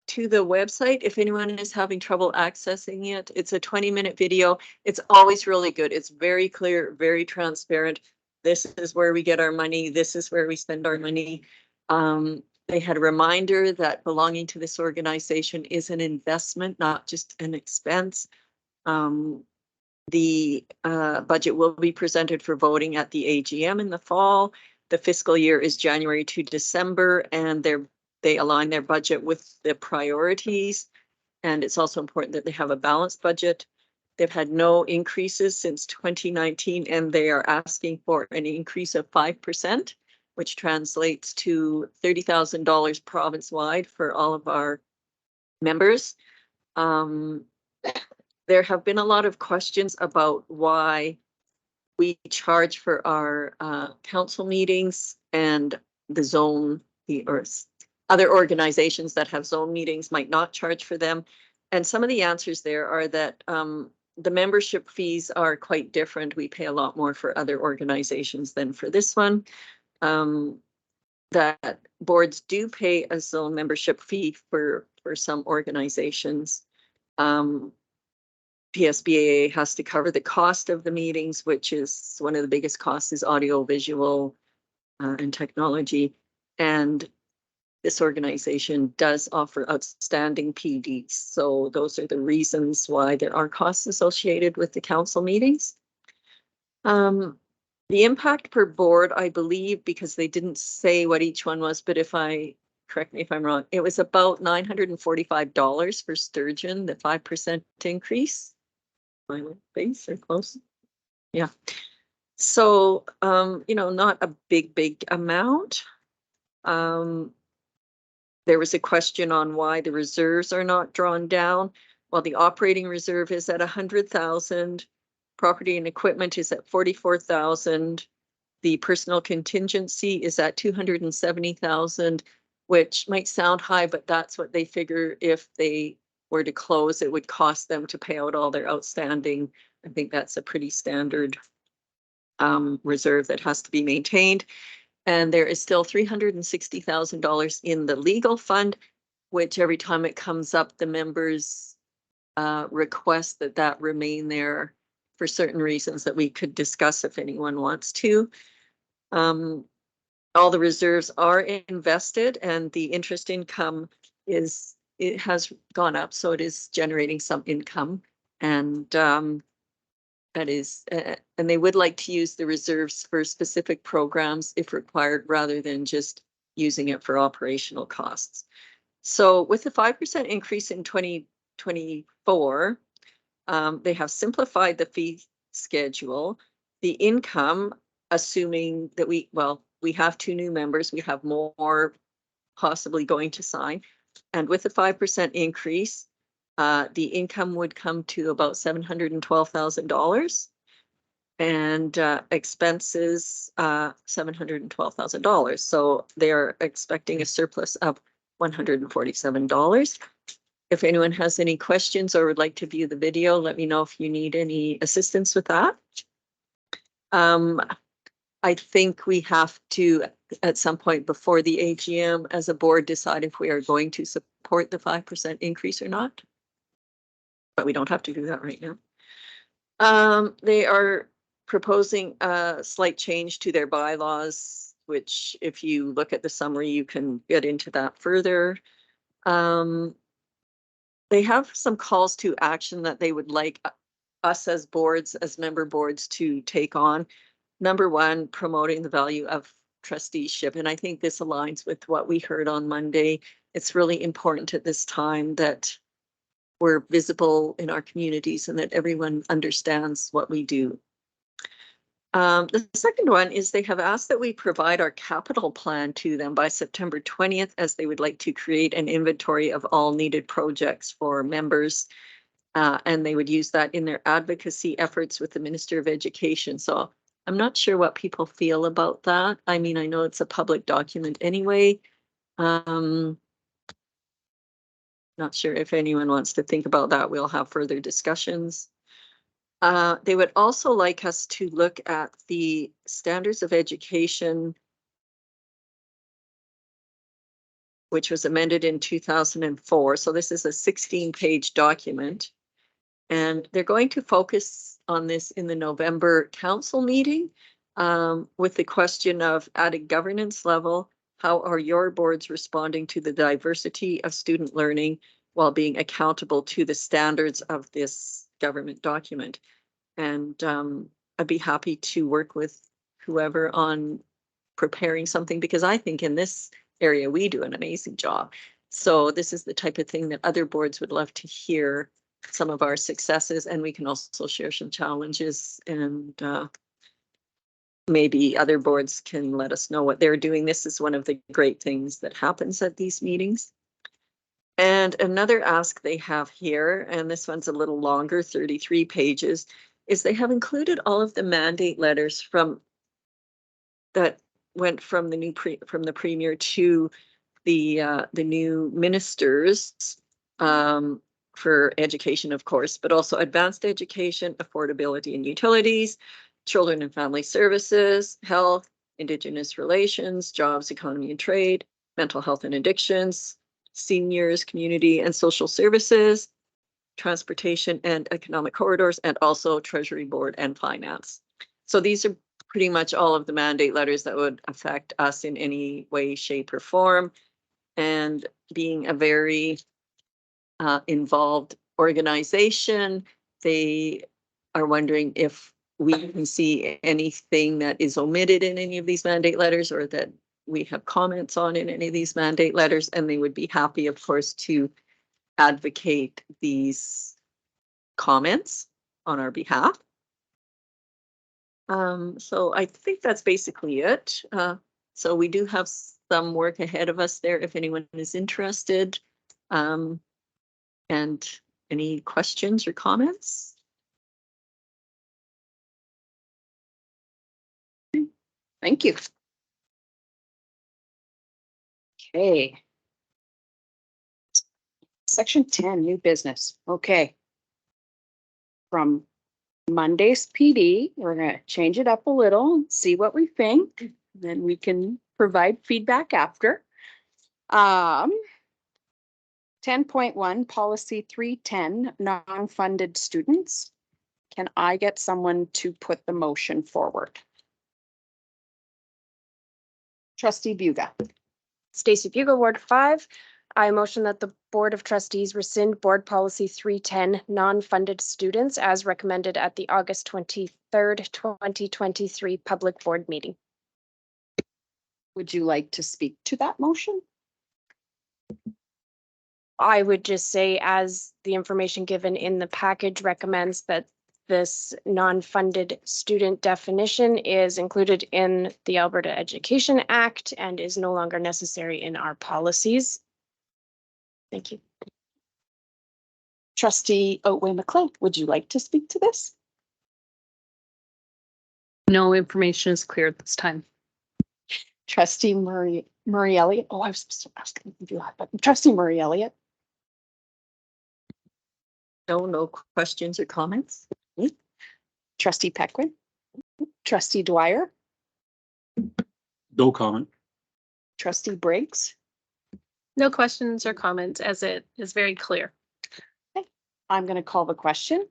to the website. If anyone is having trouble accessing it, it's a 20-minute video. It's always really good. It's very clear, very transparent. This is where we get our money. This is where we spend our money. They had a reminder that belonging to this organization is an investment, not just an expense. The budget will be presented for voting at the AGM in the fall. The fiscal year is January to December, and they align their budget with the priorities. And it's also important that they have a balanced budget. They've had no increases since 2019, and they are asking for an increase of 5%, which translates to $30,000 province-wide for all of our members. There have been a lot of questions about why we charge for our council meetings and the zone, or other organizations that have zone meetings might not charge for them. And some of the answers there are that the membership fees are quite different. We pay a lot more for other organizations than for this one. That boards do pay a zone membership fee for some organizations. PSBAA has to cover the cost of the meetings, which is one of the biggest costs is audio, visual, and technology. And this organization does offer outstanding PDs. So those are the reasons why there are costs associated with the council meetings. The impact per board, I believe, because they didn't say what each one was, but correct me if I'm wrong, it was about $945 for Sturgeon, the 5% increase. Base or close. Yeah. So, not a big amount. There was a question on why the reserves are not drawn down. Well, the operating reserve is at 100,000. Property and equipment is at 44,000. The personal contingency is at 270,000, which might sound high, but that's what they figure if they were to close, it would cost them to pay out all their outstanding. I think that's a pretty standard reserve that has to be maintained. And there is still $360,000 in the legal fund, which every time it comes up, the members request that remain there for certain reasons that we could discuss if anyone wants to. All the reserves are invested, and the interest income it has gone up, so it is generating some income, and that is, and they would like to use the reserves for specific programs if required, rather than just using it for operational costs. So with the 5% increase in 2024, they have simplified the fee schedule. The income, assuming that we have 2 new members, we have more possibly going to sign. And with the 5% increase, the income would come to about $712,000, and expenses $712,000. So they are expecting a surplus of $147. If anyone has any questions or would like to view the video, let me know if you need any assistance with that. I think we have to, at some point before the AGM, as a board, decide if we are going to support the 5% increase or not. But we don't have to do that right now. They are proposing a slight change to their bylaws, which if you look at the summary, you can get into that further. They have some calls to action that they would like us as boards, as member boards, to take on. Number one, promoting the value of trusteeship, and I think this aligns with what we heard on Monday. It's really important at this time that we're visible in our communities and that everyone understands what we do. The second one is they have asked that we provide our capital plan to them by September 20th, as they would like to create an inventory of all needed projects for members. And they would use that in their advocacy efforts with the Minister of Education. So I'm not sure what people feel about that. I mean, I know it's a public document anyway. Not sure if anyone wants to think about that. We'll have further discussions. They would also like us to look at the standards of education, which was amended in 2004. So this is a 16-page document. And they're going to focus on this in the November council meeting with the question of, at a governance level, how are your boards responding to the diversity of student learning while being accountable to the standards of this government document? And I'd be happy to work with whoever on preparing something, because I think in this area we do an amazing job. So this is the type of thing that other boards would love to hear some of our successes, and we can also share some challenges, and maybe other boards can let us know what they're doing. This is one of the great things that happens at these meetings. And another ask they have here, and this one's a little longer, 33 pages, is they have included all of the mandate letters from that went from the new from the premier to the new ministers for education, of course, but also advanced education, affordability and utilities, children and family services, health, Indigenous relations, jobs, economy and trade, mental health and addictions, seniors, community and social services, transportation and economic corridors, and also Treasury Board and finance. So these are pretty much all of the mandate letters that would affect us in any way, shape or form. And being a very involved organization, they are wondering if we can see anything that is omitted in any of these mandate letters, or that we have comments on in any of these mandate letters, and they would be happy, of course, to advocate these comments on our behalf. So I think that's basically it. So we do have some work ahead of us there if anyone is interested. And any questions or comments? Thank you. Okay. Section 10, new business. Okay. From Monday's PD, we're going to change it up a little, see what we think, then we can provide feedback after. 10.1 policy 310 non-funded students. Can I get someone to put the motion forward? Trustee Buga. Stacey Buga, Ward 5. I motion that the Board of Trustees rescind Board Policy 310 non-funded students as recommended at the August 23rd, 2023 Public Board meeting. Would you like to speak to that motion? I would just say, as the information given in the package recommends, that this non-funded student definition is included in the Alberta Education Act and is no longer necessary in our policies. Thank you. Trustee Otway-McLean, would you like to speak to this? No information is clear at this time. Trustee Murray Elliott. Oh, I was supposed to ask him if you had, but Trustee Murray Elliott. No questions or comments? Trustee Pequin. Trustee Dwyer. No comment. Trustee Briggs. No questions or comments, as it is very clear. Okay. I'm going to call the question.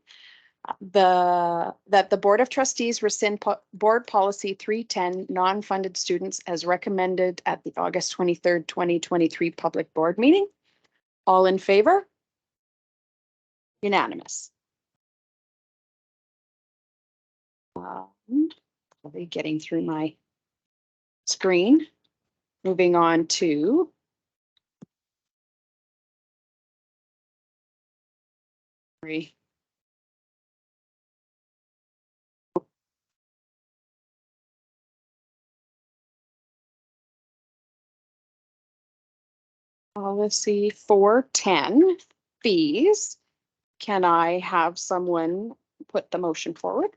That the Board of Trustees rescind Board Policy 310 non-funded students as recommended at the August 23rd, 2023 Public Board meeting. All in favor? Unanimous. Are they getting through my screen. Moving on to policy 410 fees. Can I have someone put the motion forward?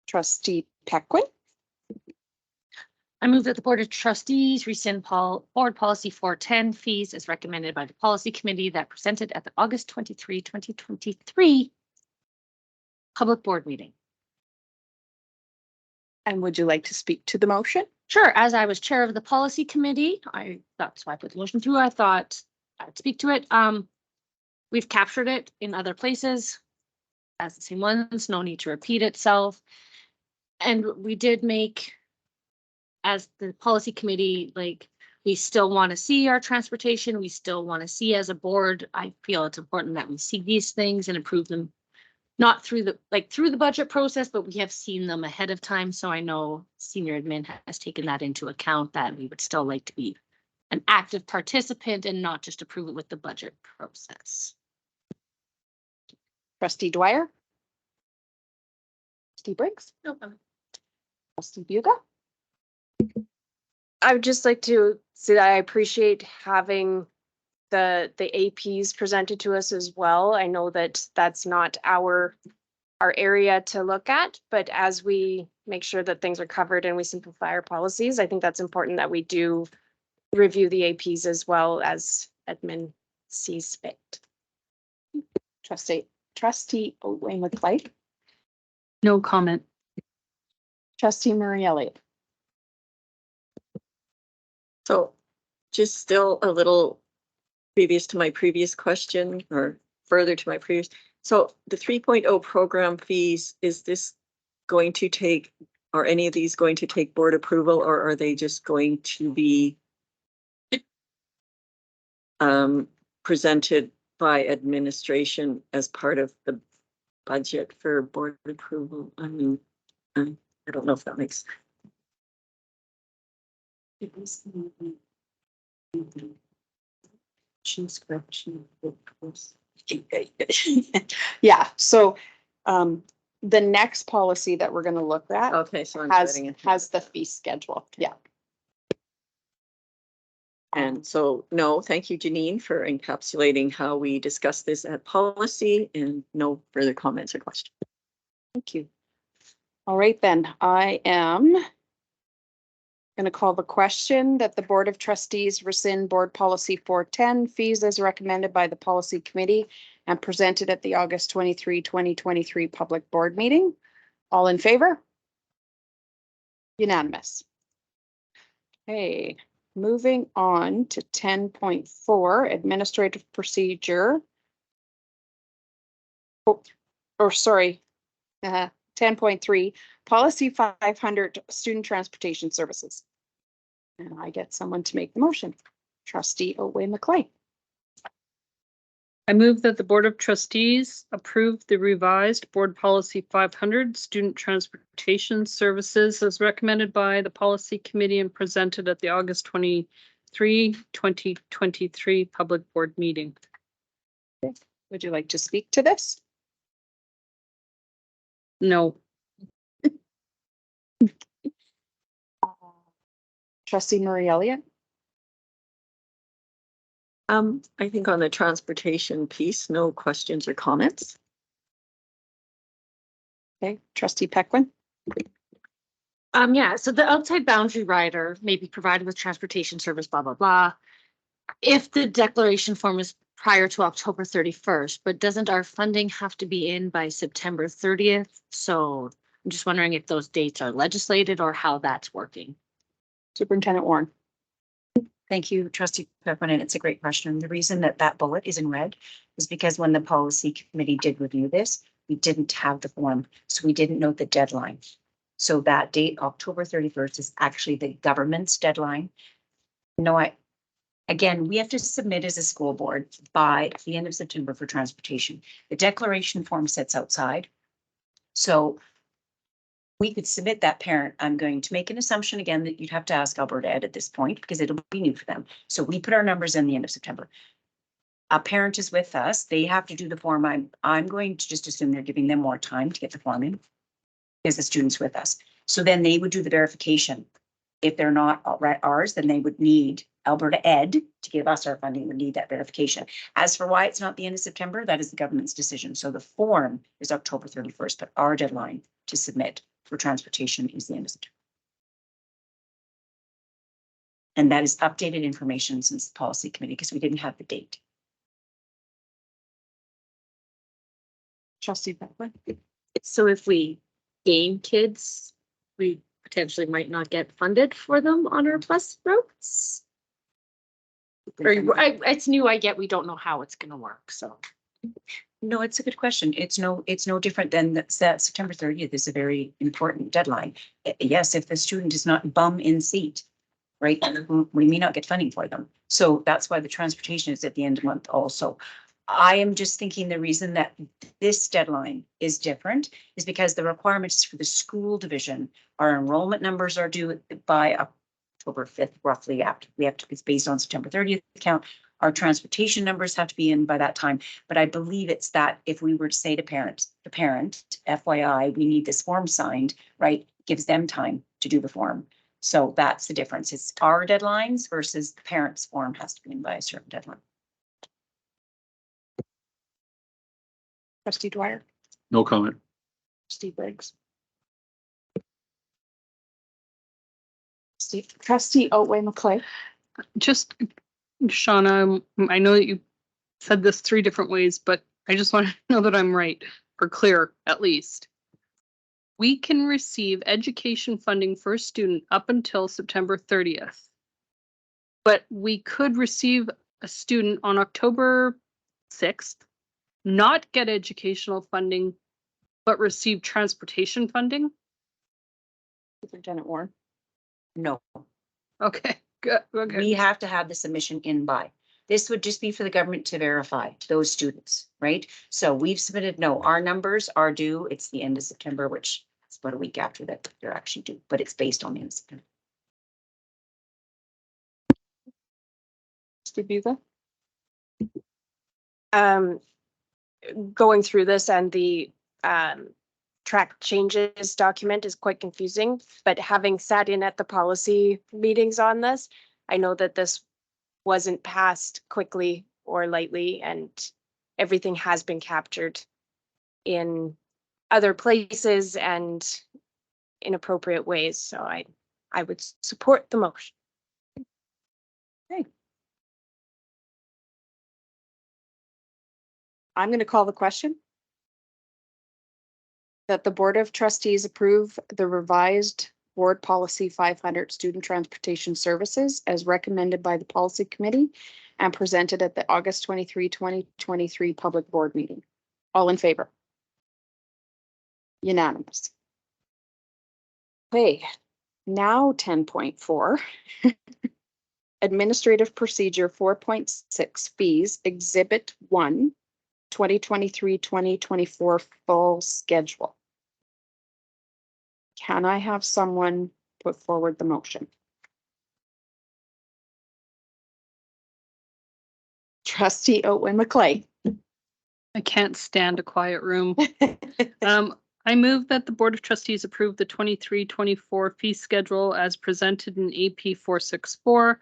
Trustee Pequin. I move that the Board of Trustees rescind Board Policy 410 fees as recommended by the Policy Committee that presented at the August 23, 2023 Public Board meeting. And would you like to speak to the motion? Sure, as I was chair of the Policy Committee, that's why I put the motion through. I thought I'd speak to it. We've captured it in other places as the same ones, no need to repeat itself. And we did make, as the Policy Committee, like, we still want to see our transportation. We still want to see as a board. I feel it's important that we see these things and approve them, not through the budget process, but we have seen them ahead of time. So I know senior admin has taken that into account, that we would still like to be an active participant and not just approve it with the budget process. Trustee Dwyer. Trustee Briggs. No problem. Trustee Buga. I would just like to say that I appreciate having the APs presented to us as well. I know that that's not our area to look at, but as we make sure that things are covered and we simplify our policies, I think that's important that we do review the APs as well as admin sees fit. Trustee Otway McLeod. No comment. Trustee Murray Elliott. So just still a little previous to my previous question, or further to my previous. So the 3.0 program fees, is this going to take, are any of these going to take board approval, or are they just going to be presented by administration as part of the budget for board approval? I mean, I don't know if that makes Yeah, so the next policy that we're going to look at okay, so I'm has getting it. the fee schedule. Yeah. And so, no, thank you, Janine, for encapsulating how we discuss this at policy, and no further comments or questions. Thank you. All right, then I am going to call the question that the Board of Trustees rescind Board Policy 410 fees as recommended by the Policy Committee and presented at the August 23, 2023 Public Board meeting. All in favor? Unanimous. Okay, moving on to 10.4 Administrative Procedure. Oh, or sorry, 10.3 Policy 500 Student Transportation Services. And I get someone to make the motion. Trustee Otway McLeod. I move that the Board of Trustees approve the revised Board Policy 500 Student Transportation Services as recommended by the Policy Committee and presented at the August 23, 2023 Public Board meeting. Would you like to speak to this? No. Trustee Murray Elliott. I think on the transportation piece, no questions or comments. Okay, Trustee Pequin. Yeah, so the outside boundary rider may be provided with transportation service, blah, blah, blah. If the declaration form is prior to October 31st, but doesn't our funding have to be in by September 30th? So I'm just wondering if those dates are legislated or how that's working. Superintendent Warren. Thank you, Trustee Pequin, and it's a great question. The reason that that bullet is in red is because when the Policy Committee did review this, we didn't have the form, so we didn't know the deadline. So that date, October 31st, is actually the government's deadline. Again, we have to submit as a school board by the end of September for transportation. The declaration form sits outside. So we could submit that parent. I'm going to make an assumption again that you'd have to ask Alberta Ed at this point because it'll be new for them. So we put our numbers in the end of September. A parent is with us. They have to do the form. I'm going to just assume they're giving them more time to get the form in because the student's with us. So then they would do the verification. If they're not ours, then they would need Alberta Ed to give us our funding, would need that verification. As for why it's not the end of September, that is the government's decision. So the form is October 31st, but our deadline to submit for transportation is the end of September. And that is updated information since the policy committee because we didn't have the date. Trustee Beckman. So if we gain kids, we potentially might not get funded for them on our bus routes. Or it's new, I get, we don't know how it's gonna work, so. No, it's a good question. It's no different than that September 30th is a very important deadline. Yes, if the student is not bum in seat, right, we may not get funding for them. So that's why the transportation is at the end of the month also. I am just thinking the reason that this deadline is different is because the requirements for the school division, our enrollment numbers are due by October 5th, roughly after it's based on September 30th count. Our transportation numbers have to be in by that time. But I believe it's that if we were to say to the parent, FYI, we need this form signed, right, gives them time to do the form. So that's the difference. It's our deadlines versus the parent's form has to be in by a certain deadline. Trustee Dwyer, No comment. Trustee Briggs. Trustee Otway McClay. Just, Shauna, I know that you said this 3 different ways, but I just want to know that I'm right or clear at least. We can receive education funding for a student up until September 30th. But we could receive a student on October 6th, not get educational funding, but receive transportation funding? Superintendent Warren. No, Okay, good, okay. we have to have the submission in by. This would just be for the government to verify those students, right? So we've submitted, no, our numbers are due. It's the end of September, which is about a week after that they're actually due, but it's based on the end of September. Trustee Buza. Going through this and the track changes document is quite confusing, but having sat in at the policy meetings on this, I know that this wasn't passed quickly or lightly, and everything has been captured in other places and in appropriate ways. So I would support the motion. Okay. I'm going to call the question. That the Board of Trustees approve the revised Board Policy 500 Student Transportation Services as recommended by the Policy Committee and presented at the August 23, 2023 Public Board meeting. All in favor? Unanimous. Okay, now 10.4. Administrative Procedure 4.6 Fees, Exhibit 1. 2023-2024 full schedule. Can I have someone put forward the motion? Trustee Otway McClay. I can't stand a quiet room. I move that the Board of Trustees approve the 23-24 fee schedule as presented in AP 464.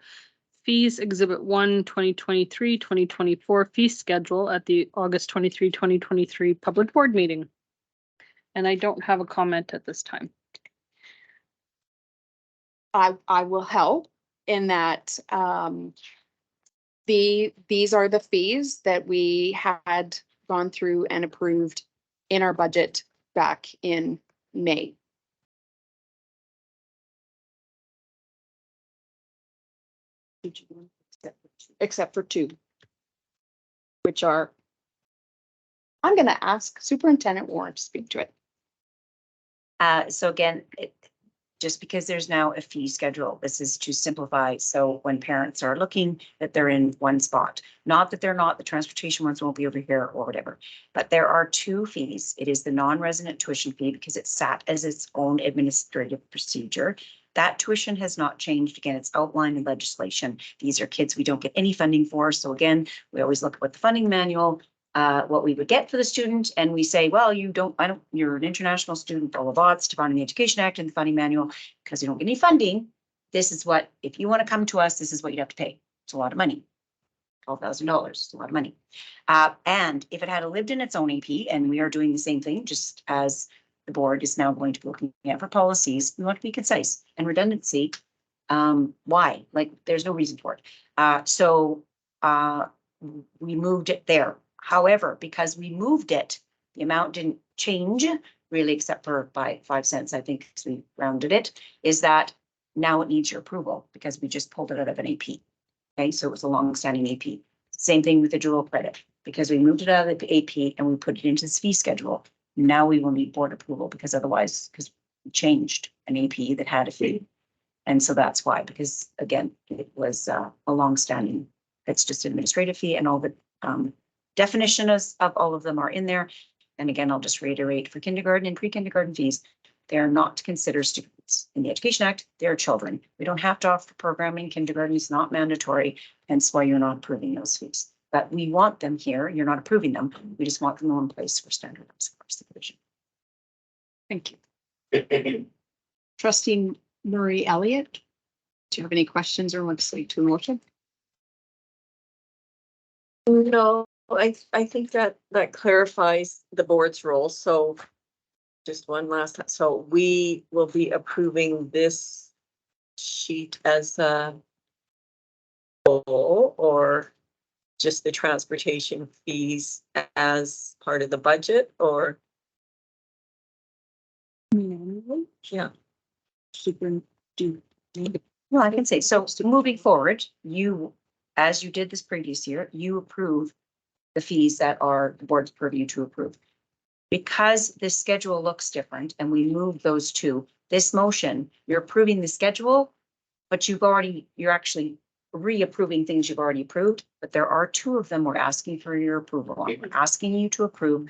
Fees Exhibit 1, 2023-2024 fee schedule at the August 23, 2023 Public Board meeting. And I don't have a comment at this time. I will help in that these are the fees that we had gone through and approved in our budget back in May. Except for 2, which are, I'm going to ask Superintendent Warren to speak to it. So again, just because there's now a fee schedule. This is to simplify. So when parents are looking, that they're in one spot. Not that they're not, the transportation ones won't be over here or whatever. But there are two fees. It is the non-resident tuition fee because it's sat as its own administrative procedure. That tuition has not changed. Again, it's outlined in legislation. These are kids we don't get any funding for. So again, we always look at what the funding manual, what we would get for the student, and we say, well, you're an international student, blah, blah, blah, it's defined in the Education Act and the funding manual, because you don't get any funding. This is what, if you want to come to us, this is what you have to pay. It's a lot of money. $12,000, it's a lot of money. And if it had lived in its own AP, and we are doing the same thing, just as the board is now going to be looking at for policies, we want to be concise and redundancy. Why? Like, there's no reason for it. So we moved it there. However, because we moved it, the amount didn't change really, except for by 5 cents, I think, because we rounded it, is that now it needs your approval because we just pulled it out of an AP. Okay, so it was a long-standing AP. Same thing with the dual credit, because we moved it out of the AP and we put it into this fee schedule. Now we will need board approval because otherwise, because we changed an AP that had a fee. And so that's why, because again, it was a long-standing, it's just administrative fee, and all the definition of all of them are in there. And again, I'll just reiterate, for kindergarten and pre-kindergarten fees, they are not considered students. In the Education Act, they're children. We don't have to offer programming. Kindergarten is not mandatory, hence why you're not approving those fees. But we want them here. You're not approving them. We just want them in place for standardized across the division. Thank you. Trustee Murray Elliott, do you have any questions or want to speak to a motion? No, I think that clarifies the board's role. So just one last time. So we will be approving this sheet as a whole, or just the transportation fees as part of the budget, or? Yeah. Well, I can say, so moving forward, you, as you did this previous year, you approve the fees that are the board's purview to approve. Because this schedule looks different and we moved those two, this motion, you're approving the schedule, but you're actually reapproving things you've already approved, but there are two of them we're asking for your approval on. We're asking you to approve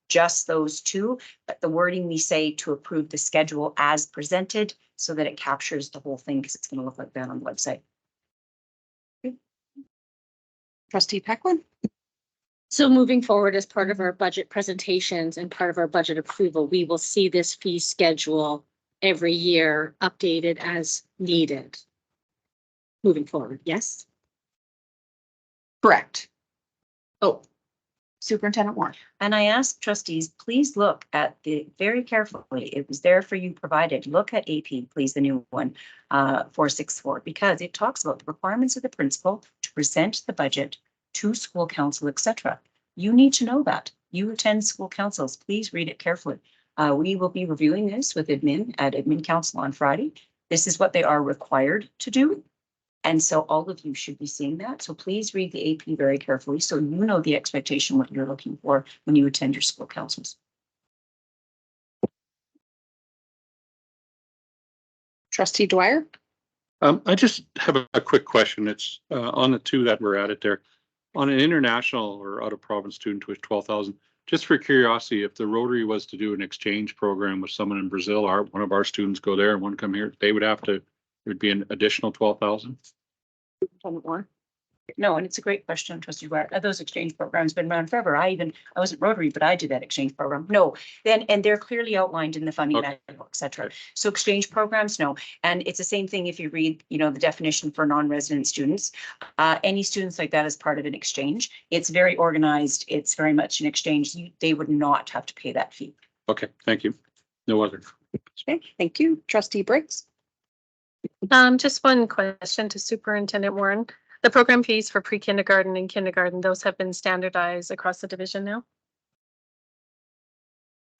just those two, but the wording we say to approve the schedule as presented so that it captures the whole thing, because it's going to look like that on the website. Trustee Pequin? So moving forward, as part of our budget presentations and part of our budget approval, we will see this fee schedule every year updated as needed. Moving forward, yes? Correct. Oh, Superintendent Warren. And I ask trustees, please look at the very carefully. It was there for you provided. Look at AP, please, the new one, 464, because it talks about the requirements of the principal to present the budget to school council, etc. You need to know that. You attend school councils. Please read it carefully. We will be reviewing this with admin at admin council on Friday. This is what they are required to do. And so all of you should be seeing that. So please read the AP very carefully so you know the expectation, what you're looking for when you attend your school councils. Trustee Dwyer? I just have a quick question. It's on the two that were added there. On an international or out of province student with 12,000, just for curiosity, if the Rotary was to do an exchange program with someone in Brazil, one of our students go there and one come here, they would have to, there'd be an additional 12,000? No, and it's a great question, Trustee Dwyer. Those exchange programs been around forever. I wasn't Rotary, but I did that exchange program. No, and they're clearly outlined in the funding manual, et cetera. So exchange programs, no. And it's the same thing if you read, the definition for non-resident students. Any students like that as part of an exchange, it's very organized. It's very much an exchange. They would not have to pay that fee. Okay, thank you. No other. Okay, thank you. Trustee Briggs? Just one question to Superintendent Warren. The program fees for pre-kindergarten and kindergarten, those have been standardized across the division now?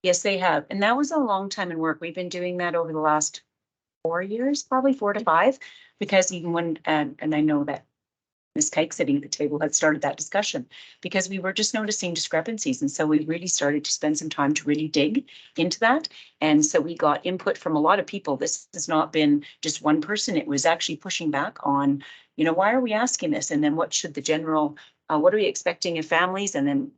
Yes, they have. And that was a long time in work. We've been doing that over the last 4 years, probably 4 to 5, because even when, and I know that Ms. Kike sitting at the table had started that discussion because we were just noticing discrepancies. And so we really started to spend some time to really dig into that. And so we got input from a lot of people. This has not been just one person. It was actually pushing back on, you know, why are we asking this? And then what should the general, what are we expecting of families? And then